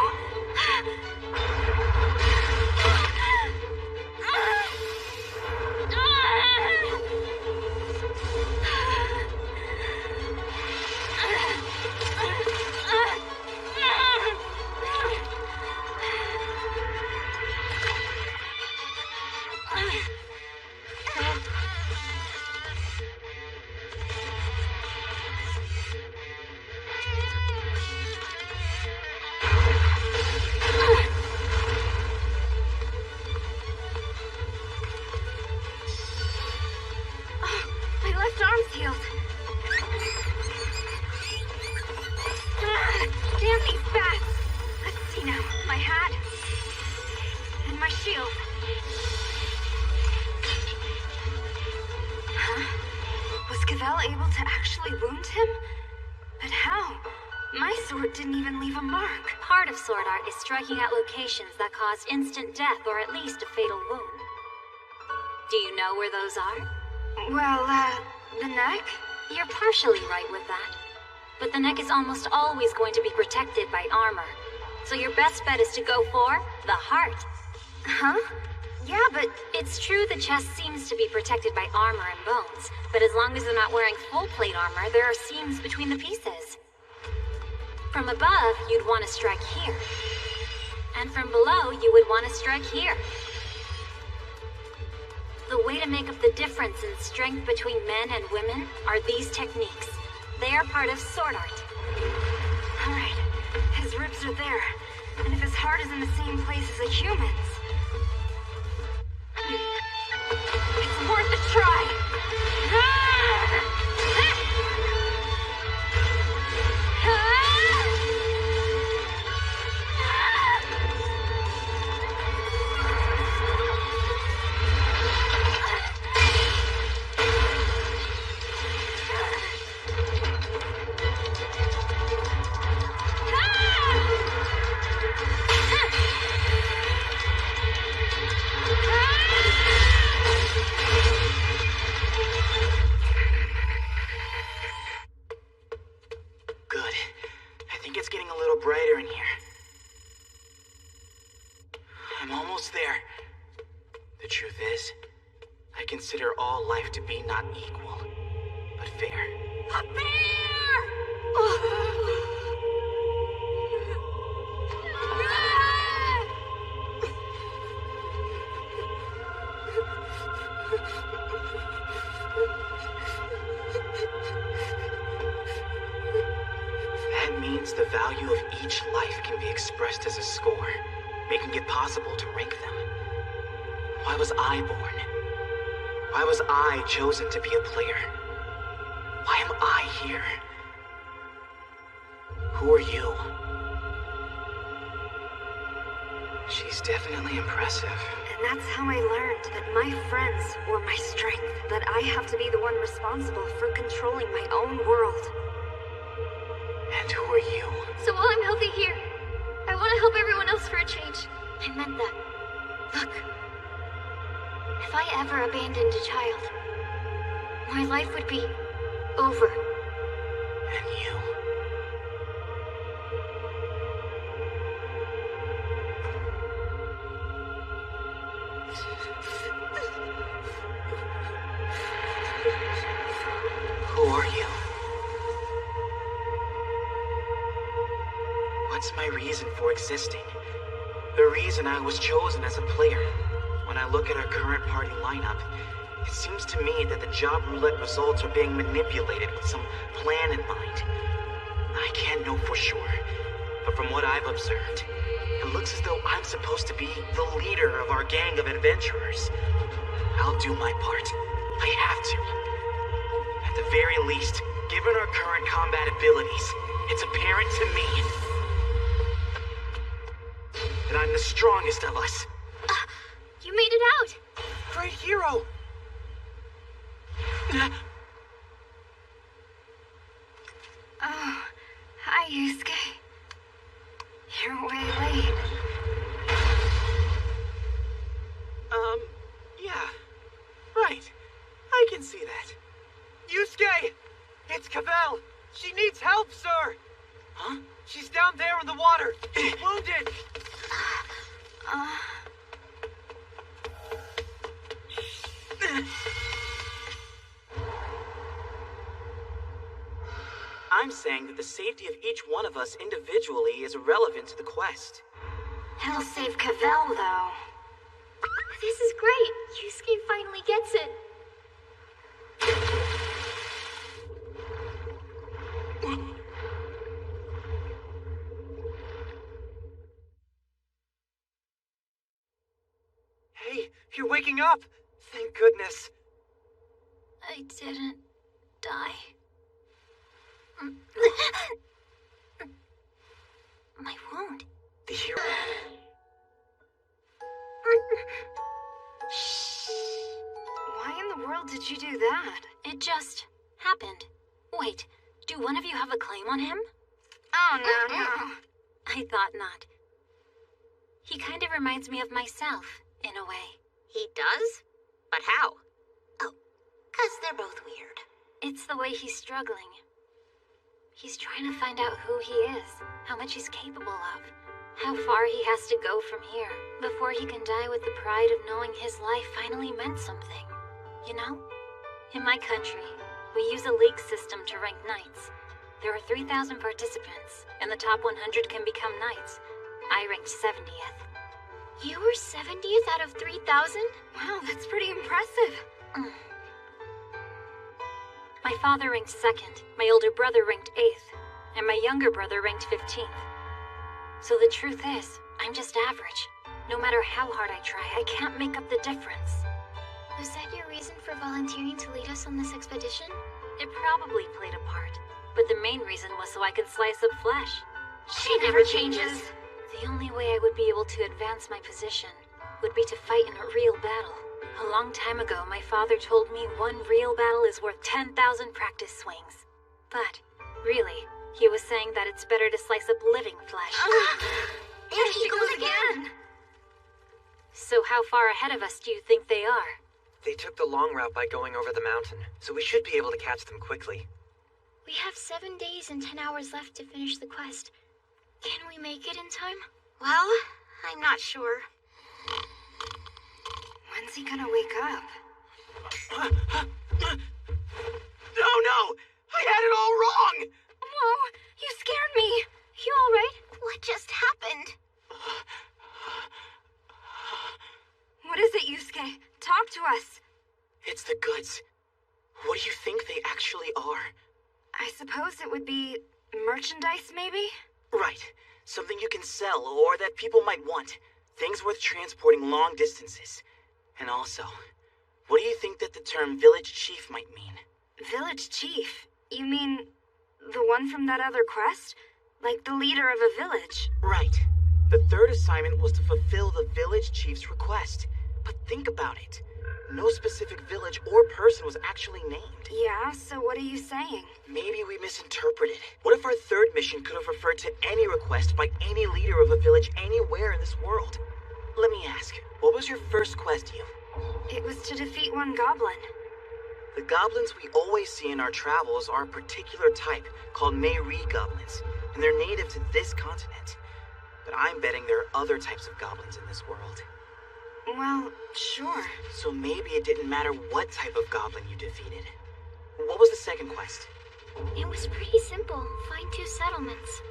My left arm's healed. Damn these bats! Let's see now. My hat. And my shield. Huh? Was Cavell able to actually wound him? But how? My sword didn't even leave a mark. Part of sword art is striking at locations that cause instant death or at least a fatal wound. Do you know where those are? Well, the neck? You're partially right with that. But the neck is almost always going to be protected by armor. So your best bet is to go for the heart. Huh? Yeah, but... It's true the chest seems to be protected by armor and bones, but as long as they're not wearing full plate armor, there are seams between the pieces. From above, you'd want to strike here. And from below, you would want to strike here. The way to make up the difference in strength between men and women are these techniques. They are part of sword art. Alright, his ribs are there. And if his heart is in the same place as a human's... It's worth a try! brighter in here. I'm almost there. The truth is, I consider all life to be not equal, but fair. A bear! means the value of each life can be expressed as a score, making it possible to rank them. Why was I born? Why was I chosen to be a player? Why am I here? Who are you? She's definitely impressive. And that's how I learned that my friends were my strength. That I have to be the one responsible for controlling my own world. And who are you? So while I'm healthy here, I want to help everyone else for a change. I meant that. Look. If I ever abandoned a child, my life would be over. And you? Who are you? What's my reason for existing? The reason I was chosen as a player. When I look at our current party lineup, it seems to me that the job roulette results are being manipulated with some plan in mind. I can't know for sure, but from what I've observed, it looks as though I'm supposed to be the leader of our gang of adventurers. I'll do my part. I have to. At the very least, given our current combat abilities, it's apparent to me that I'm the strongest of us. You made it out! Great hero! Oh, hi, Yusuke. You're way late. Yeah. Right. I can see that. Yusuke! It's Cavell! She needs help, sir! Huh? She's down there in the water! She's wounded! I'm saying that the safety of each one of us individually is irrelevant to the quest. He'll save Cavell, though. This is great! Yusuke finally gets it. Hey, you're waking up! Thank goodness. I didn't die. My wound. The hero. Why in the world did you do that? It just happened. Wait, do one of you have a claim on him? Oh, no. I thought not. He kind of reminds me of myself, in a way. He does? But how? Oh, 'cause they're both weird. It's the way he's struggling. He's trying to find out who he is, how much he's capable of, how far he has to go from here before he can die with the pride of knowing his life finally meant something. You know? In my country, we use a league system to rank knights. There are 3,000 participants, and the top 100 can become knights. I ranked 70th. You were 70th out of 3,000? Wow, that's pretty impressive. My father ranked 2nd, my older brother ranked 8th, and my younger brother ranked 15th. So the truth is, I'm just average. No matter how hard I try, I can't make up the difference. Was that your reason for volunteering to lead us on this expedition? It probably played a part, but the main reason was so I could slice up flesh. She never changes. The only way I would be able to advance my position would be to fight in a real battle. A long time ago, my father told me one real battle is worth 10,000 practice swings. But, really, he was saying that it's better to slice up living flesh. There she goes again! So how far ahead of us do you think they are? They took the long route by going over the mountain, so we should be able to catch them quickly. We have 7 days and 10 hours left to finish the quest. Can we make it in time? Well, I'm not sure. When's he gonna wake up? No! I had it all wrong! Whoa, you scared me! You alright? What just happened? What is it, Yusuke? Talk to us. It's the goods. What do you think they actually are? I suppose it would be Merchandise, maybe? Right. Something you can sell or that people might want. Things worth transporting long distances. And also, what do you think that the term village chief might mean? Village chief? You mean the one from that other quest? Like the leader of a village? Right. The third assignment was to fulfill the village chief's request. But think about it. No specific village or person was actually named. Yeah, so what are you saying? Maybe we misinterpreted. What if our third mission could have referred to any request by any leader of a village anywhere in this world? Let me ask, what was your first quest, you? It was to defeat one goblin. The goblins we always see in our travels are a particular type called Mayri goblins, and they're native to this continent. But I'm betting there are other types of goblins in this world. Well, sure. So maybe it didn't matter what type of goblin you defeated. What was the second quest? It was pretty simple. Find 2 settlements.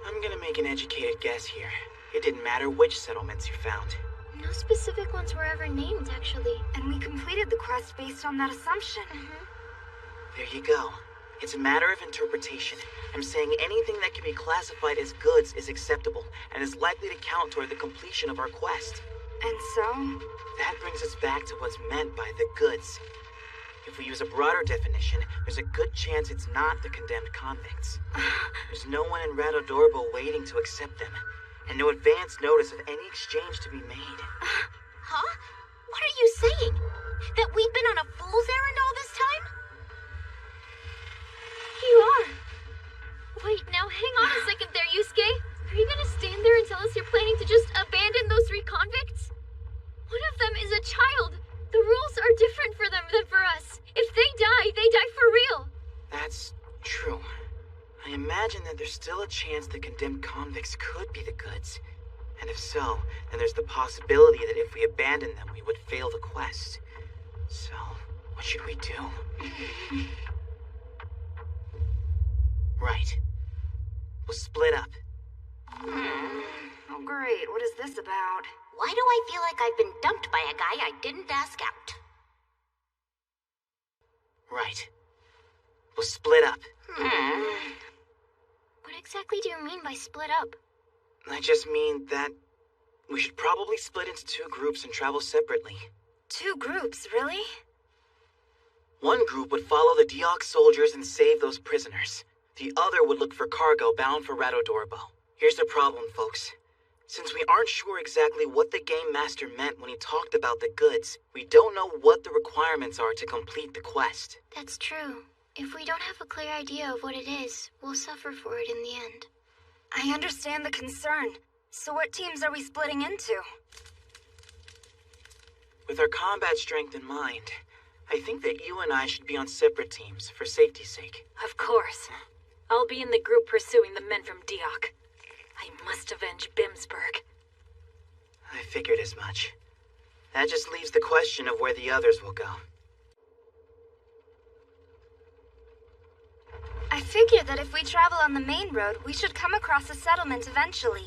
I'm gonna make an educated guess here. It didn't matter which settlements you found. No specific ones were ever named, actually. And we completed the quest based on that assumption. There you go. It's a matter of interpretation. I'm saying anything that can be classified as goods is acceptable, and is likely to count toward the completion of our quest. And so? That brings us back to what's meant by the goods. If we use a broader definition, there's a good chance it's not the condemned convicts. There's no one in Radodorbo waiting to accept them, and no advance notice of any exchange to be made. Huh? What are you saying? That we've been on a fool's errand all this time? You are. Wait, now hang on a second there, Yusuke. Are you gonna stand there and tell us you're planning to just abandon those 3 convicts? One of them is a child. The rules are different for them than for us. If they die for real. That's true. I imagine that there's still a chance the condemned convicts could be the goods. And if so, then there's the possibility that if we abandon them, we would fail the quest. So, what should we do? Right. We'll split up. Oh great, what is this about? Why do I feel like I've been dumped by a guy I didn't ask out? Right. We'll split up. What exactly do you mean by split up? I just mean that we should probably split into 2 groups and travel separately. 2 groups, really? One group would follow the Deox soldiers and save those prisoners. The other would look for cargo bound for Radodorbo. Here's the problem, folks. Since we aren't sure exactly what the Game Master meant when he talked about the goods, we don't know what the requirements are to complete the quest. That's true. If we don't have a clear idea of what it is, we'll suffer for it in the end. I understand the concern. So what teams are we splitting into? With our combat strength in mind, I think that you and I should be on separate teams for safety's sake. Of course. I'll be in the group pursuing the men from Deoch. I must avenge Bimsburg. I figured as much. That just leaves the question of where the others will go. I figured that if we travel on the main road, we should come across a settlement eventually.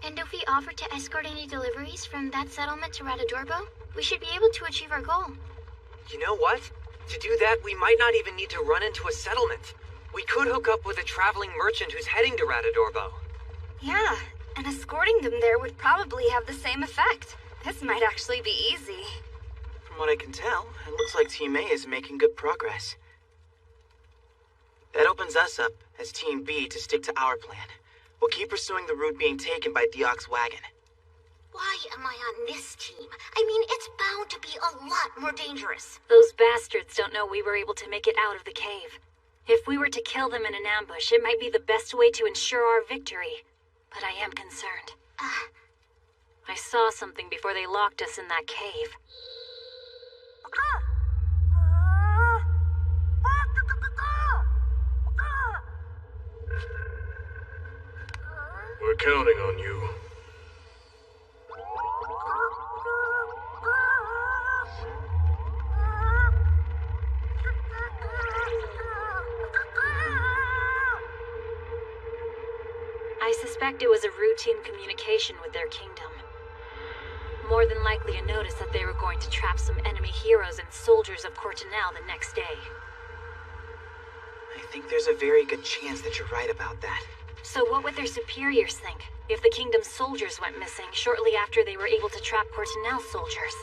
And if we offer to escort any deliveries from that settlement to Radodorbo, we should be able to achieve our goal. You know what? To do that, we might not even need to run into a settlement. We could hook up with a traveling merchant who's heading to Radodorbo. Yeah, and escorting them there would probably have the same effect. This might actually be easy. From what I can tell, it looks like Team A is making good progress. That opens us up, as Team B, to stick to our plan. We'll keep pursuing the route being taken by Deox's wagon. Why am I on this team? I mean, it's bound to be a lot more dangerous. Those bastards don't know we were able to make it out of the cave. If we were to kill them in an ambush, it might be the best way to ensure our victory. But I am concerned. I saw something before they locked us in that cave. We're counting on you. I suspect it was a routine communication with their kingdom. More than likely a notice that they were going to trap some enemy heroes and soldiers of Cortinel the next day. I think there's a very good chance that you're right about that. So what would their superiors think if the kingdom's soldiers went missing shortly after they were able to trap Cortinel's soldiers?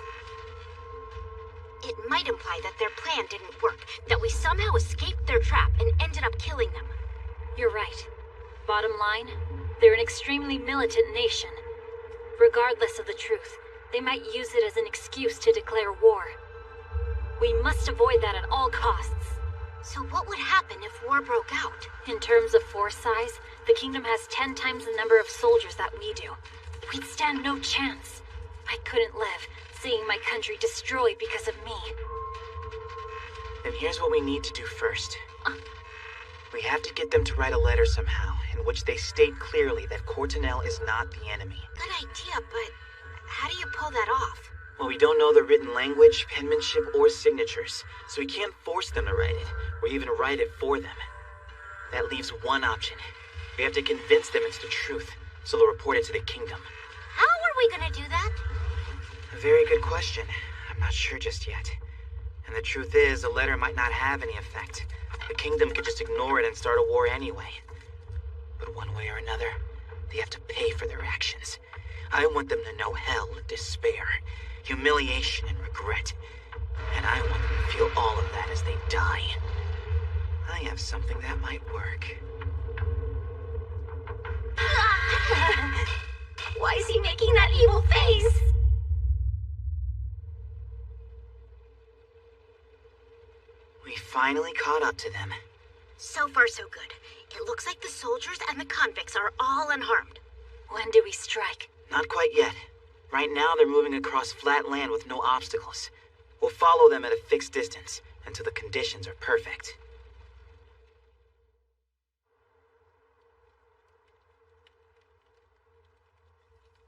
It might imply that their plan didn't work, that we somehow escaped their trap and ended up killing them. You're right. Bottom line, they're an extremely militant nation. Regardless of the truth, they might use it as an excuse to declare war. We must avoid that at all costs. So what would happen if war broke out? In terms of force size, the kingdom has 10 times the number of soldiers that we do. We'd stand no chance. I couldn't live, seeing my country destroyed because of me. Then here's what we need to do first. We have to get them to write a letter somehow, in which they state clearly that Cortinel is not the enemy. Good idea, but how do you pull that off? Well, we don't know the written language, penmanship, or signatures, so we can't force them to write it, or even write it for them. That leaves one option. We have to convince them it's the truth, so they'll report it to the kingdom. How are we gonna do that? A very good question. I'm not sure just yet. And the truth is, a letter might not have any effect. The kingdom could just ignore it and start a war anyway. But one way or another, they have to pay for their actions. I want them to know hell and despair, humiliation and regret. And I want them to feel all of that as they die. I have something that might work. Why is he making that evil face? We finally caught up to them. So far, so good. It looks like the soldiers and the convicts are all unharmed. When do we strike? Not quite yet. Right now, they're moving across flat land with no obstacles. We'll follow them at a fixed distance until the conditions are perfect.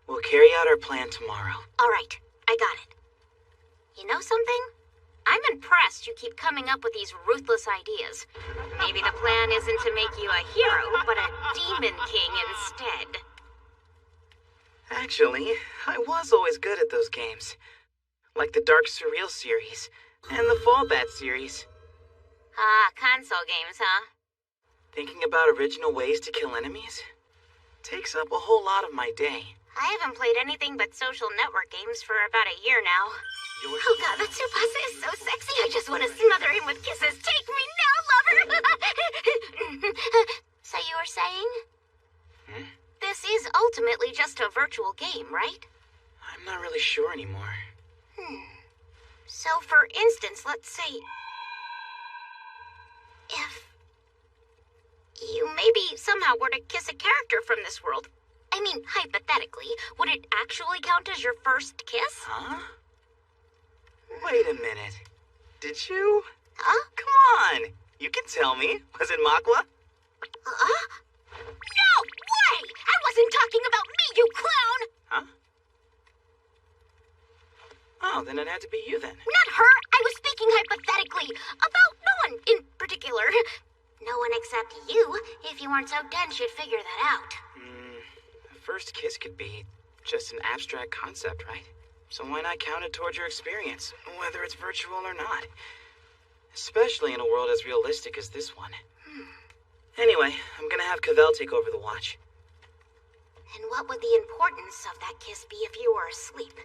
We'll carry out our plan tomorrow. All right, I got it. You know something? I'm impressed you keep coming up with these ruthless ideas. Maybe the plan isn't to make you a hero, but a demon king instead. Actually, I was always good at those games. Like the Dark Surreal series, and the Fallbat series. Ah, console games, huh? Thinking about original ways to kill enemies takes up a whole lot of my day. I haven't played anything but social network games for about a year now. Oh god, that Tsubasa is so sexy, I just want to smother him with kisses. Take me now, lover! So you were saying? This is ultimately just a virtual game, right? I'm not really sure anymore. So for instance, let's say... if you maybe somehow were to kiss a character from this world. I mean, hypothetically, would it actually count as your first kiss? Huh? Wait a minute. Did you? Huh? Come on! You can tell me. Was it Makwa? Huh? No way! I wasn't talking about me, you clown! Huh? Oh, then it had to be you then. Not her! I was speaking hypothetically. About no one in particular. No one except you. If you weren't so dense, you'd figure that out. The first kiss could be just an abstract concept, right? So why not count it towards your experience, whether it's virtual or not? Especially in a world as realistic as this one. Anyway, I'm gonna have Cavell take over the watch. And what would the importance of that kiss be if you were asleep?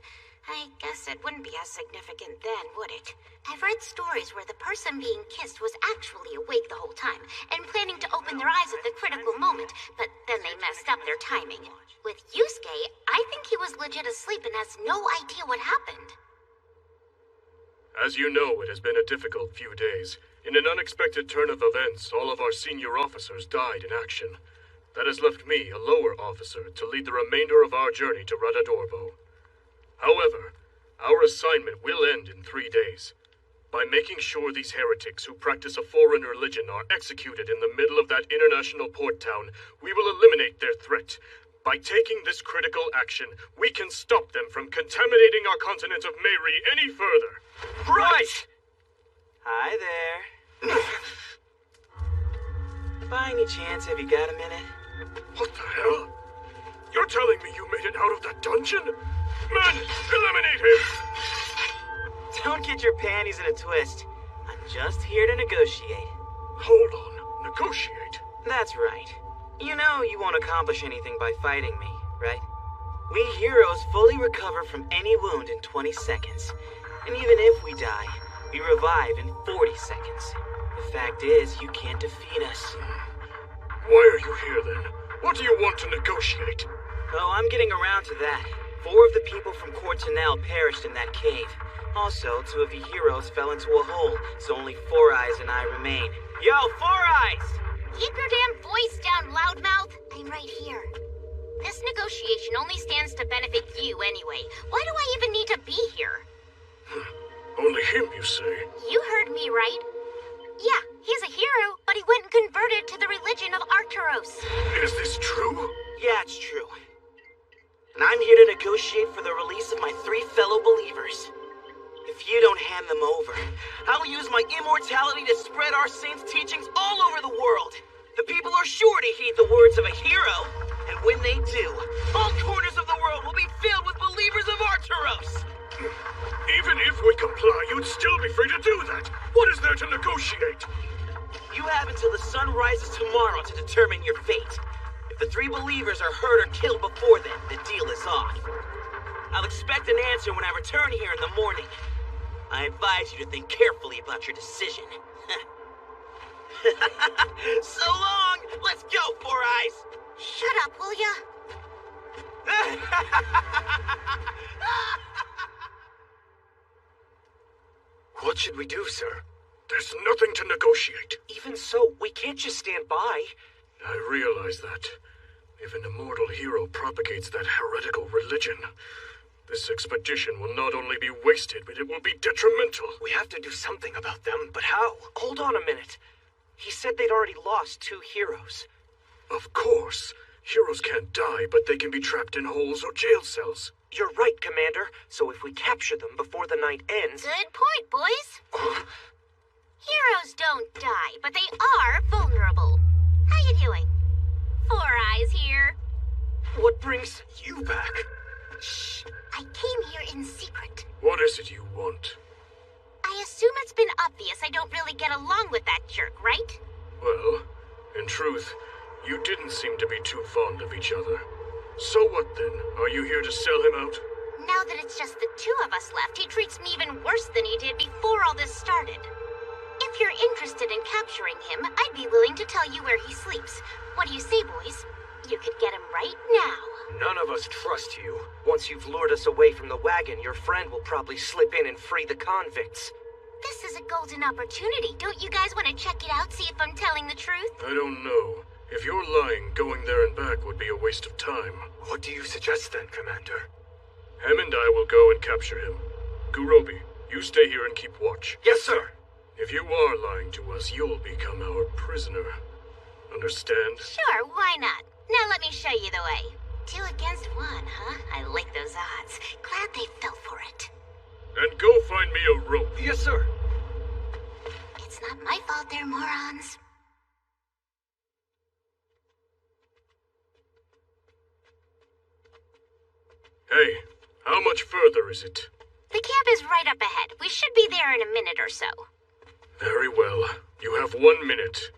I guess it wouldn't be as significant then, would it? I've read stories where the person being kissed was actually awake the whole time and planning to open their eyes at the critical moment, but then they messed up their timing. With Yusuke, I think he was legit asleep and has no idea what happened. As you know, it has been a difficult few days. In an unexpected turn of events, all of our senior officers died in action. That has left me, a lower officer, to lead the remainder of our journey to Radadorbo. However, our assignment will end in 3 days. By making sure these heretics who practice a foreign religion are executed in the middle of that international port town, we will eliminate their threat. By taking this critical action, we can stop them from contaminating our continent of Meiri any further. Right! Hi there. By any chance, have you got a minute? What the hell? You're telling me you made it out of that dungeon? Men, eliminate him! Don't get your panties in a twist. I'm just here to negotiate. Hold on. negotiate. That's right. You know you won't accomplish anything by fighting me, right? We heroes fully recover from any wound in 20 seconds. And even if we die, we revive in 40 seconds. The fact is, you can't defeat us. Why are you here then? What do you want to negotiate? Oh, I'm getting around to that. 4 of the people from Cortinel perished in that cave. Also, 2 of the heroes fell into a hole, so only 4 Eyes and I remain. Yo, 4 Eyes! Keep your damn voice down, loudmouth. I'm right here. This negotiation only stands to benefit you anyway. Why do I even need to be here? Only him, you say? You heard me right. Yeah, he's a hero, but he went and converted to the religion of Arcturus. Is this true? Yeah, it's true. And I'm here to negotiate for the release of my 3 fellow believers. If you don't hand them over, I'll use my immortality to spread our saints' teachings all over the world. The people are sure to heed the words of a hero, and when they do, all corners of the world will be filled with believers of Arcturus. Even if we comply, you'd still be free to do that. What is there to negotiate? You have until the sun rises tomorrow to determine your fate. If the 3 believers are hurt or killed before then, the deal is off. I'll expect an answer when I return here in the morning. I advise you to think carefully about your decision. So long! Let's go, 4 Eyes! Shut up, will ya? What should we do, sir? There's nothing to negotiate. Even so, we can't just stand by. I realize that. If an immortal hero propagates that heretical religion, this expedition will not only be wasted, but it will be detrimental. We have to do something about them, but how? Hold on a minute. He said they'd already lost 2 heroes. Of course. Heroes can't die, but they can be trapped in holes or jail cells. You're right, Commander. So if we capture them before the night ends... Good point, boys. Heroes don't die, but they are vulnerable. How you doing? 4 Eyes here. What brings you back? Shh. I came here in secret. What is it you want? I assume it's been obvious I don't really get along with that jerk, right? Well, in truth, you didn't seem to be too fond of each other. So what then? Are you here to sell him out? Now that it's just the 2 of us left, he treats me even worse than he did before all this started. If you're interested in capturing him, I'd be willing to tell you where he sleeps. What do you say, boys? You could get him right now. None of us trust you. Once you've lured us away from the wagon, your friend will probably slip in and free the convicts. This is a golden opportunity. Don't you guys want to check it out, see if I'm telling the truth? I don't know. If you're lying, going there and back would be a waste of time. What do you suggest then, Commander? Hem and I will go and capture him. Gurobi, you stay here and keep watch. Yes, sir. If you are lying to us, you'll become our prisoner. Understand? Sure, why not? Now let me show you the way. 2 against 1, huh? I like those odds. Glad they fell for it. And go find me a rope. Yes, sir. It's not my fault they're morons. Hey, how much further is it? The camp is right up ahead. We should be there in a minute or so. Very well. You have 1 minute.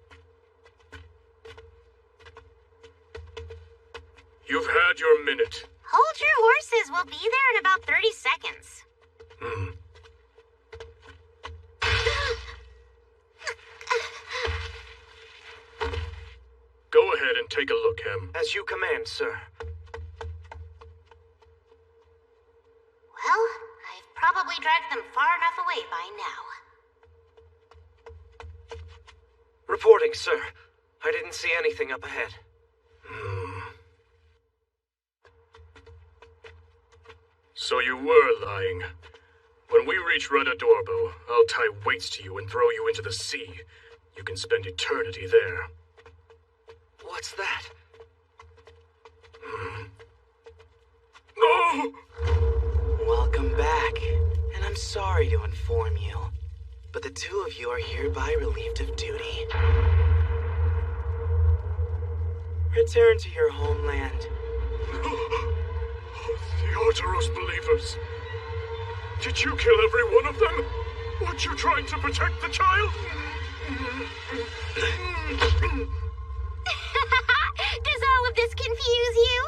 You've had your minute. Hold your horses. We'll be there in about 30 seconds. Go ahead and take a look, Hem. As you command, sir. Well, I've probably dragged them far enough away by now. Reporting, sir. I didn't see anything up ahead. So you were lying. When we reach Redadorbo, I'll tie weights to you and throw you into the sea. You can spend eternity there. What's that? No! Welcome back. And I'm sorry to inform you, but the 2 of you are hereby relieved of duty. Return to your homeland. The Arcturus believers. Did you kill every one of them? Weren't you trying to protect the child? Does all of this confuse you?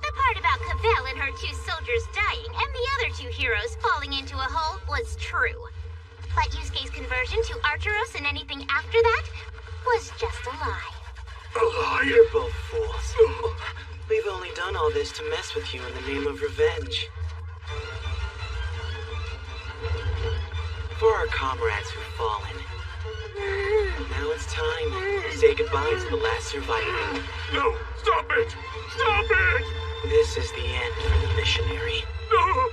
The part about Cavell and her 2 soldiers dying and the other 2 heroes falling into a hole was true. But Yusuke's conversion to Arturos and anything after that was just a lie. A lie? You're both fools. We've only done all this to mess with you in the name of revenge. For our comrades who've fallen. Now it's time to say goodbye to the last survivor. No! Stop it! Stop it! This is the end for the missionary. No!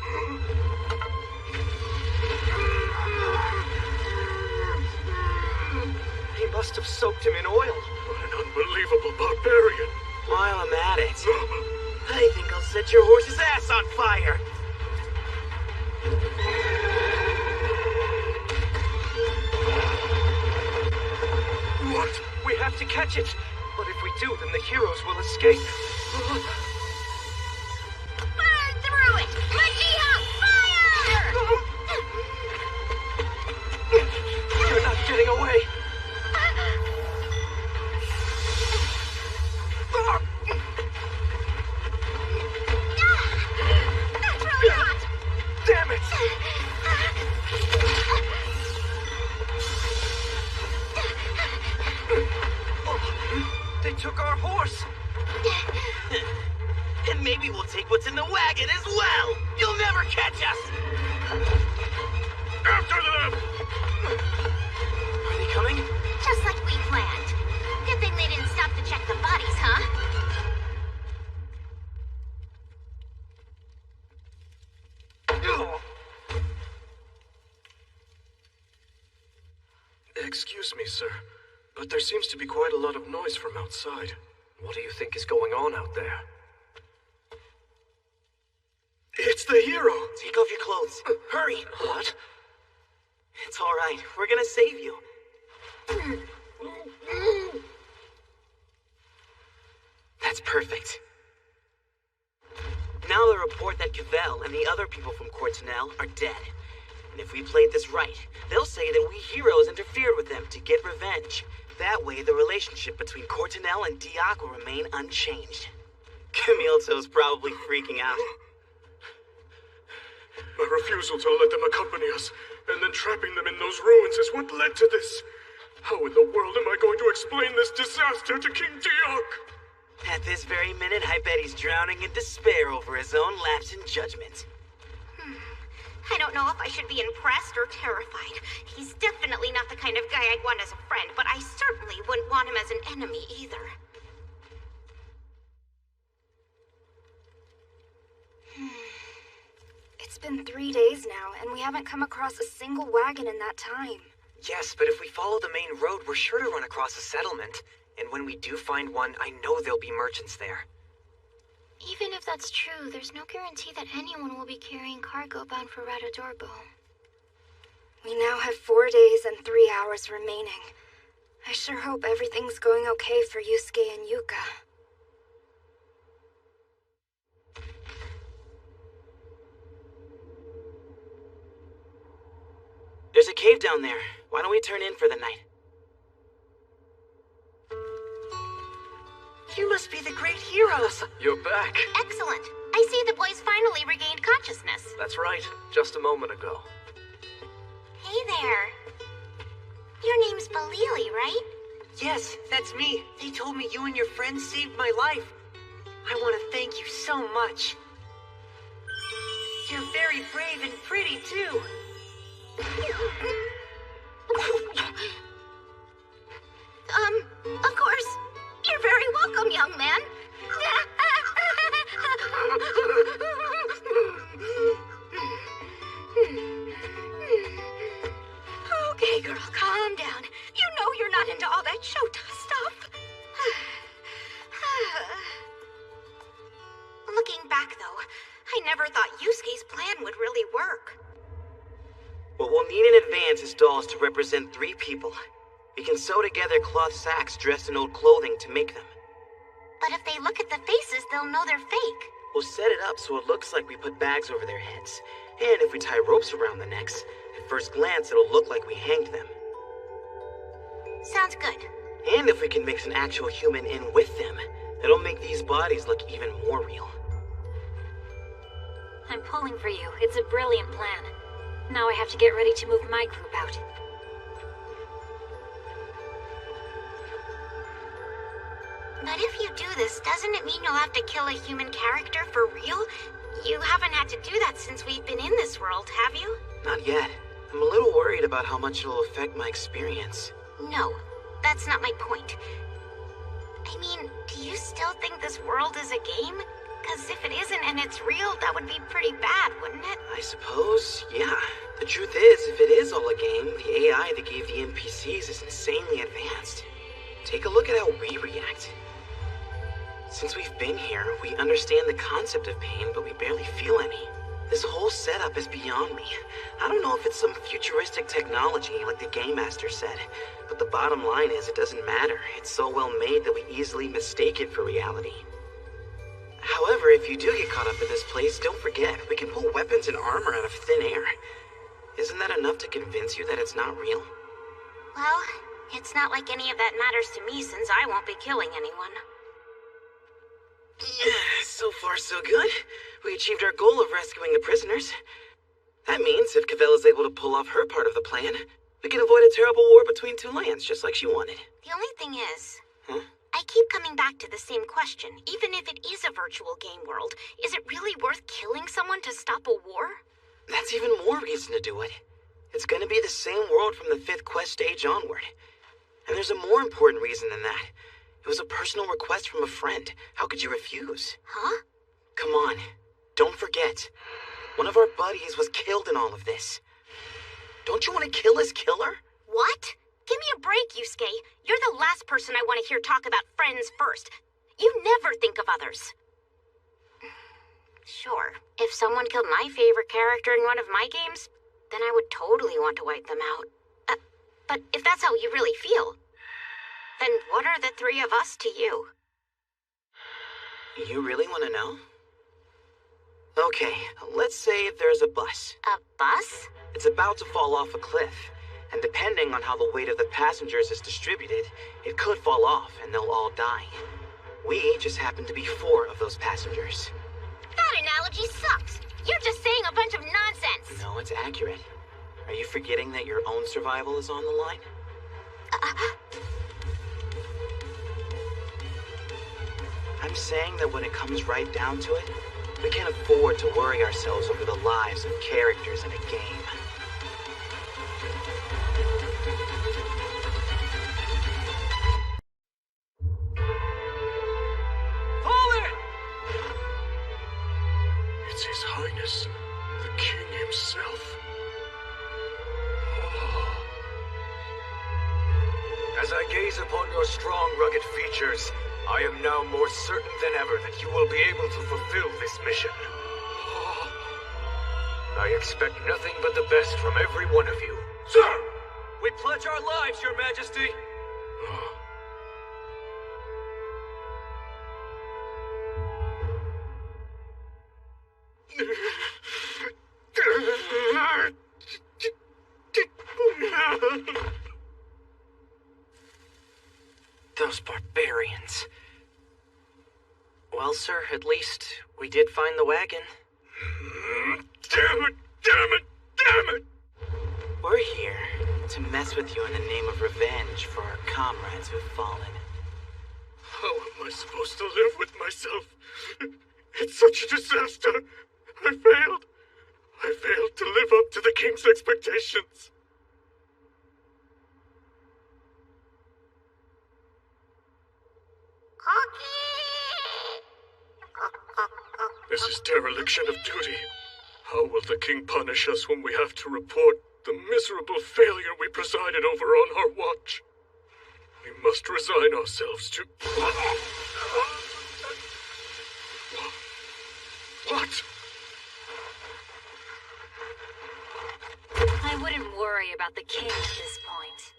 He must have soaked him in oil. What an unbelievable barbarian. While I'm at it, I think I'll set your horse's ass on fire. What? We have to catch it. But if we do, then the heroes will escape. Burn through it! Medea, fire! You're not getting away. That's really hot! Damn it! They took our horse. And maybe we'll take what's in the wagon as well. You'll never catch us. After them! Are they coming? Just like we planned. Good thing they didn't stop to check the bodies, huh? Excuse me, sir, but there seems to be quite a lot of noise from outside. What do you think is going on out there? It's the hero! Take off your clothes. Hurry. What? It's all right. We're gonna save you. That's perfect. Now they report that Cavell and the other people from Courtenel are dead. And if we played this right, they'll say that we heroes interfered with them to get revenge. That way, the relationship between Courtenel and Dioc will remain unchanged. Camilto's probably freaking out. My refusal to let them accompany us, and then trapping them in those ruins is what led to this. How in the world am I going to explain this disaster to King Dioc? At this very minute, I bet he's drowning in despair over his own lapse in judgment. I don't know if I should be impressed or terrified. He's definitely not the kind of guy I'd want as a friend, but I certainly wouldn't want him as an enemy either. It's been 3 days now, and we haven't come across a single wagon in that time. Yes, but if we follow the main road, we're sure to run across a settlement. And when we do find one, I know there'll be merchants there. Even if that's true, there's no guarantee that anyone will be carrying cargo bound for Radodorbo. We now have 4 days and 3 hours remaining. I sure hope everything's going okay for Yusuke and Yuka. There's a cave down there. Why don't we turn in for the night? You must be the great heroes. You're back. Excellent. I see the boys finally regained consciousness. That's right. Just a moment ago. Hey there. Your name's Balili, right? Yes, that's me. They told me you and your friends saved my life. I want to thank you so much. You're very brave and pretty, too. Of course. You're very welcome, young man. Okay, girl, calm down. You know you're not into all that Shota stuff. Looking back, though, I never thought Yusuke's plan would really work. What we'll need in advance is dolls to represent 3 people. We can sew together cloth sacks dressed in old clothing to make them. But if they look at the faces, they'll know they're fake. We'll set it up so it looks like we put bags over their heads. And if we tie ropes around the necks, at first glance it'll look like we hanged them. Sounds good. And if we can mix an actual human in with them, it'll make these bodies look even more real. I'm pulling for you. It's a brilliant plan. Now I have to get ready to move my group out. But if you do this, doesn't it mean you'll have to kill a human character for real? You haven't had to do that since we've been in this world, have you? Not yet. I'm a little worried about how much it'll affect my experience. No, that's not my point. I mean, do you still think this world is a game? Because if it isn't and it's real, that would be pretty bad, wouldn't it? I suppose, yeah. The truth is, if it is all a game, the AI that gave the NPCs is insanely advanced. Take a look at how we react. Since we've been here, we understand the concept of pain, but we barely feel any. This whole setup is beyond me. I don't know if it's some futuristic technology, like the Game Master said, but the bottom line is it doesn't matter. It's so well made that we easily mistake it for reality. However, if you do get caught up in this place, don't forget, we can pull weapons and armor out of thin air. Isn't that enough to convince you that it's not real? Well, it's not like any of that matters to me since I won't be killing anyone. So far, so good. We achieved our goal of rescuing the prisoners. That means if Cavell is able to pull off her part of the plan, we can avoid a terrible war between two lands, just like she wanted. The only thing is... Huh? I keep coming back to the same question. Even if it is a virtual game world, is it really worth killing someone to stop a war? That's even more reason to do it. It's gonna be the same world from the 5th quest stage onward. And there's a more important reason than that. It was a personal request from a friend. How could you refuse? Huh? Come on. Don't forget. One of our buddies was killed in all of this. Don't you want to kill his killer? What? Give me a break, Yusuke. You're the last person I want to hear talk about friends first. You never think of others. Sure, if someone killed my favorite character in one of my games, then I would totally want to wipe them out. But if that's how you really feel, then what are the three of us to you? You really want to know? Okay, let's say there's a bus. A bus? It's about to fall off a cliff, and depending on how the weight of the passengers is distributed, it could fall off and they'll all die. We just happen to be 4 of those passengers. That analogy sucks. You're just saying a bunch of nonsense. No, it's accurate. Are you forgetting that your own survival is on the line? I'm saying that when it comes right down to it, we can't afford to worry ourselves over the lives of characters in a game. Fallen! It's His Highness, the King himself. As I gaze upon your strong, rugged features, I am now more certain than ever that you will be able to fulfill this mission. I expect nothing but the best from every one of you. Sir! We pledge our lives, Your Majesty! Those barbarians. Well, sir, at least we did find the wagon. Damn it! Damn it! Damn it! We're here to mess with you in the name of revenge for our comrades who've fallen. How am I supposed to live with myself? It's such a disaster. I failed. I failed to live up to the King's expectations. This is dereliction of duty. How will the King punish us when we have to report the miserable failure we presided over on our watch? We must resign ourselves to... What? I wouldn't worry about the king at this point.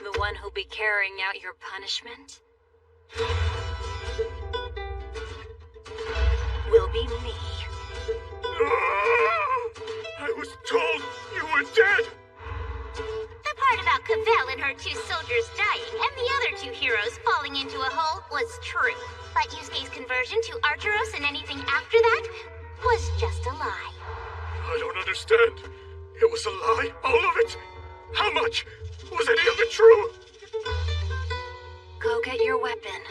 The one who'll be carrying out your punishment will be me. I was told you were dead! The part about Cavell and her 2 soldiers Arturos and anything after that was just a lie. I don't understand. It was a lie, all of it. How much? Was any of it true? Go get your weapon.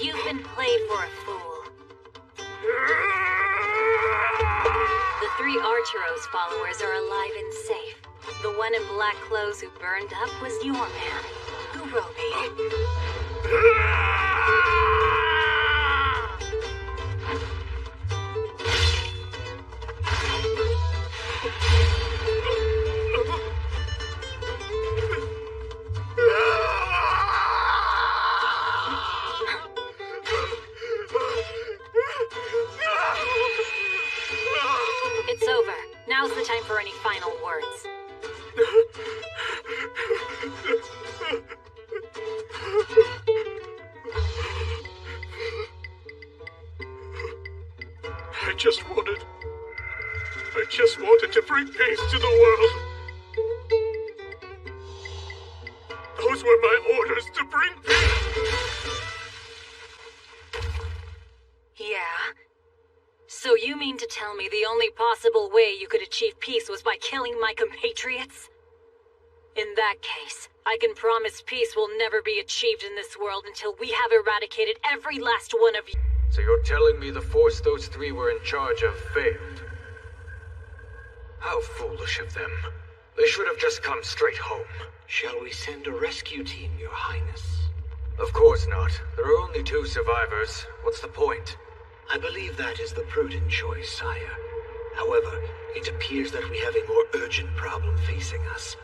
You've been played for a fool. The 3 Arturos followers are alive and safe. The one in black clothes who burned up was your man, Urobi. It's over. Now's the time for any final words. I just wanted to bring peace to the world. Those were my orders, to bring peace. Yeah? So you mean to tell me the only possible way you could achieve peace was by killing my compatriots? In that case, I can promise peace will never be achieved in this world until we have eradicated every last one of you. So you're telling me the force those 3 were in charge of failed? How foolish of them. They should have just come straight home. Shall we send a rescue team, Your Highness? Of course not. There are only 2 survivors. What's the point? I believe that is the prudent choice, sire. However, it appears that we have a more urgent problem facing us.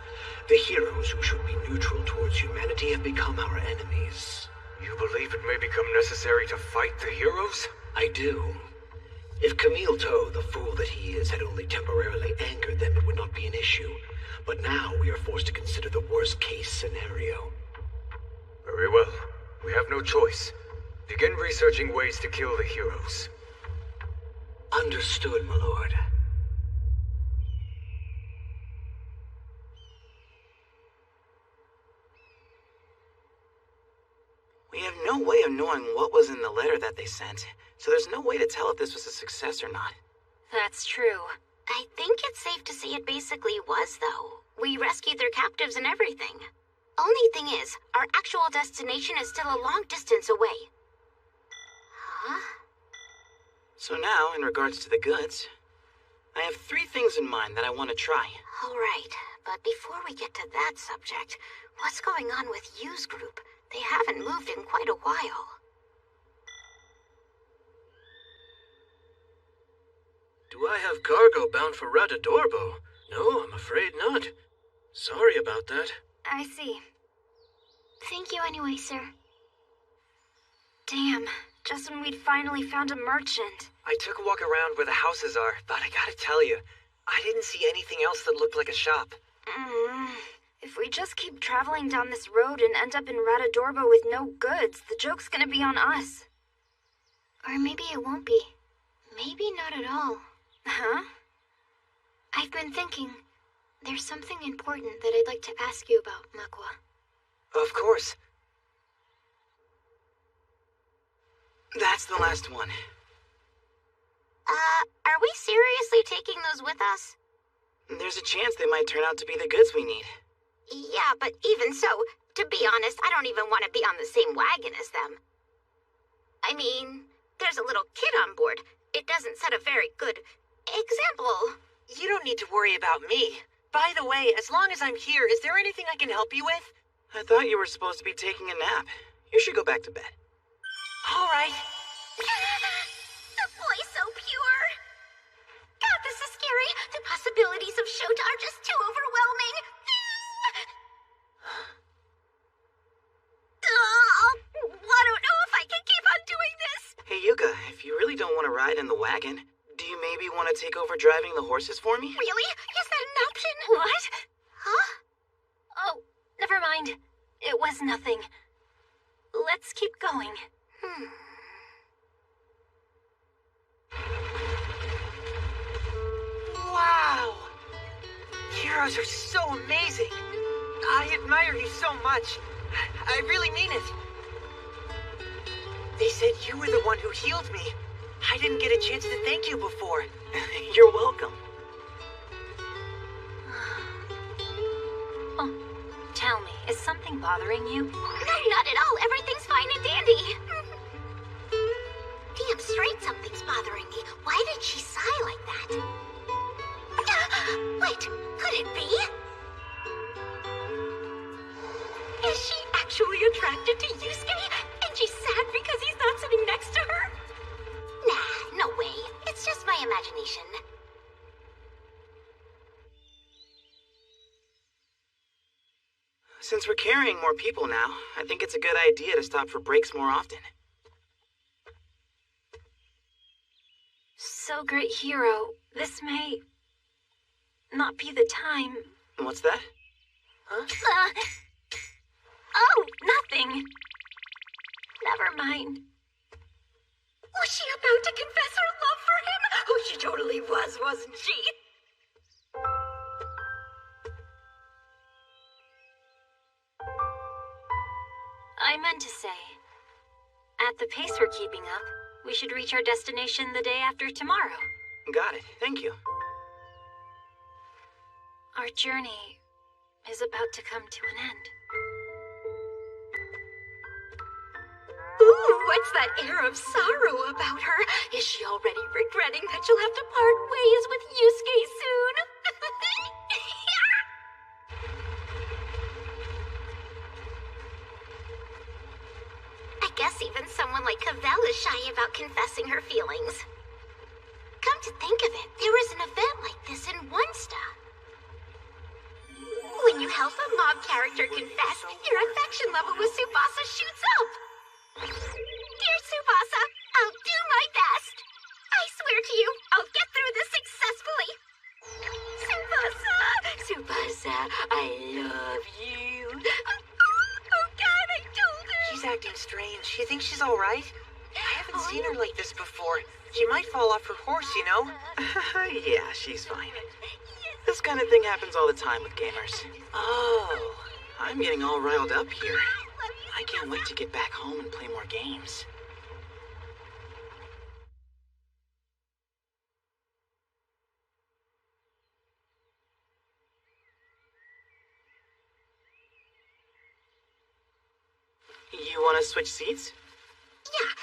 The heroes who should be neutral towards humanity have become our enemies. You believe it may become necessary to fight the heroes? I do. If Camille Toe, the fool that he is, had only temporarily angered them, it would not be an issue. But now we are forced to consider the worst-case scenario. Very well. We have no choice. Begin researching ways to kill the heroes. Understood, my lord. We have no way of knowing what was in the letter that they sent, so there's no way to tell if this was a success or not. That's true. I think it's safe to say it basically was, though. We rescued their captives and everything. Only thing is, our actual destination is still a long distance away. Huh? So now, in regards to the goods, I have 3 things in mind that I want to try. All right, but before we get to that subject, what's going on with Yu's group? They haven't moved in quite a while. Do I have cargo bound for Ratadorbo? No, I'm afraid not. Sorry about that. I see. Thank you anyway, sir. Damn, just when we'd finally found a merchant. I took a walk around where the houses are, but I gotta tell you, I didn't see anything else that looked like a shop. If we just keep traveling down this road and end up in Ratadorbo with no goods, the joke's gonna be on us. Or maybe it won't be. Maybe not at all. Huh? I've been thinking, there's something important that I'd like to ask you about, Makwa. Of course. That's the last one. Are we seriously taking those with us? There's a chance they might turn out to be the goods we need. Yeah, but even so, to be honest, I don't even want to be on the same wagon as them. I mean, there's a little kid on board. It doesn't set a very good example. You don't need to worry about me. By the way, as long as I'm here, is there anything I can help you with? I thought you were supposed to be taking a nap. You should go back to bed. All right. The boy's so pure. God, this is scary. The possibilities of Shota are just too overwhelming. I don't know if I can keep on doing this. Hey, Yuka, if you really don't want to ride in the wagon, do you maybe want to take over driving the horses for me? Really? Is that an option? What? Huh? Oh, never mind. It was nothing. Let's keep going. Wow! Heroes are so amazing! admire you so much. I really mean it. They said you were the one who healed me. I didn't get a chance to thank you before. You're welcome. Oh, tell me, is something bothering you? No, not at all. Everything's fine and dandy. Damn straight something's bothering me. Why did she sigh like that? Wait, could it be? Is she actually attracted to Yusuke? And she's sad because he's not sitting next to her? Nah, no way. It's just my imagination. Since we're carrying more people now, I think it's a good idea to stop for breaks more often. So, great hero, this may not be the time. What's that? Huh? Oh, nothing. Never mind. Was she about to confess her love for him? Oh, she totally was, wasn't she? I meant to say, at the pace we're keeping up, we should reach our destination the day after tomorrow. Got it. Thank you. Our journey is about to come to an end. Ooh, what's that air of sorrow about her? Is she already regretting that she'll have to part ways with Yusuke soon? I guess even someone like Cavell is shy about confessing her feelings. Come to think of it, there was an event like this in Onesta. When you help a mob character confess, your affection level with Tsubasa shoots up. Dear Tsubasa, I'll do my best. I swear to you, I'll get through this successfully. Tsubasa, Tsubasa, I love you. Oh God, I told her. She's acting strange. You think she's all right? I haven't seen her like this before. She might fall off her horse, you know? Yeah, she's fine. This kind of thing happens all the time with gamers. Oh, I'm getting all riled up here. I can't wait to get back home and play more games. You want to switch seats? Yeah.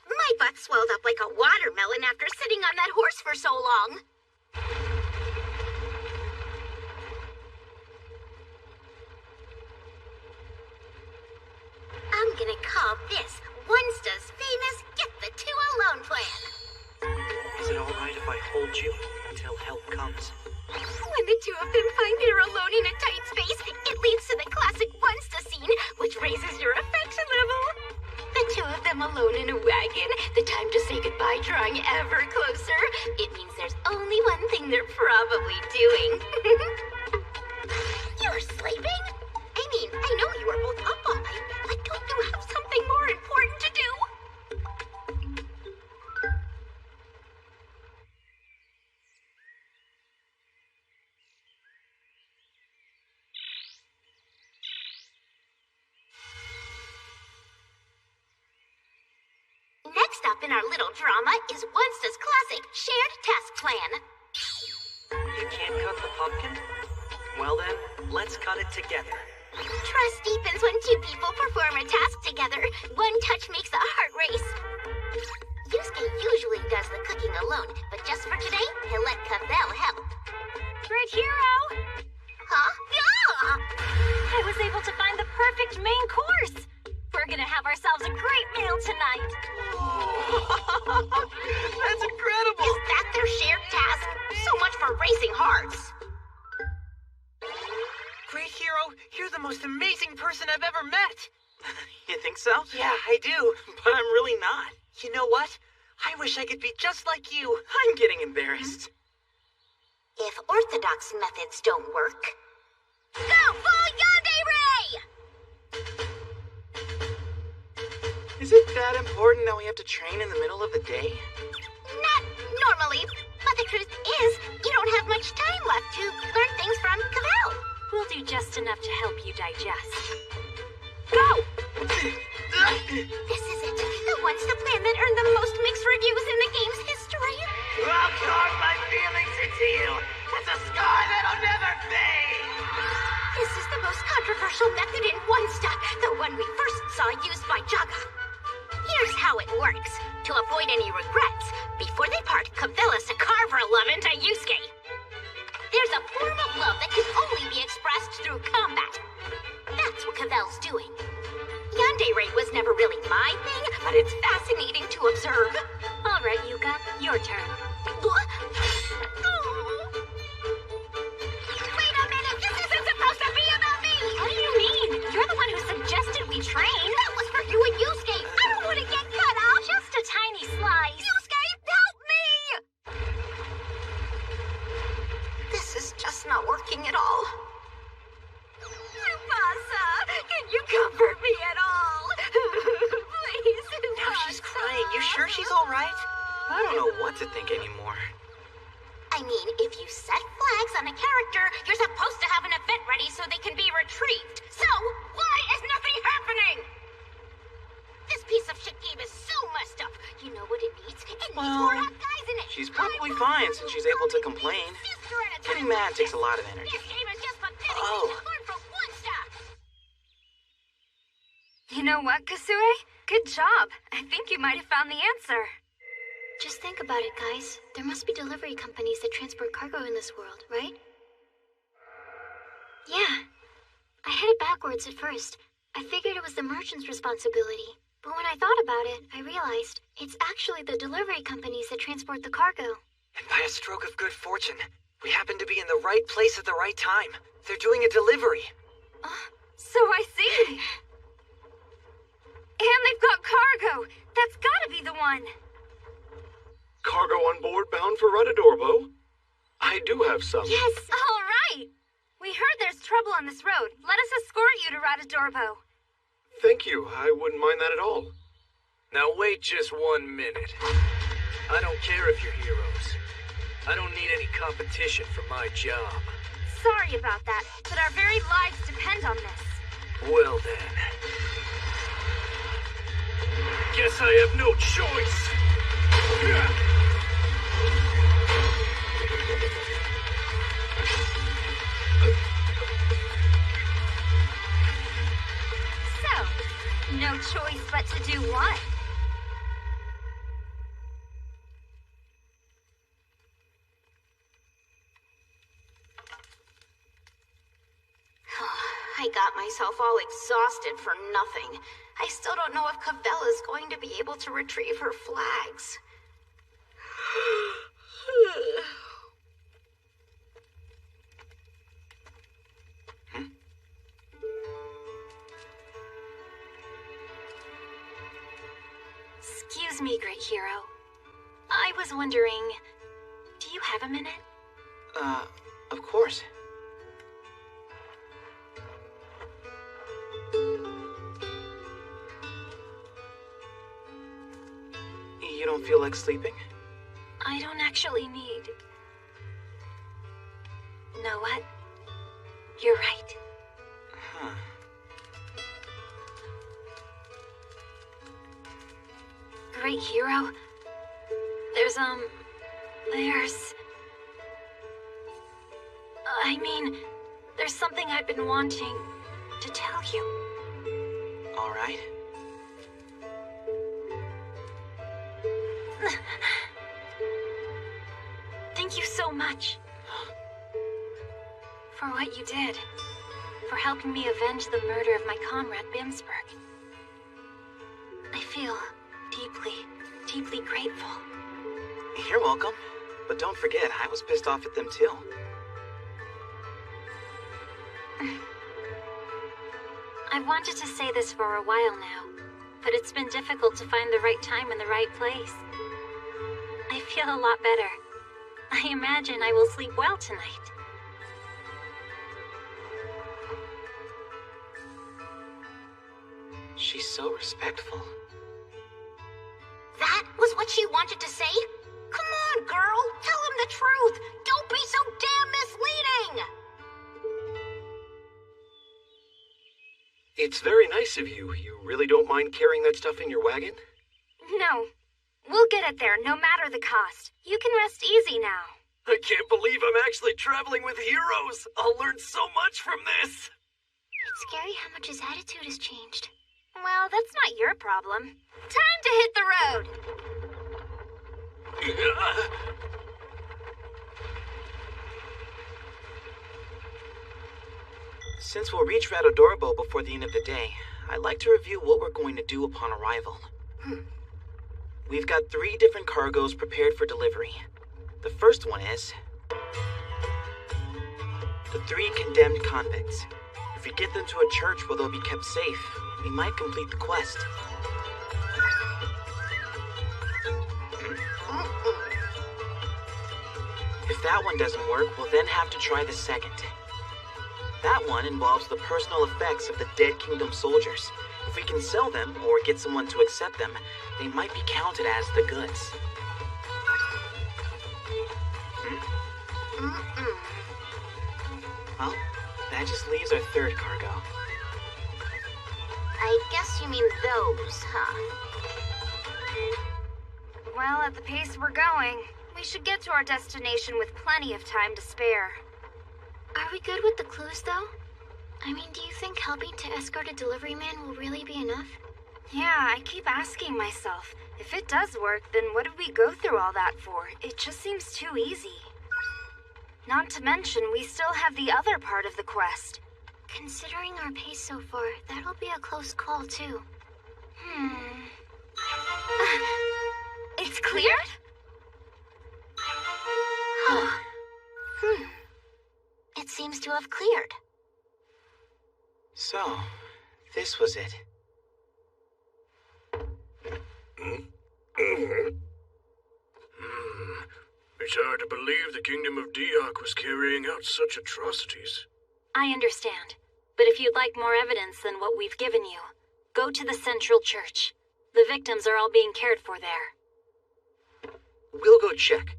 My butt swelled up like a watermelon after sitting on that horse for so long. I'm gonna call this Onesta's famous Get the Two Alone plan. Is it all right if I hold you until help comes? When the two of them find they're alone in a tight space, it leads to the classic Onesta scene, which raises your affection level. The two of them alone in a wagon, the time to say goodbye drawing ever closer. It means there's only one thing they're probably doing. You're sleeping? I mean, I know you were both up all night, but don't you have something more important to do? Next up in our little drama is Onesta's classic shared task plan. You can't cut the pumpkin? Well then, let's cut it together. Trust deepens when two people perform a task together. One touch makes the heart race. Yusuke usually does the cooking alone, but just for today, he'll let Cavell help. Great hero! Huh? Yeah! I was able to find the perfect main course. We're gonna have ourselves a great meal tonight. That's incredible! Is that their shared task? So much for racing hearts. Great hero, you're the most amazing person I've ever met. You think so? Yeah, I do. But I'm really not. You know what? I wish I could be just like you. I'm getting embarrassed. If orthodox methods don't work, go full Yonde Ray! Is it that important that we have to train in the middle of the day? Not normally, but the truth is, you don't have much time left to learn things from Cavell. We'll do just enough to help you digest. Go! This is it. The one-step plan that earned the most mixed reviews in the game's history. I'll carve my feelings into you. It's a scar that'll never fade. This is the most controversial method in One Step, the one we first saw used by Jaga. Here's how it works. To avoid any regrets, before they part, Cavellas to carve her love into Yusuke. There's a form of love that can only be expressed through combat. That's what Cavel's doing. Yandere was never really my thing, but it's fascinating to observe. All right, Yuka, your turn. Wait a minute, this isn't supposed to be about me! What do you mean? You're the one who suggested we train. That was for you and Yusuke! I don't want to get cut off! Just a tiny slice. Yusuke, help me! This is just not working at all. Tsubasa, can you comfort me at all? Please, Tsubasa. Now she's crying. You sure she's all right? I don't know what to think anymore. I mean, if you set flags on a character, you're supposed to have an event ready so they can be retrieved. So, why is nothing happening? This piece of shit game is so messed up. You know what it needs? It needs more hot guys in it. She's probably fine since she's able to complain. Getting mad takes a lot of energy. This game is just pathetic. Oh. Learn from One Step. You know what, Kasue? Good job. I think you might have found the answer. Just think about it, guys. There must be delivery companies that transport cargo in this world, right? Yeah. I had it backwards at first. I figured it was the merchant's responsibility. But when I thought about it, I realized it's actually the delivery companies that transport the cargo. And by a stroke of good fortune, we happen to be in the right place at the right time. They're doing a delivery. So I see. And they've got cargo. That's gotta be the one. Cargo on board bound for Radadorbo? I do have some. Yes, all right. We heard there's trouble on this road. Let us escort you to Radadorbo. Thank you. I wouldn't mind that at all. Now wait just 1 minute. I don't care if you're heroes. I don't need any competition for my job. Sorry about that, but our very lives depend on this. Well then. Guess I have no choice. So, no choice but to do what? I got myself all exhausted for nothing. I still don't know if Cavella's going to be able to retrieve her flags. Excuse me, great hero. I was wondering, do you have a minute? Of course. You don't feel like sleeping? I don't actually need... Know what? You're right. Huh. Great hero. There's I mean, there's something I've been wanting to tell you. All right. Thank you so much. For what you did. For helping me avenge the murder of my comrade Bimsberg. I feel deeply, deeply grateful. You're welcome. But don't forget, I was pissed off at them too. I've wanted to say this for a while now, but it's been difficult to find the right time and the right place. I feel a lot better. I imagine I will sleep well tonight. She's so respectful. That was what she wanted to say? Come on, girl. Tell him the truth. Don't be so damn misleading. It's very nice of you. You really don't mind carrying that stuff in your wagon? No. We'll get it there, no matter the cost. You can rest easy now. I can't believe I'm actually traveling with heroes. I'll learn so much from this. It's scary how much his attitude has changed. Well, that's not your problem. Time to hit the road! Since we'll reach Radodorbo before the end of the day, I'd like to review what we're going to do upon arrival. We've got 3 different cargoes prepared for delivery. The first one is the 3 condemned convicts. If we get them to a church where they'll be kept safe, we might complete the quest. If that one doesn't work, we'll then have to try the second. That one involves the personal effects of the Dead Kingdom soldiers. If we can sell them, or get someone to accept them, they might be counted as the goods. Well, that just leaves our third cargo. I guess you mean those, huh? Well, at the pace we're going, we should get to our destination with plenty of time to spare. Are we good with the clues, though? I mean, do you think helping to escort a delivery man will really be enough? Yeah, I keep asking myself, if it does work, then what did we go through all that for? It just seems too easy. Not to mention, we still have the other part of the quest. Considering our pace so far, that'll be a close call, too. It's cleared? It seems to have cleared. So, this was it. It's hard to believe the Kingdom of Diok was carrying out such atrocities. I understand. But if you'd like more evidence than what we've given you, go to the Central Church. The victims are all being cared for there. We'll go check.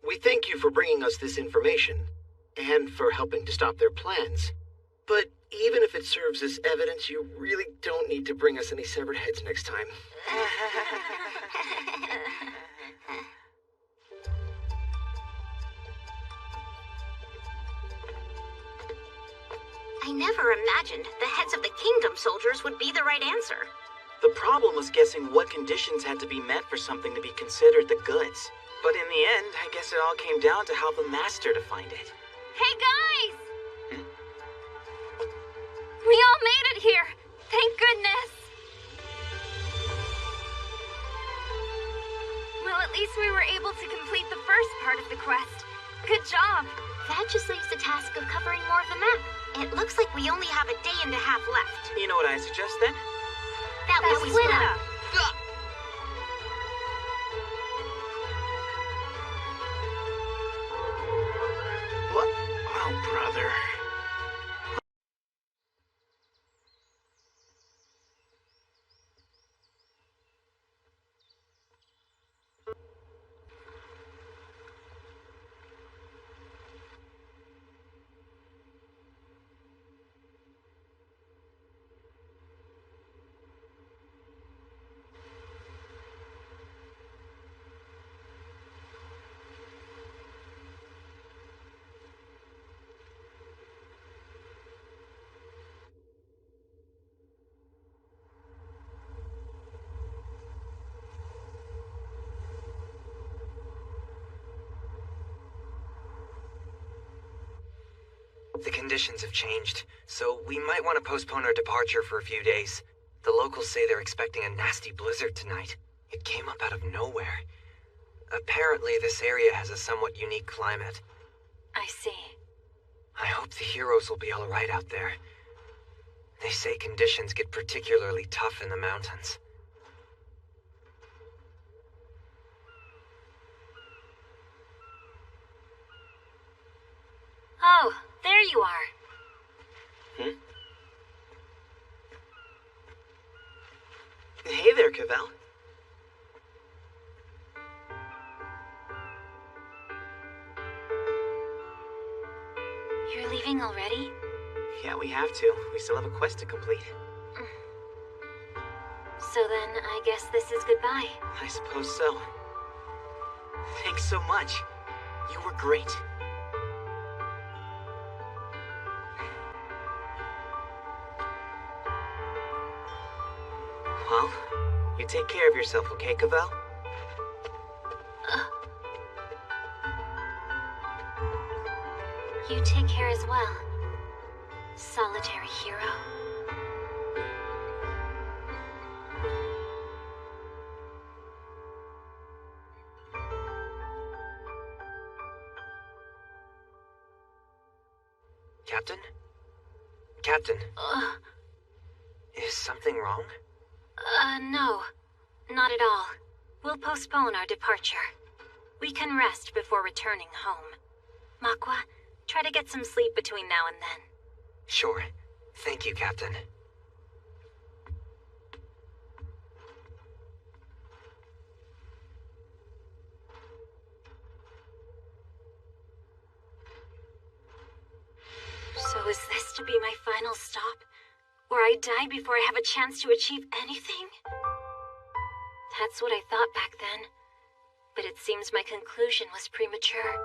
We thank you for bringing us this information, and for helping to stop their plans. But even if it serves as evidence, you really don't need to bring us any severed heads next time. I never imagined the heads of the Kingdom soldiers would be the right answer. The problem was guessing what conditions had to be met for something to be considered the goods. But in the end, I guess it all came down to how the master defined it. Hey, guys! We all made it here! Thank goodness! Well, at least we were able to complete the first part of the quest. Good job! That just leaves the task of covering more of the map. It looks like we only have a day and a half left. You know what I suggest then? That we split up. What? Oh, brother. The conditions have changed, so we might want to postpone our departure for a few days. The locals say they're expecting a nasty blizzard tonight. It came up out of nowhere. Apparently, this area has a somewhat unique climate. I see. I hope the heroes will be all right out there. They say conditions get particularly tough in the mountains. Oh, there you are. Hey there, Cavell. You're leaving already? Yeah, we have to. We still have a quest to complete. So then, I guess this is goodbye. I suppose so. Thanks so much. You were great. Well, you take care of yourself, okay, Cavell? You take care as well, solitary hero. Captain? Captain? Is something wrong? No. Not at all. We'll postpone our departure. We can rest before returning home. Makwa, try to get some sleep between now and then. Sure. Thank you, Captain. So is this to be my final stop? Where I die before I have a chance to achieve anything? That's what I thought back then. But it seems my conclusion was premature.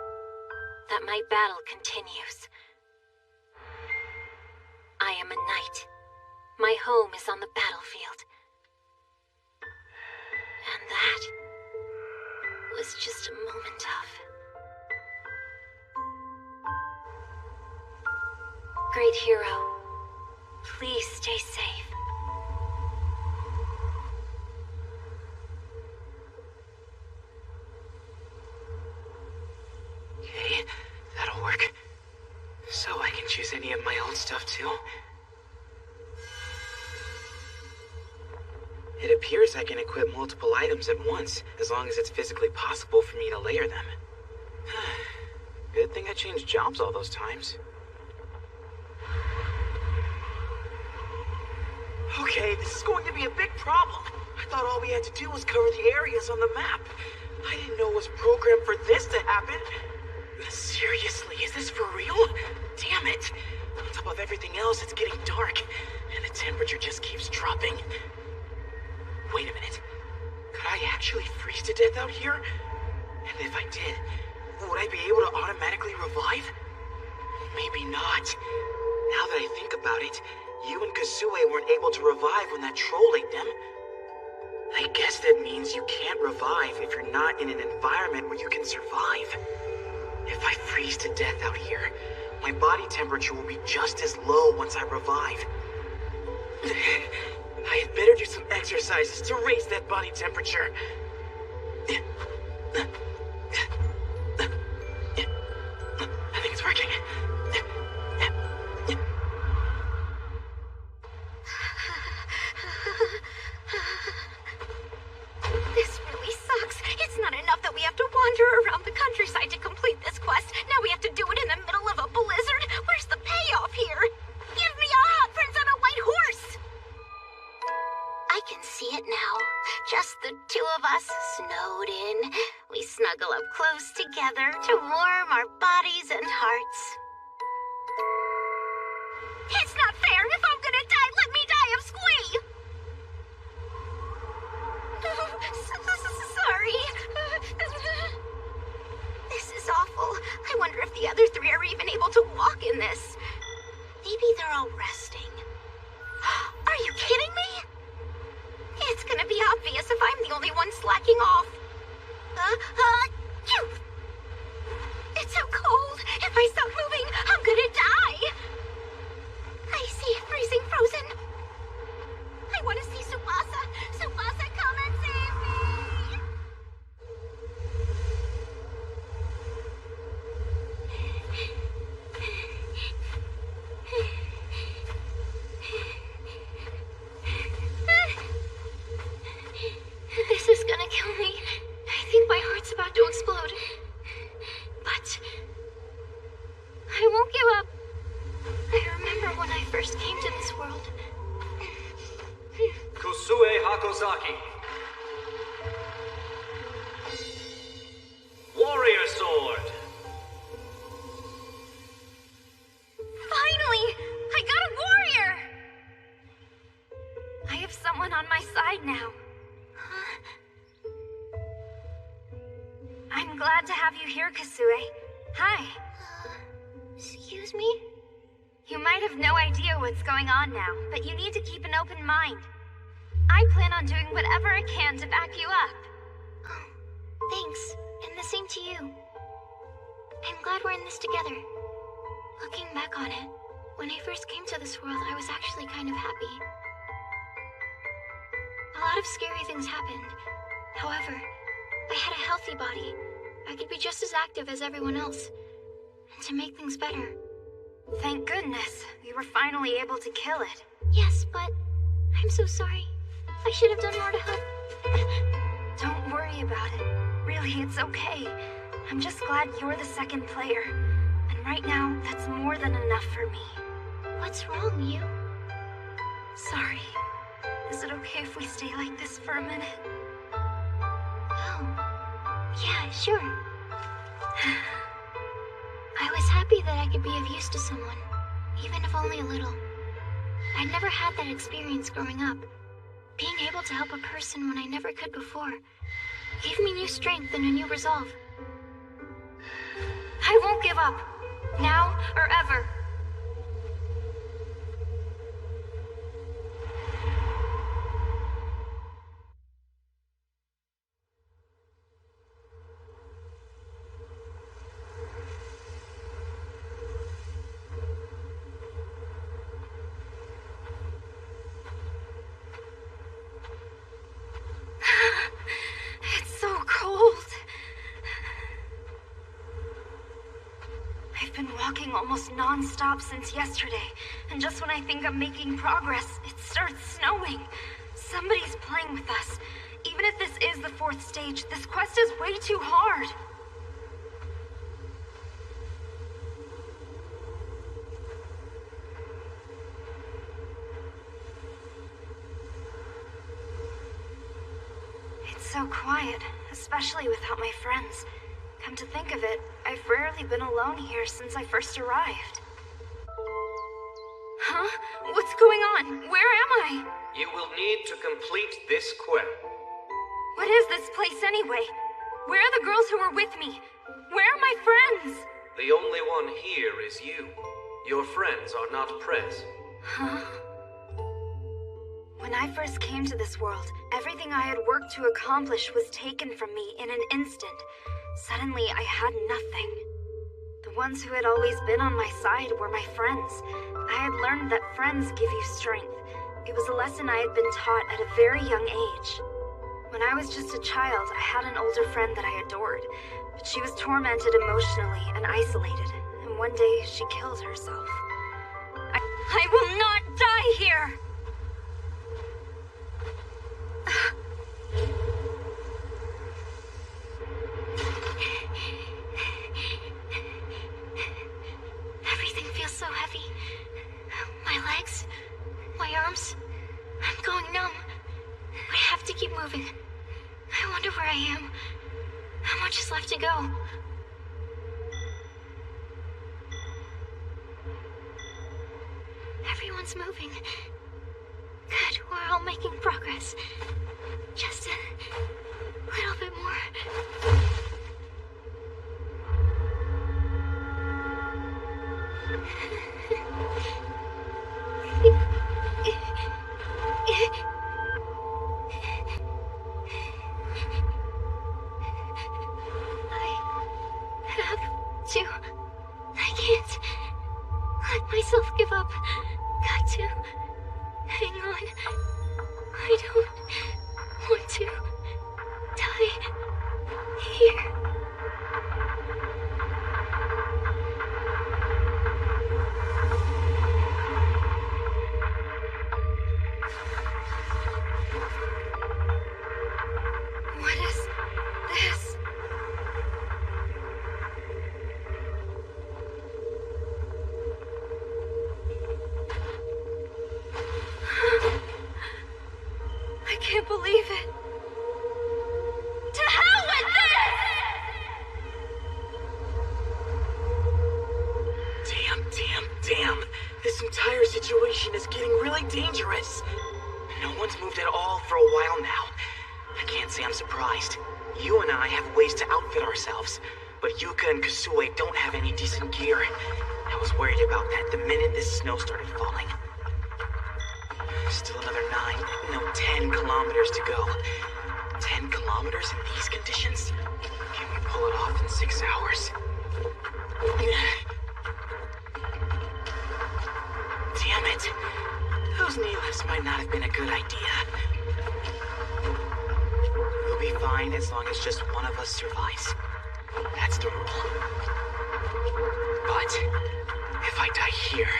That my battle continues. I am a knight. My home is on the battlefield. And that was just a moment of... Great hero, please stay safe. Okay, that'll work. So I can choose any of my old stuff too? It appears I can equip multiple items at once, as long as it's physically possible for me to layer them. Good thing I changed jobs all those times. Okay, this is going to be a big problem. I thought all we had to do was cover the areas on the map. I didn't know it was programmed for this to happen. Seriously, is this for real? Damn it. On top of everything else, it's getting dark, and the temperature just keeps dropping. Wait a minute. Could I actually freeze to death out here? And if I did, would I be able to automatically revive? Maybe not. Now that I think about it, you and Kasue weren't able to revive when that troll ate them. I guess that means you can't revive if you're not in an environment where you can survive. If I freeze to death out here, my body temperature will be just as low once I revive. I had better do some exercises to raise that body temperature. I think it's working. This really sucks. It's not enough that we have to wander around the countryside to complete this quest. Now we have to do it in the middle of a blizzard. Where's the payoff here? Give me a hot prince on a white horse! I can see it now. Just the two of us, snowed in. We snuggle up close together to warm our bodies and hearts. It's not fair! If I'm gonna die, let me die of squee! Sorry. This is awful. I wonder if the other three are even able to walk in this. Maybe they're all resting. Are you kidding me? It's gonna be obvious if I'm the only one slacking off. It's so cold. If I stop moving, I'm gonna die. I see it freezing frozen. I want to see Tsubasa. Tsubasa, come and save me! This is gonna kill me. I think my heart's about to explode. But I won't give up. I remember when I first came to this world. Kusue Hakozaki. Warrior Sword. Finally! I got a on my side now. I'm glad to have you here, Kasue. Hi. Excuse me? You might have no idea what's going on now, but you need to keep an open mind. I plan on doing whatever I can to back you up. Oh, thanks. And the same to you. I'm glad we're in this together. Looking back on it, when I first came to this world, I was actually kind of happy. A lot of scary things happened. However, I had a healthy body. I could be just as active as everyone else. And to make things better. Thank goodness, we were finally able to kill it. Yes, but I'm so sorry. I should have done more to help. Don't worry about it. Really, it's okay. I'm just glad you're the second player. And right now, that's more than enough for me. What's wrong, you? Sorry. Is it okay if we stay like this for a minute? Oh. Yeah, sure. I was happy that I could be of use to someone, even if only a little. I'd never had that experience growing up. Being able to help a person when I never could before gave me new strength and a new resolve. I won't give up. Now or ever. It's so cold. I've been walking almost non-stop since yesterday, and just when I think I'm making progress, it starts snowing. Somebody's playing with us. Even if this is the 4th stage, this quest is way too hard. It's so quiet, especially without my friends. Come to think of it, I've rarely been alone here since I first arrived. Huh? What's going on? Where am I? You will need to complete this quest. What is this place anyway? Where are the girls who were with me? Where are my friends? The only one here is you. Your friends are not present. Huh? When I first came to this world, everything I had worked to accomplish was taken from me in an instant. Suddenly, I had nothing. The ones who had always been on my side were my friends. I had learned that friends give you strength. It was a lesson I had been taught at a very young age. When I was just a child, I had an older friend that I adored, but she was tormented emotionally and isolated, and one day she killed herself. I will not die here! Everything feels so heavy. My legs, my arms, I'm going numb. But I have to keep moving. I wonder where I am. How much is left to go? Everyone's moving. Good, we're all making progress. Just a little bit more. I can't let myself give up. Got to hang on. I don't want to die here. What is this? I can't believe it. To hell with Damn. This entire situation is getting really dangerous. No one's moved at all for a while now. I can't say I'm surprised. You and I have ways to outfit ourselves, but Yuka and Kasue don't have any decent gear. I was worried about that the minute this snow started falling. Still another 10 kilometers to go. 10 kilometers in these conditions? Can we pull it off in 6 hours? Damn it. Those knee lifts might not have been a good idea. We'll be fine as long as just one of us survives. That's the rule. But if I die here,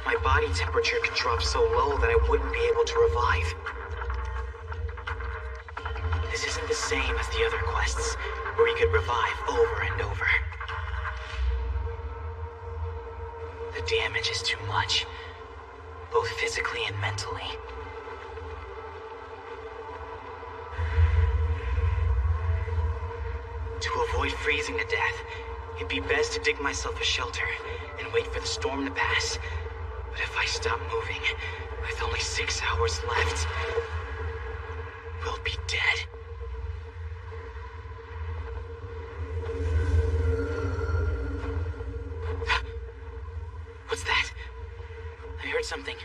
my body temperature could drop so low that I wouldn't be able to revive. This isn't the same as the other quests, where we could revive over and over. The damage is too much, both physically and mentally. To avoid freezing to death, it'd be best to dig myself a shelter and wait for the storm to pass. But if I stop moving, with only 6 hours left, we'll be dead. What's that? I heard something.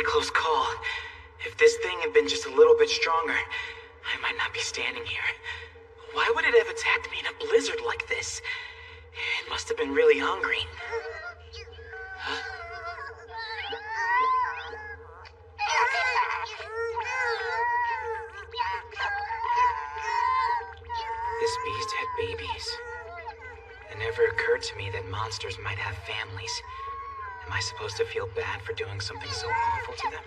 Close call. If this thing had been just a little bit stronger, I might not be standing here. Why would it have attacked me in a blizzard like this? It must have been really hungry. Huh? This beast had babies. It never occurred to me that monsters might have families. Am I supposed to feel bad for doing something so awful to them?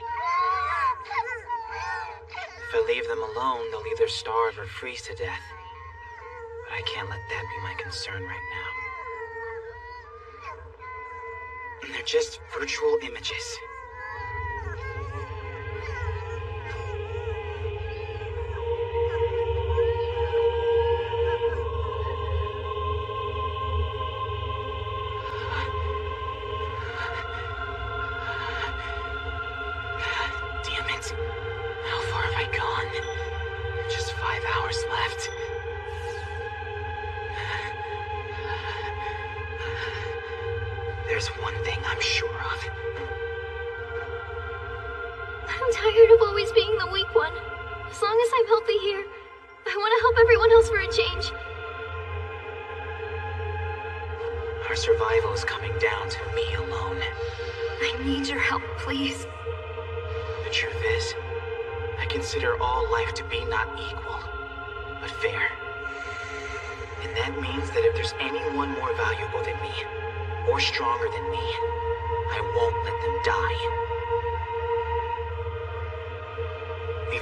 If I leave them alone, they'll either starve or freeze to death. But I can't let that be my concern right now. They're just virtual images.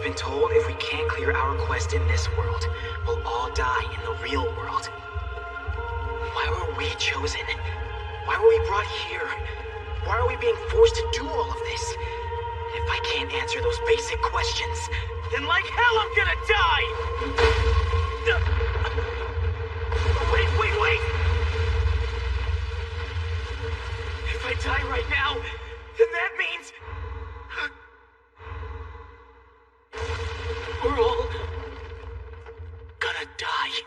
We've been told if we can't clear our quest in this world, we'll all die in the real world. Why were we chosen? Why were we brought here? Why are we being forced to do all of this? If I can't answer those basic questions, then like hell I'm gonna die! Wait! If I die right now, then that means... we're all... gonna die.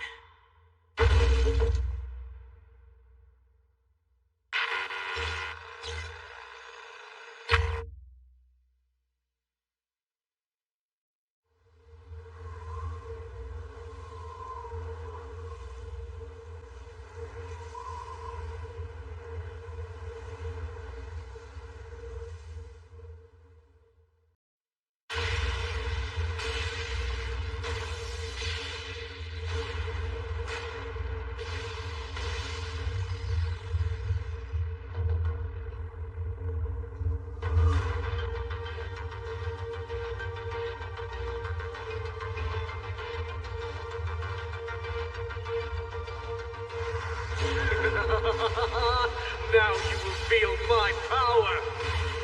Now you will feel my power!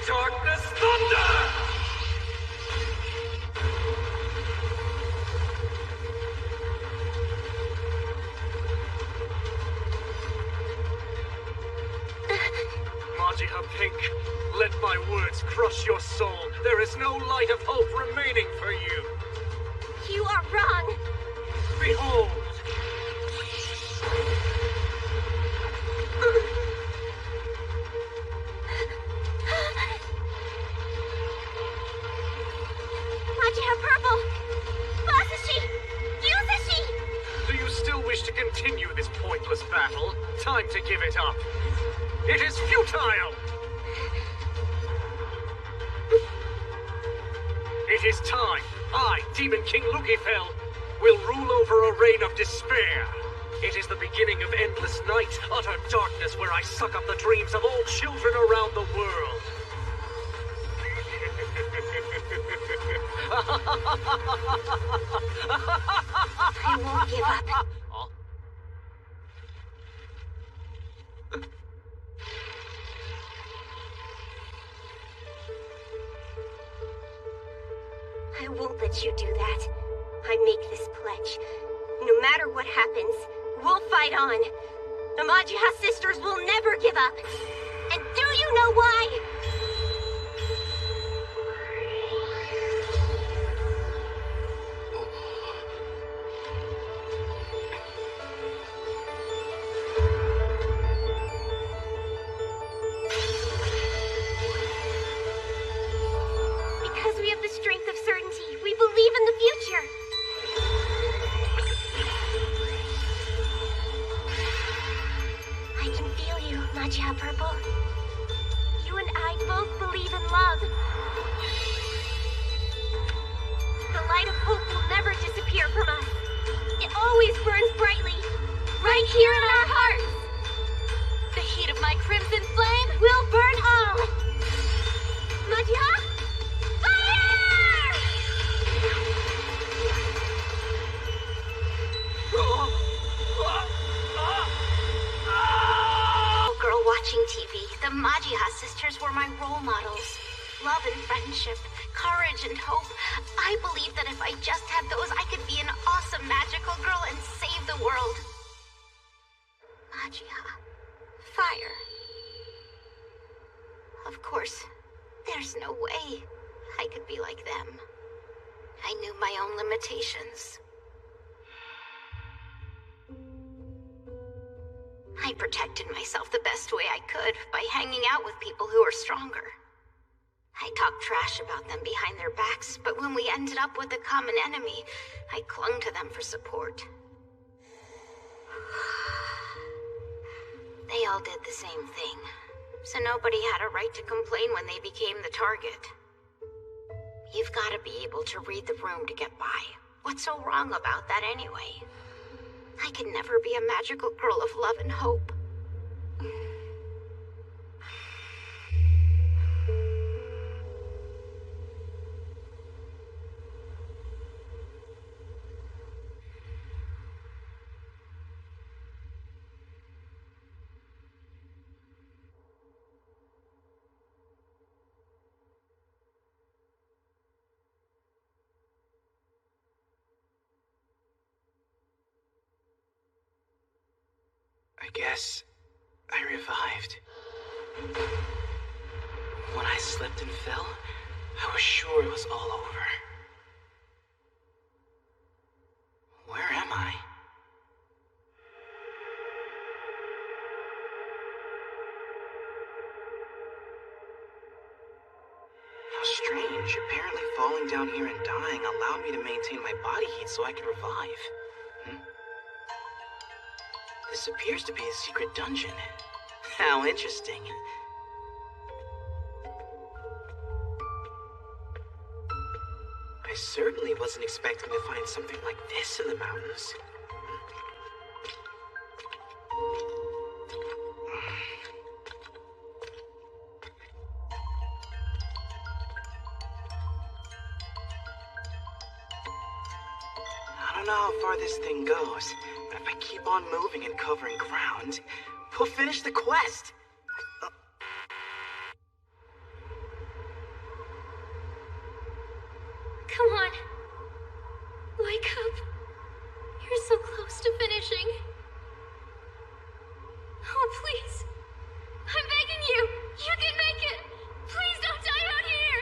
Darkness Thunder! Majiha Pink, let my words crush your soul. There is no light of hope remaining for you. You are wrong. Behold! Majiha Purple! Masashi! Yuzashi! Do you still wish to continue this pointless battle? Time to give it up. It is futile! It is time. I, Demon King Lukifel, will rule over a reign of despair. It is the beginning of endless night, utter darkness where I suck up the dreams of all children around the world. I won't give up. I won't let you do that. I make this pledge. No matter what happens, we'll fight on. The Majiha sisters will never give up. And do you know why? Because we have the strength of certainty. We believe in the future. I can feel you, Majiha Purple. You and I both believe in love. The light of hope will never disappear from us. It always burns brightly, right here in our hearts. The heat of my crimson flame will burn all. Majiha, fire! Girl watching TV, the Majiha sisters were my role models. Love and friendship, courage and hope. I believed that if I just had those, I could be an awesome magical girl and save the world. Majiha. Fire. Of course, there's no way I could be like them. I knew my own limitations. I protected myself the best way I could by hanging out with people who were stronger. I talked trash about them behind their backs, but when we ended up with a common enemy, I clung to them for support. They all did the same thing, so nobody had a right to complain when they became the target. You've got to be able to read the room to get by. What's so wrong about that anyway? I could never be a magical girl of love and hope. I guess I revived. When I slipped and fell, I was sure it was all over. Where am I? How strange. Apparently falling down here and dying allowed me to maintain my body heat so I could revive. This appears to be a secret dungeon. How interesting. I certainly wasn't expecting to find something like this in the mountains. I don't know how far this thing goes, but if I keep on moving and covering ground, we'll finish the quest. Come on. Wake up. You're so close to finishing. Oh, please. I'm begging you. You can make it. Please don't die out here.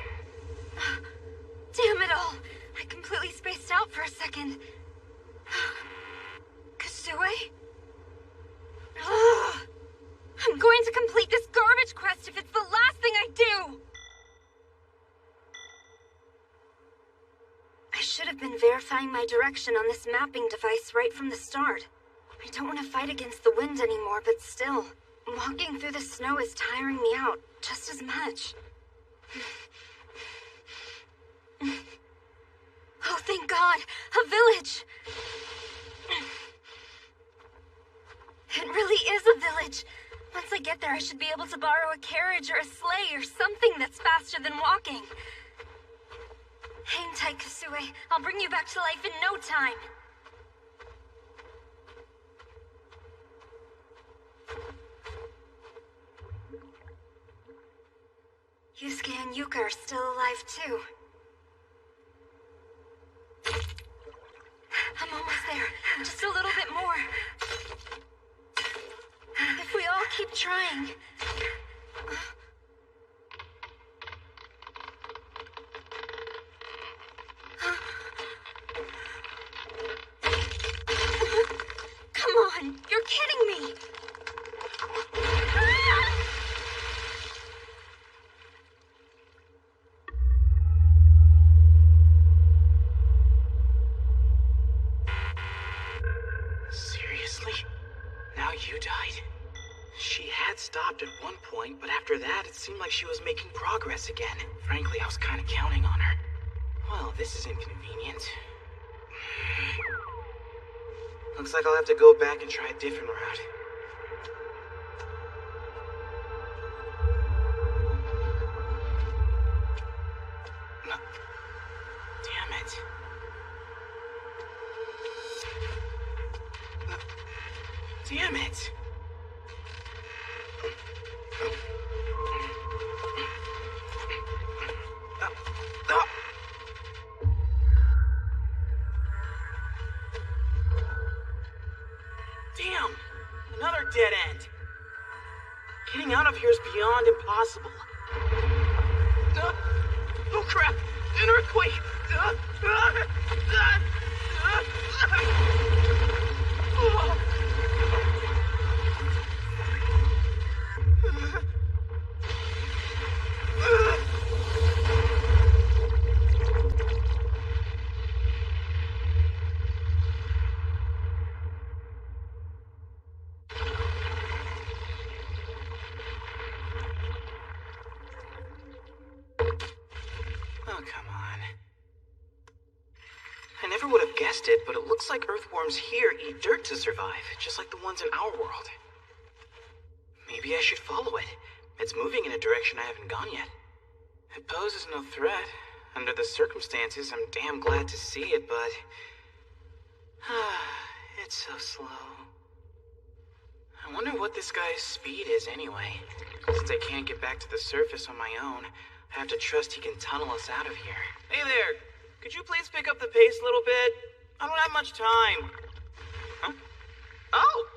Damn it all. I completely spaced out for a second. Kasue? Ugh. I'm going to complete this garbage quest if it's the last thing I do! I should have been verifying my direction on this mapping device right from the start. I don't want to fight against the wind anymore, but still, walking through the snow is tiring me out just as much. Oh, thank God! A village! It really is a village. Once I get there, I should be able to borrow a carriage or a sleigh or something that's faster than walking. Hang tight, Kasue. I'll bring you back to life in no time. Yusuke and Yuka are still alive, too. I'm almost there. Just a little bit more. If we all keep trying... Come on! You're kidding me! Seriously? Now you died? She had stopped at one point, but after that, it seemed like she was making progress again. Frankly, I was kind of counting on her. Well, this is inconvenient. Looks like I'll have to go back and try a different route. No. Damn it. No. Damn it. Damn! Another dead end! Getting out of here is beyond impossible. Oh crap! An earthquake! Oh, come on. I never would have guessed it, but it looks like earthworms here eat dirt to survive, just like the ones in our world. Maybe I should follow it. It's moving in a direction I haven't gone yet. It poses no threat. Under the circumstances, I'm damn glad to see it, but... it's so slow. I wonder what this guy's speed is anyway. Since I can't get back to the surface on my own, I have to trust he can tunnel us out of here. Hey there! Could you please pick up the pace a little bit? I don't have much time. Huh? Oh!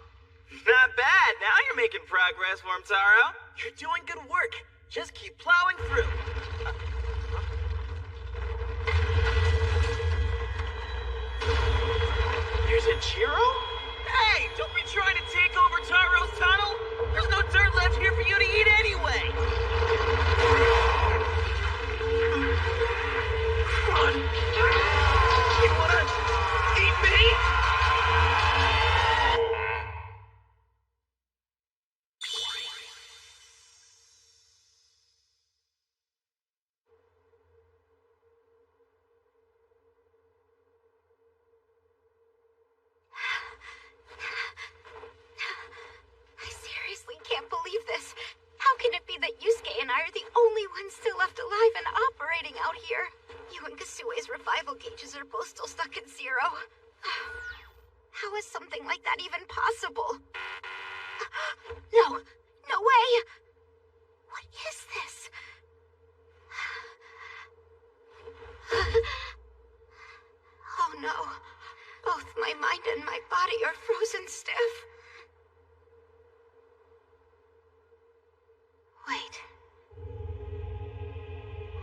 Not bad. Now you're making progress, Wormtaro. You're doing good work. Just keep plowing through. There's a Jiro? Hey, don't be trying to take over Taro's tunnel. There's no dirt left here for you to eat anyway. Come on. You wanna eat me? Can't believe this. How can it be that Yusuke and I are the only ones still left alive and operating out here? You and Kasue's revival gauges are both still stuck at 0. How is something like that even possible? No, no way! What is this? Oh no. Both my mind and my body are frozen stiff. Wait.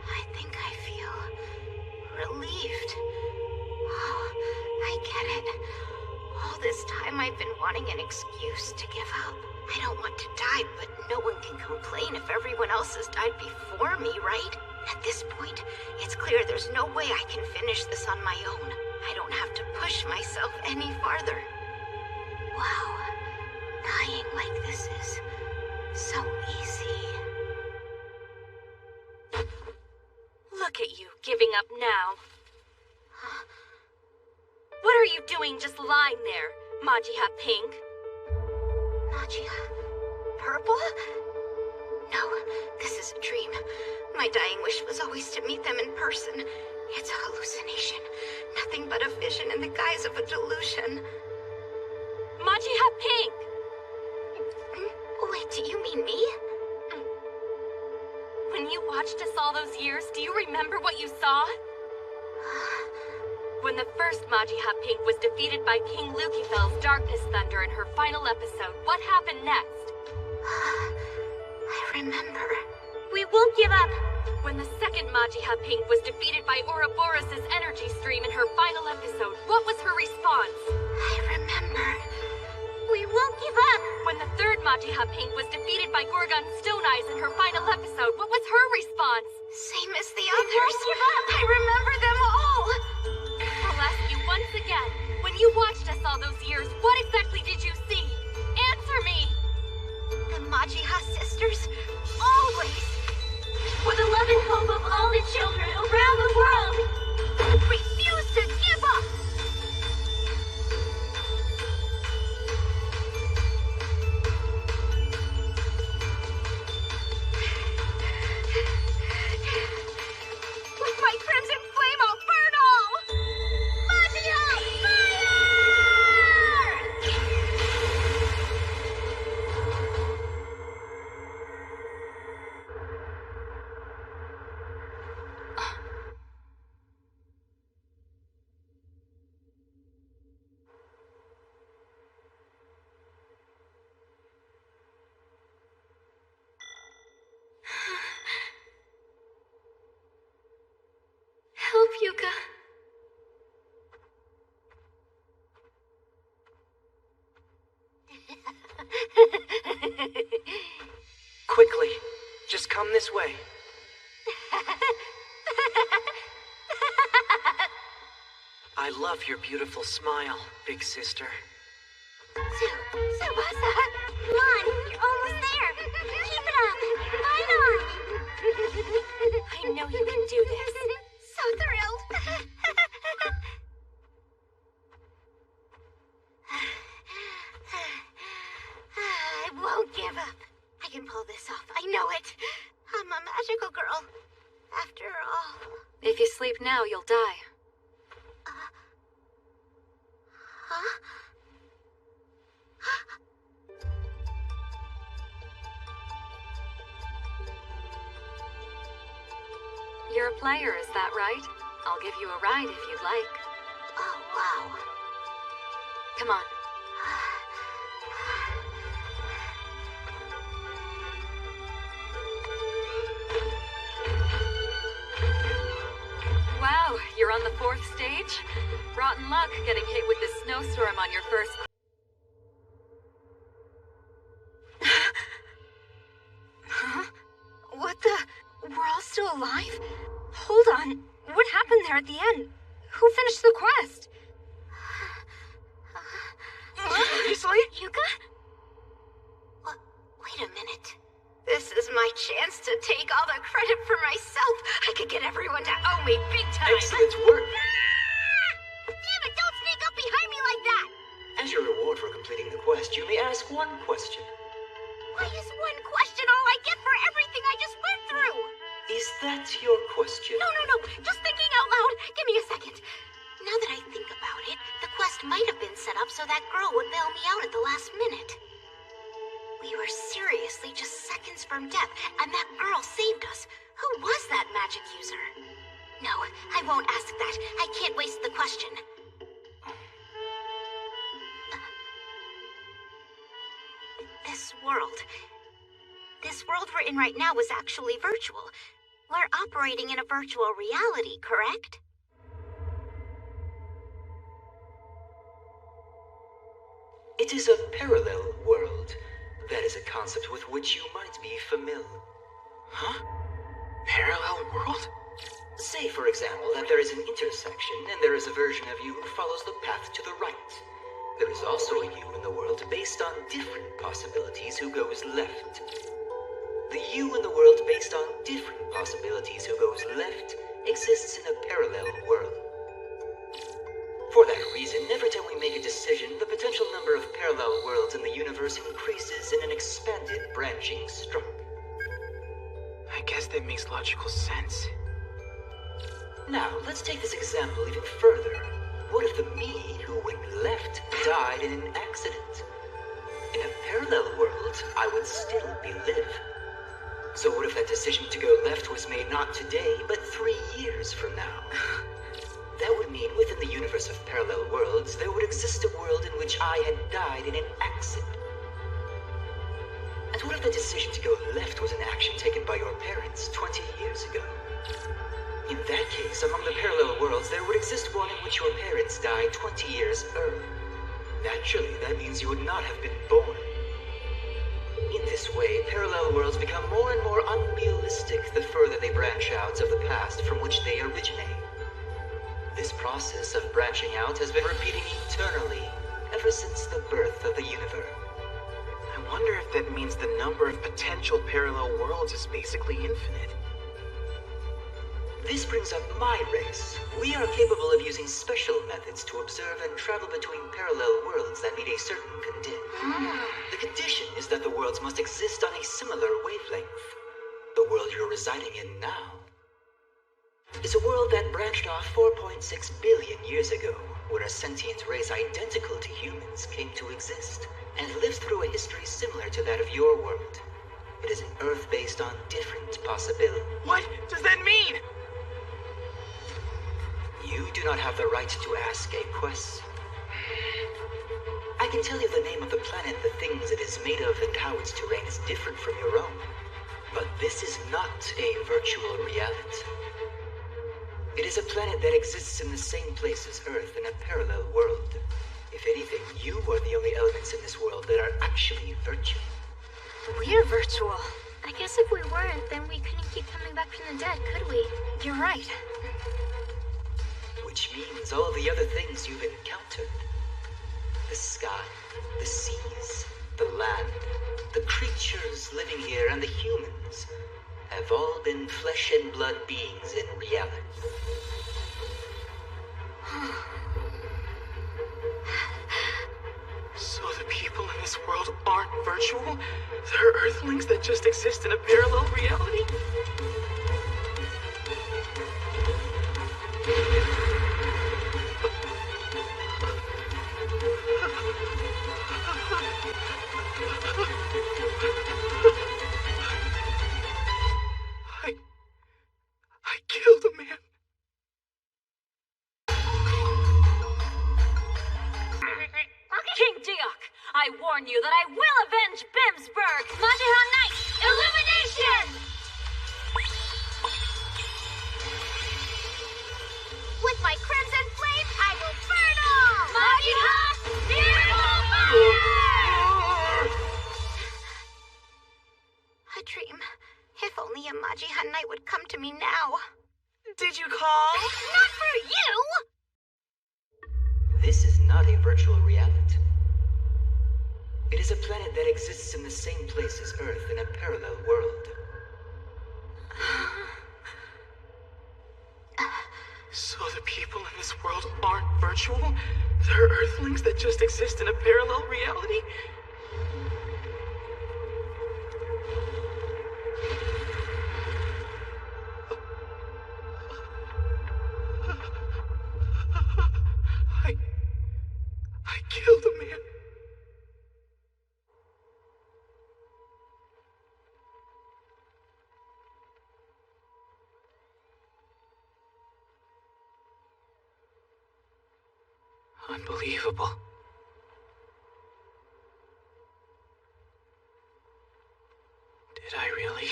I think I feel relieved. Oh, I get it. All this time I've been wanting an excuse to give up. I don't want to die, but no one can complain if everyone else has died before me, right? At this point, it's clear there's no way I can finish this on my own. I don't have to push myself any farther. Wow. Dying like this is so easy. Look at you, giving up now. What are you doing just lying there, Majiha Pink? Majiha? Purple? No, this is a dream. My dying wish was always to meet them in person. It's a hallucination. Nothing but a vision in the guise of a delusion. Majiha Pink! Wait, do you mean me? When you watched us all those years, do you remember what you saw? When the first Majiha Pink was defeated by King Lucifel's Darkness Thunder in her final episode, what happened next? I remember. We won't give up! When the second Majiha Pink was defeated by Ouroboros' energy stream in her final episode, what was her response? I remember. We won't give up! When the third Majiha Pink was defeated by Gorgon's Stone Eyes in her final episode, what was her response? Same as the others. We won't give up! I remember them all! I'll ask you once again. When you watched us all those years, what exactly did you see? Answer me! The Majiha sisters? Always! For the love and hope of all the children around the world! Refuse to give up! With my crimson flame, I'll burn all! Majiha, fire! Help, Yuka. Quickly, just come this way. I love your beautiful smile, big sister. Tsubasa! Come on, you're almost there! Keep it up! Fight on! I know you can do this. So thrilled! I won't give up. I can pull this off. I know it. I'm a magical girl. After all. If you sleep now, you'll die. Huh? You're a player, is that right? I'll give you a ride if you'd like. Oh, wow. Come on. 4th stage? Rotten luck getting hit with this snowstorm on your first... Huh? What the? We're all still alive? Hold on. What happened there at the end? Who finished the quest? Seriously? Yuka? Wait a minute. This is my chance to take all the credit for myself. I could get everyone to owe me big time. Excellent work. Damn it, don't sneak up behind me like that! As your reward for completing the quest, you may ask one question. Why is one question all I get for everything I just went through? Is that your question? No. Just thinking out loud. Give me a second. Now that I think about it, the quest might have been set up so that girl would bail me out at the last minute. We were seriously just seconds from death, and that girl saved us. Who was that magic user? No, I won't ask that. I can't waste the question. This world we're in right now is actually virtual. We're operating in a virtual reality, correct? It is a parallel world. That is a concept with which you might be familiar. Huh? Parallel world? Say, for example, that there is an intersection and there is a version of you who follows the path to the right. There is also a you in the world based on different possibilities who goes left. The you in the world based on different possibilities who goes left exists in a parallel world. For that reason, every time we make a decision, the potential number of parallel worlds in the universe increases in an expanded branching struct. I guess that makes logical sense. Now, let's take this example even further. What if the me who went left died in an accident? In a parallel world, I would still be live. So what if that decision to go left was made not today, but 3 years from now? That would mean within the universe of parallel worlds, there would exist a world in which I had died in an accident. And what if the decision to go left was an action taken by your parents 20 years ago? In that case, among the parallel worlds, there would exist one in which your parents died 20 years early. Naturally, that means you would not have been born. In this way, parallel worlds become more and more unrealistic the further they branch out of the past from which they originate. This process of branching out has been repeating eternally ever since the birth of the universe. I wonder if that means the number of potential parallel worlds is basically infinite. This brings up my race. We are capable of using special methods to observe and travel between parallel worlds that meet a certain condition. The condition is that the worlds must exist on a similar wavelength. The world you're residing in now is a world that branched off 4.6 billion years ago, where a sentient race identical to humans came to exist, and lived through a history similar to that of your world. It is an Earth based on different possibilities. What does that mean? You do not have the right to ask a question. I can tell you the name of the planet, the things it is made of, and how its terrain is different from your own. But this is not a virtual reality. It is a planet that exists in the same place as Earth in a parallel world. If anything, you are the only elements in this world that are actually virtual. We're virtual. I guess if we weren't, then we couldn't keep coming back from the dead, could we? You're right. Which means all the other things you've encountered. The sky, the seas, the land, the creatures living here, and the humans have all been flesh and blood beings in reality. So the people in this world aren't virtual? They're Earthlings that just exist in a parallel reality? I killed a man. King Diok, I warn you that I will avenge Bimsburg! Majiha Knight, Illumination! With my call? Not for you! This is not a virtual reality. It is a planet that exists in the same place as Earth in a parallel world. So the people in this world aren't virtual? They're Earthlings that just exist in a parallel reality? I killed a man. Unbelievable. Did I really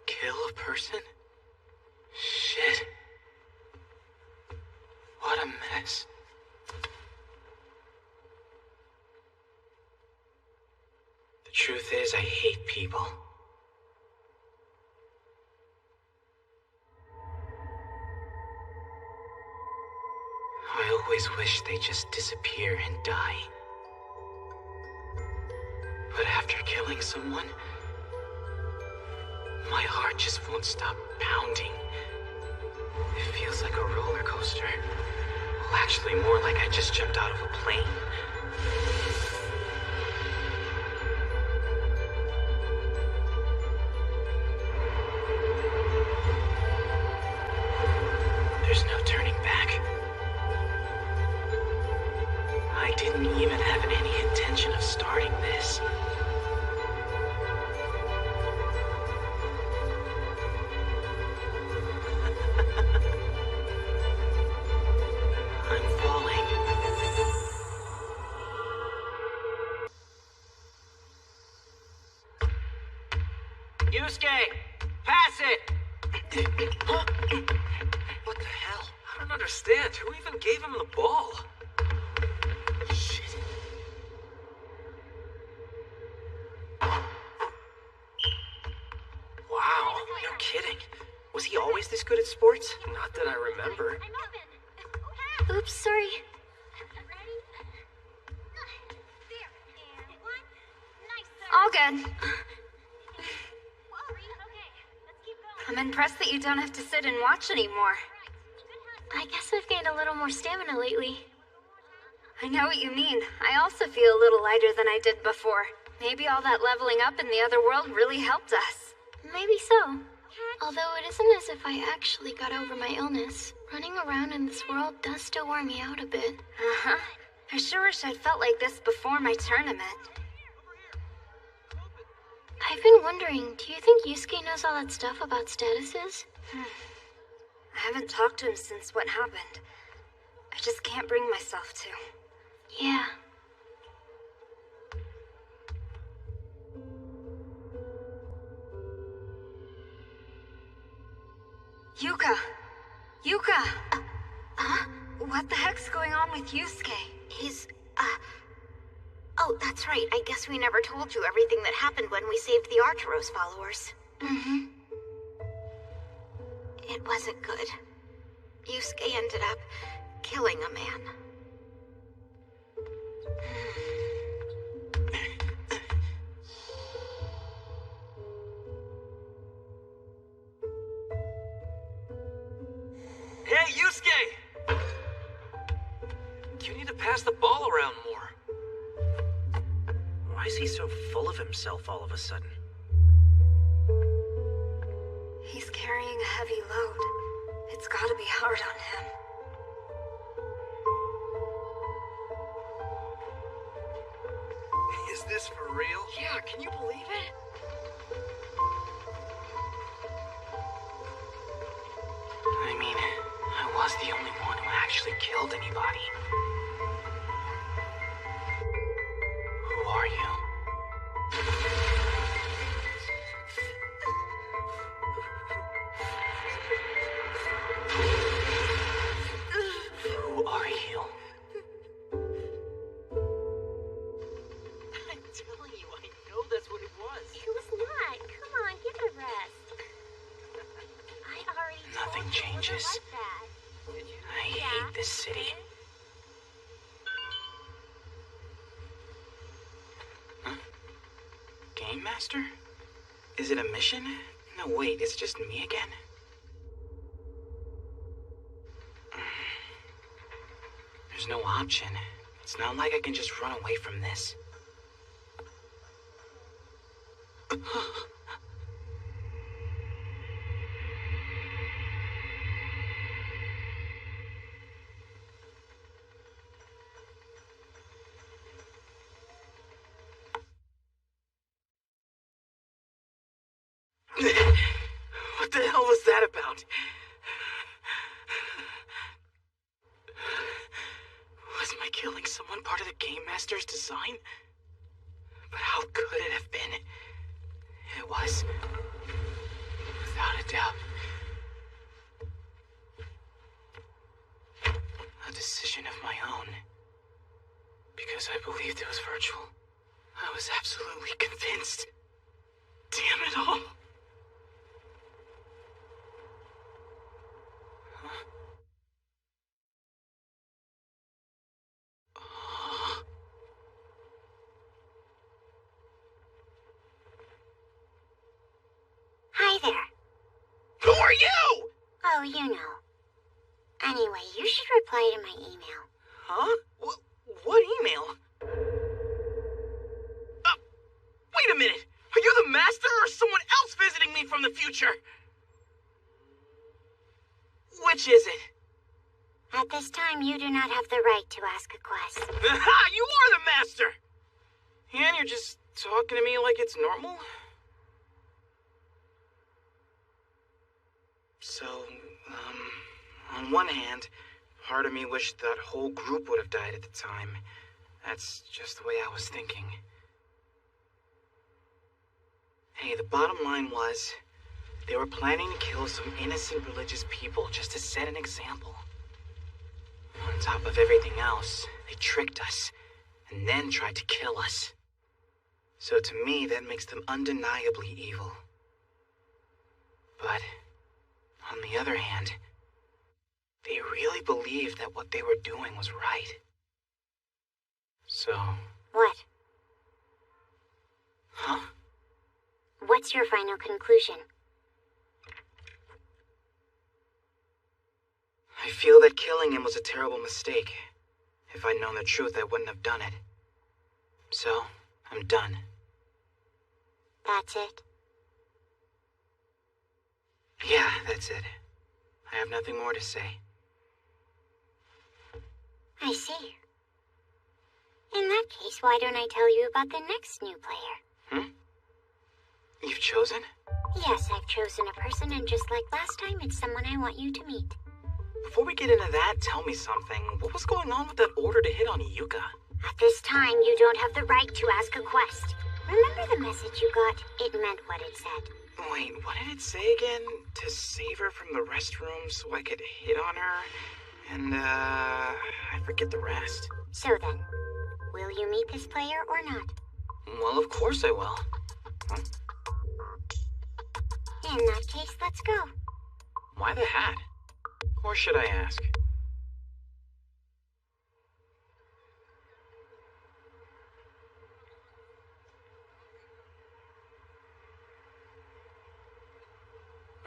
kill a person? Shit. What a mess. The truth is, I hate people. I always wish they'd just disappear and die. But after killing someone, my heart just won't stop pounding. It feels like a roller coaster. Well, actually more like I just jumped out of a plane. There's no turning back. I didn't even have any intention of starting this. I'm falling. Yusuke! Pass it! What the hell? I don't understand. Who even gave him the ball? Shit. Wow, no kidding. Was he always this good at sports? Not that I remember. Oops, sorry. All good. I'm impressed that you don't have to sit and watch anymore. I guess I've gained a little more stamina lately. I know what you mean. I also feel a little lighter than I did before. Maybe all that leveling up in the other world really helped us. Maybe so. Although it isn't as if I actually got over my illness. Running around in this world does still wear me out a bit. Uh-huh. I sure wish I'd felt like this before my tournament. I've been wondering, do you think Yusuke knows all that stuff about statuses? I haven't talked to him since what happened. I just can't bring myself to. Yeah. Yuka! Yuka! What the heck's going on with Yusuke? Oh, that's right. I guess we never told you everything that happened when we saved the Arturos followers. Mm-hmm. It wasn't good. Yusuke ended up killing a man. Hey, Yusuke! You need to pass the ball around more. Why is he so full of himself all of a sudden? He's carrying a heavy load. It's gotta be hard on him. Is this for real? Yeah, can you believe it? I mean, I was the only one who actually killed anybody. Who are you? Who are you? I'm telling you, I know that's what it was. It was not. Come on, give it a rest. I already Nothing told changed. changes. I hate this city. Huh? Game Master? Is it a mission? No, wait, it's just me again? There's no option. It's not like I can just run away from this. What the hell was that about? Was my killing someone part of the Game Master's design? But how could it have been? It was. Without a doubt. A decision of my own. Because I believed it was virtual. I was absolutely convinced. Damn it all. Hi there. Who are you? Oh, you know. Anyway, you should reply to my email. Huh? What email? Wait a minute! Are you the Master or someone else visiting me from the future? Which is it? At this time, you do not have the right to ask a quest. Aha! You are the Master! And you're just talking to me like it's normal? So, on one hand, part of me wished that whole group would have died at the time. That's just the way I was thinking. Hey, the bottom line was, they were planning to kill some innocent religious people just to set an example. On top of everything else, they tricked us, and then tried to kill us. So to me, that makes them undeniably evil. But, on the other hand, they really believed that what they were doing was right. So... What? Huh? What's your final conclusion? I feel that killing him was a terrible mistake. If I'd known the truth, I wouldn't have done it. So, I'm done. That's it? Yeah, that's it. I have nothing more to say. I see. In that case, why don't I tell you about the next new player? You've chosen? Yes, I've chosen a person, and just like last time, it's someone I want you to meet. Before we get into that, tell me something. What was going on with that order to hit on Yuka? At this time, you don't have the right to ask a quest. Remember the message you got? It meant what it said. Wait, what did it say again? To save her from the restroom so I could hit on her? And, I forget the rest. So then, will you meet this player or not? Well, of course I will. Huh? In that case, let's go. Why the hat? Or should I ask?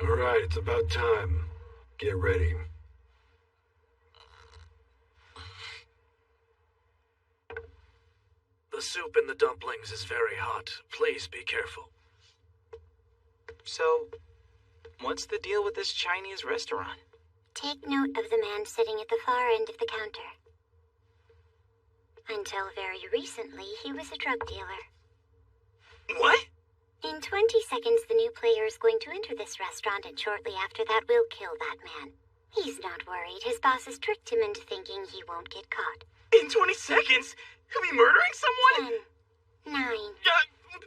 All right, it's about time. Get ready. The soup in the dumplings is very hot. Please be careful. So, what's the deal with this Chinese restaurant? Take note of the man sitting at the far end of the counter. Until very recently, he was a drug dealer. What? In 20 seconds, the new player is going to enter this restaurant, and shortly after that, we'll kill that man. He's not worried. His boss has tricked him into thinking he won't get caught. In 20 seconds? He'll be murdering someone? 10, 9.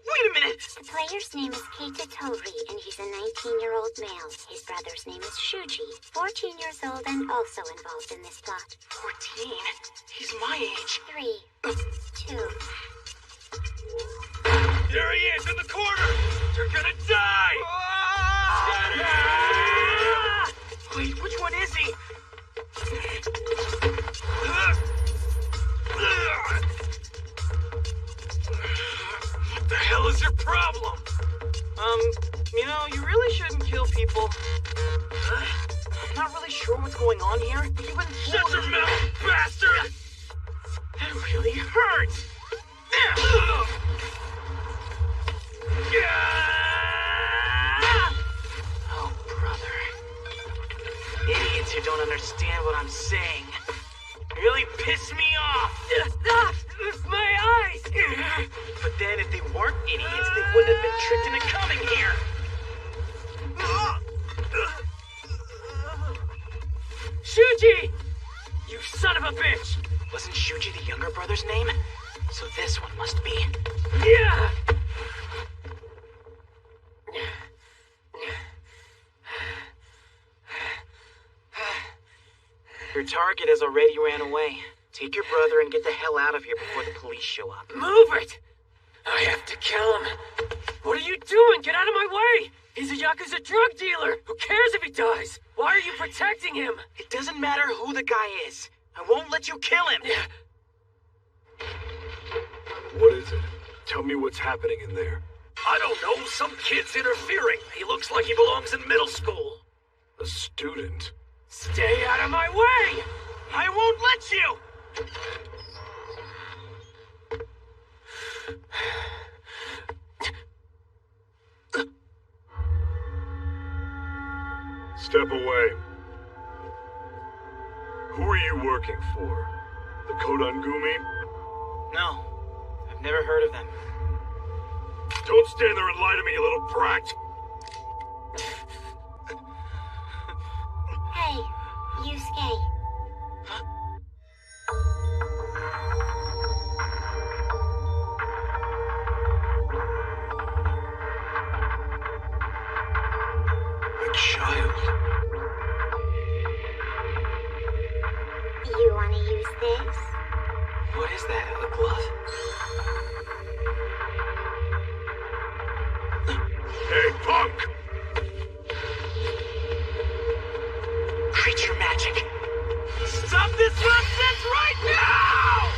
Wait a minute! The player's name is Keita Tori, and he's a 19-year-old male. His brother's name is Shuji, 14 years old and also involved in this plot. 14? He's my age. 3, 2. There he is, in the corner! You're gonna die! Wait, which one is he? What the hell is your problem? You know, you really shouldn't kill people. I'm not really sure what's going on here, but you've been Shut your mouth, bastard! That really hurts! Oh, brother. Idiots who don't understand what I'm saying really piss me off! My eyes! But then if they weren't idiots, they wouldn't have been tricked into coming here! Shuji! You son of a bitch! Wasn't Shuji the younger brother's name? So this one must be. Yeah! Your target has already ran away. Take your brother and get the hell out of here before the police show up. Move it! I have to kill him. What are you doing? Get out of my way! He's a Yakuza drug dealer! Who cares if he dies? Why are you protecting him? It doesn't matter who the guy is. I won't let you kill him! What is it? Tell me what's happening in there. I don't know. Some kid's interfering. He looks like he belongs in middle school. A student? Stay out of my way! I won't let you! Step away. Who are you working for? The Kodangumi? No. I've never heard of them. Don't stand there and lie to me, you little brat! Hey, Yusuke. A child. You want to use this? What is that? A glove? Hey, punk! Creature magic! Stop this nonsense right now!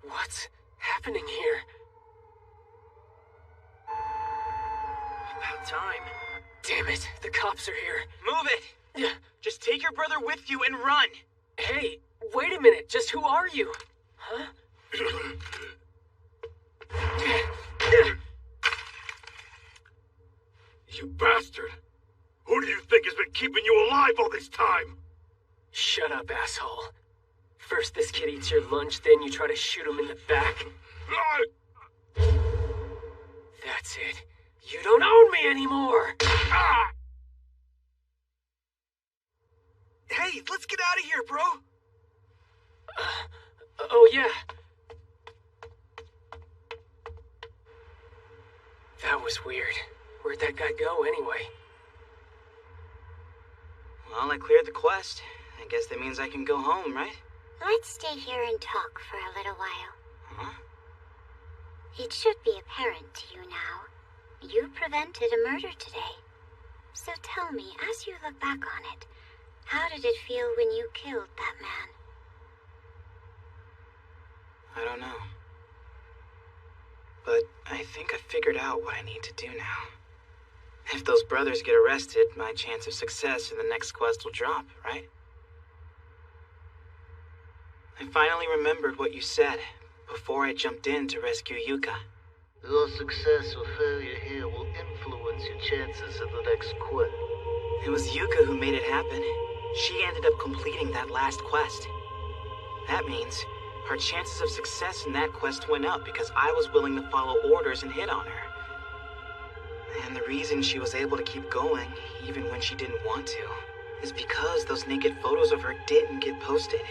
What's happening here? About time. Damn it, the cops are here. Move it! Just take your brother with you and run! Hey, wait a minute, just who are you? Huh? You bastard! Who do you think has been keeping you alive all this time? Shut up, asshole. First this kid eats your lunch, then you try to shoot him in the back. That's it. You don't own me anymore! Hey, let's get out of here, bro! Oh yeah. That was weird. Where'd that guy go anyway? Well, I cleared the quest. I guess that means I can go home, right? Let's stay here and talk for a little while. Huh? It should be apparent to you now. You prevented a murder today. So tell me, as you look back on it, how did it feel when you killed that man? I don't know. But I think I figured out what I need to do now. If those brothers get arrested, my chance of success in the next quest will drop, right? I finally remembered what you said before I jumped in to rescue Yuka. Your success or failure here will influence your chances in the next quest. It was Yuka who made it happen. She ended up completing that last quest. That means her chances of success in that quest went up because I was willing to follow orders and hit on her. And the reason she was able to keep going, even when she didn't want to, is because those naked photos of her didn't get posted.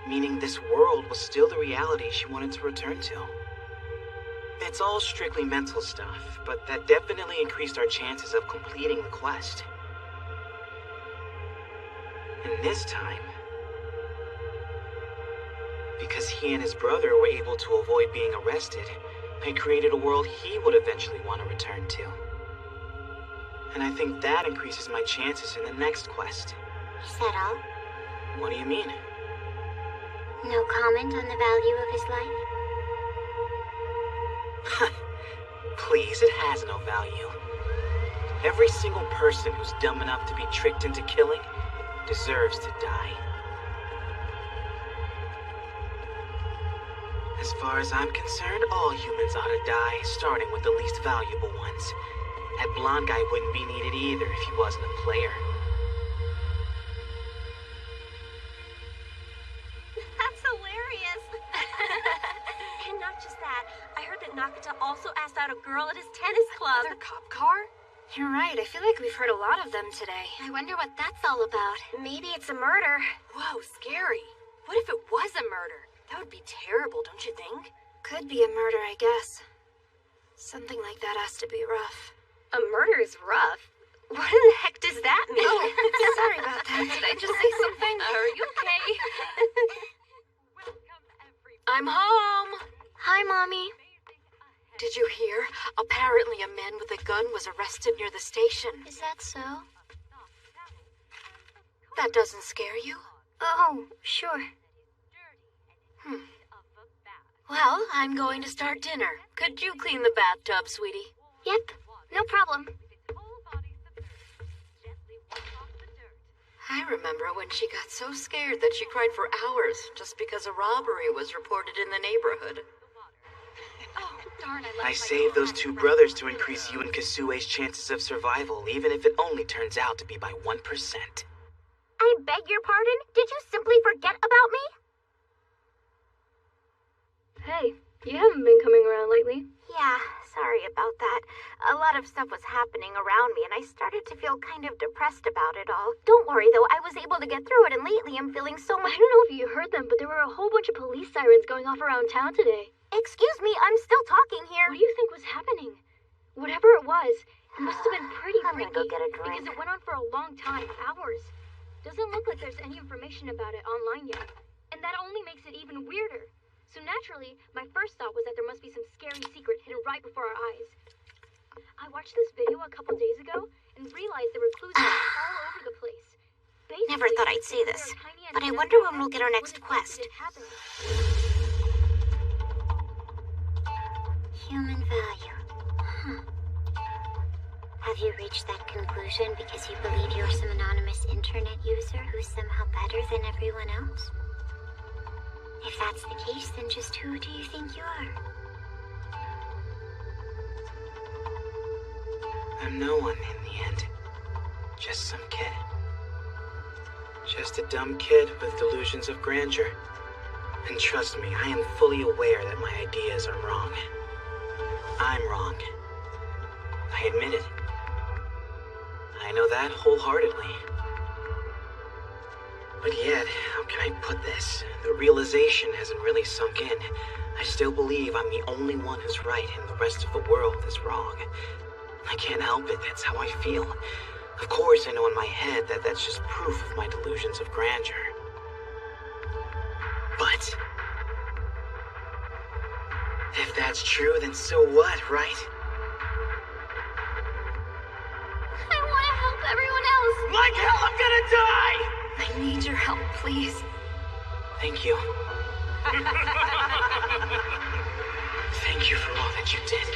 meaning this world was still the reality she wanted to return to. It's all strictly mental stuff, but that definitely increased our chances of completing the quest. And this time, because he and his brother were able to avoid being arrested, I created a world he would eventually want to return to. And I think that increases my chances in the next quest. Is that all? What do you mean? No comment on the value of his life? Please, it has no value. Every single person who's dumb enough to be tricked into killing deserves to die. As far as I'm concerned, all humans ought to die, starting with the least valuable ones. That blonde guy wouldn't be needed either if he wasn't a player. That's hilarious. And not just that, I heard that Nakata also asked out a girl at his tennis club. Another cop car? You're right, I feel like we've heard a lot of them today. I wonder what that's all about. Maybe it's a murder. Whoa, scary. What if it was a murder? That would be terrible, don't you think? Could be a murder, I guess. Something like that has to be rough. A murder is rough? What in the heck does that mean? Oh, sorry about that. Did I just say something? Are you okay? I'm home. Hi, Mommy. Did you hear? Apparently a man with a gun was arrested near the station. Is that so? That doesn't scare you? Oh, sure. Well, I'm going to start dinner. Could you clean the bathtub, sweetie? Yep, no problem. I remember when she got so scared that she cried for hours just because a robbery was reported in the neighborhood. Oh, darn, I saved those two brothers to increase you and Kasue's chances of survival, even if it only turns out to be by 1%. I beg your pardon? Did you simply forget about me? Hey, you haven't been coming around lately. Yeah, sorry about that. A lot of stuff was happening around me, and I started to feel kind of depressed about it all. Don't worry, though, I was able to get through it, and lately I'm feeling so much— I don't know if you heard them, but there were a whole bunch of police sirens going off around town today. Excuse me, I'm still talking here. What do you think was happening? Whatever it was, it must have been pretty I'm gonna go get a drink. because it went on for a long time, hours. Doesn't look like there's any information about it online yet, and that only makes it even weirder. So naturally, my first thought was that there must be some scary secret hidden right before our eyes. I watched this video a couple days ago and realized there were clues all over the place. Basically, Never thought I'd say this, but I wonder when we'll get our next quest. Human value. Have you reached that conclusion because you believe you're some anonymous internet user who's somehow better than everyone else? If that's the case, then just who do you think you are? I'm no one in the end. Just some kid. Just a dumb kid with delusions of grandeur. And trust me, I am fully aware that my ideas are wrong. I'm wrong. I admit it. I know that wholeheartedly. But yet, how can I put this? The realization hasn't really sunk in. I still believe I'm the only one who's right and the rest of the world is wrong. I can't help it, that's how I feel. Of course, I know in my head that that's just proof of my delusions of grandeur. But if that's true, then so what, right? I want to help everyone else. Like hell, I'm gonna die! I need your help, please. Thank you. Thank you for all that you did.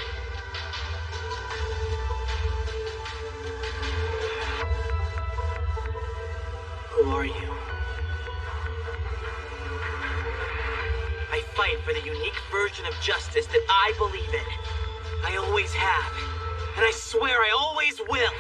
Who are you? I fight for the unique version of justice that I believe in. I always have. And I swear I always will.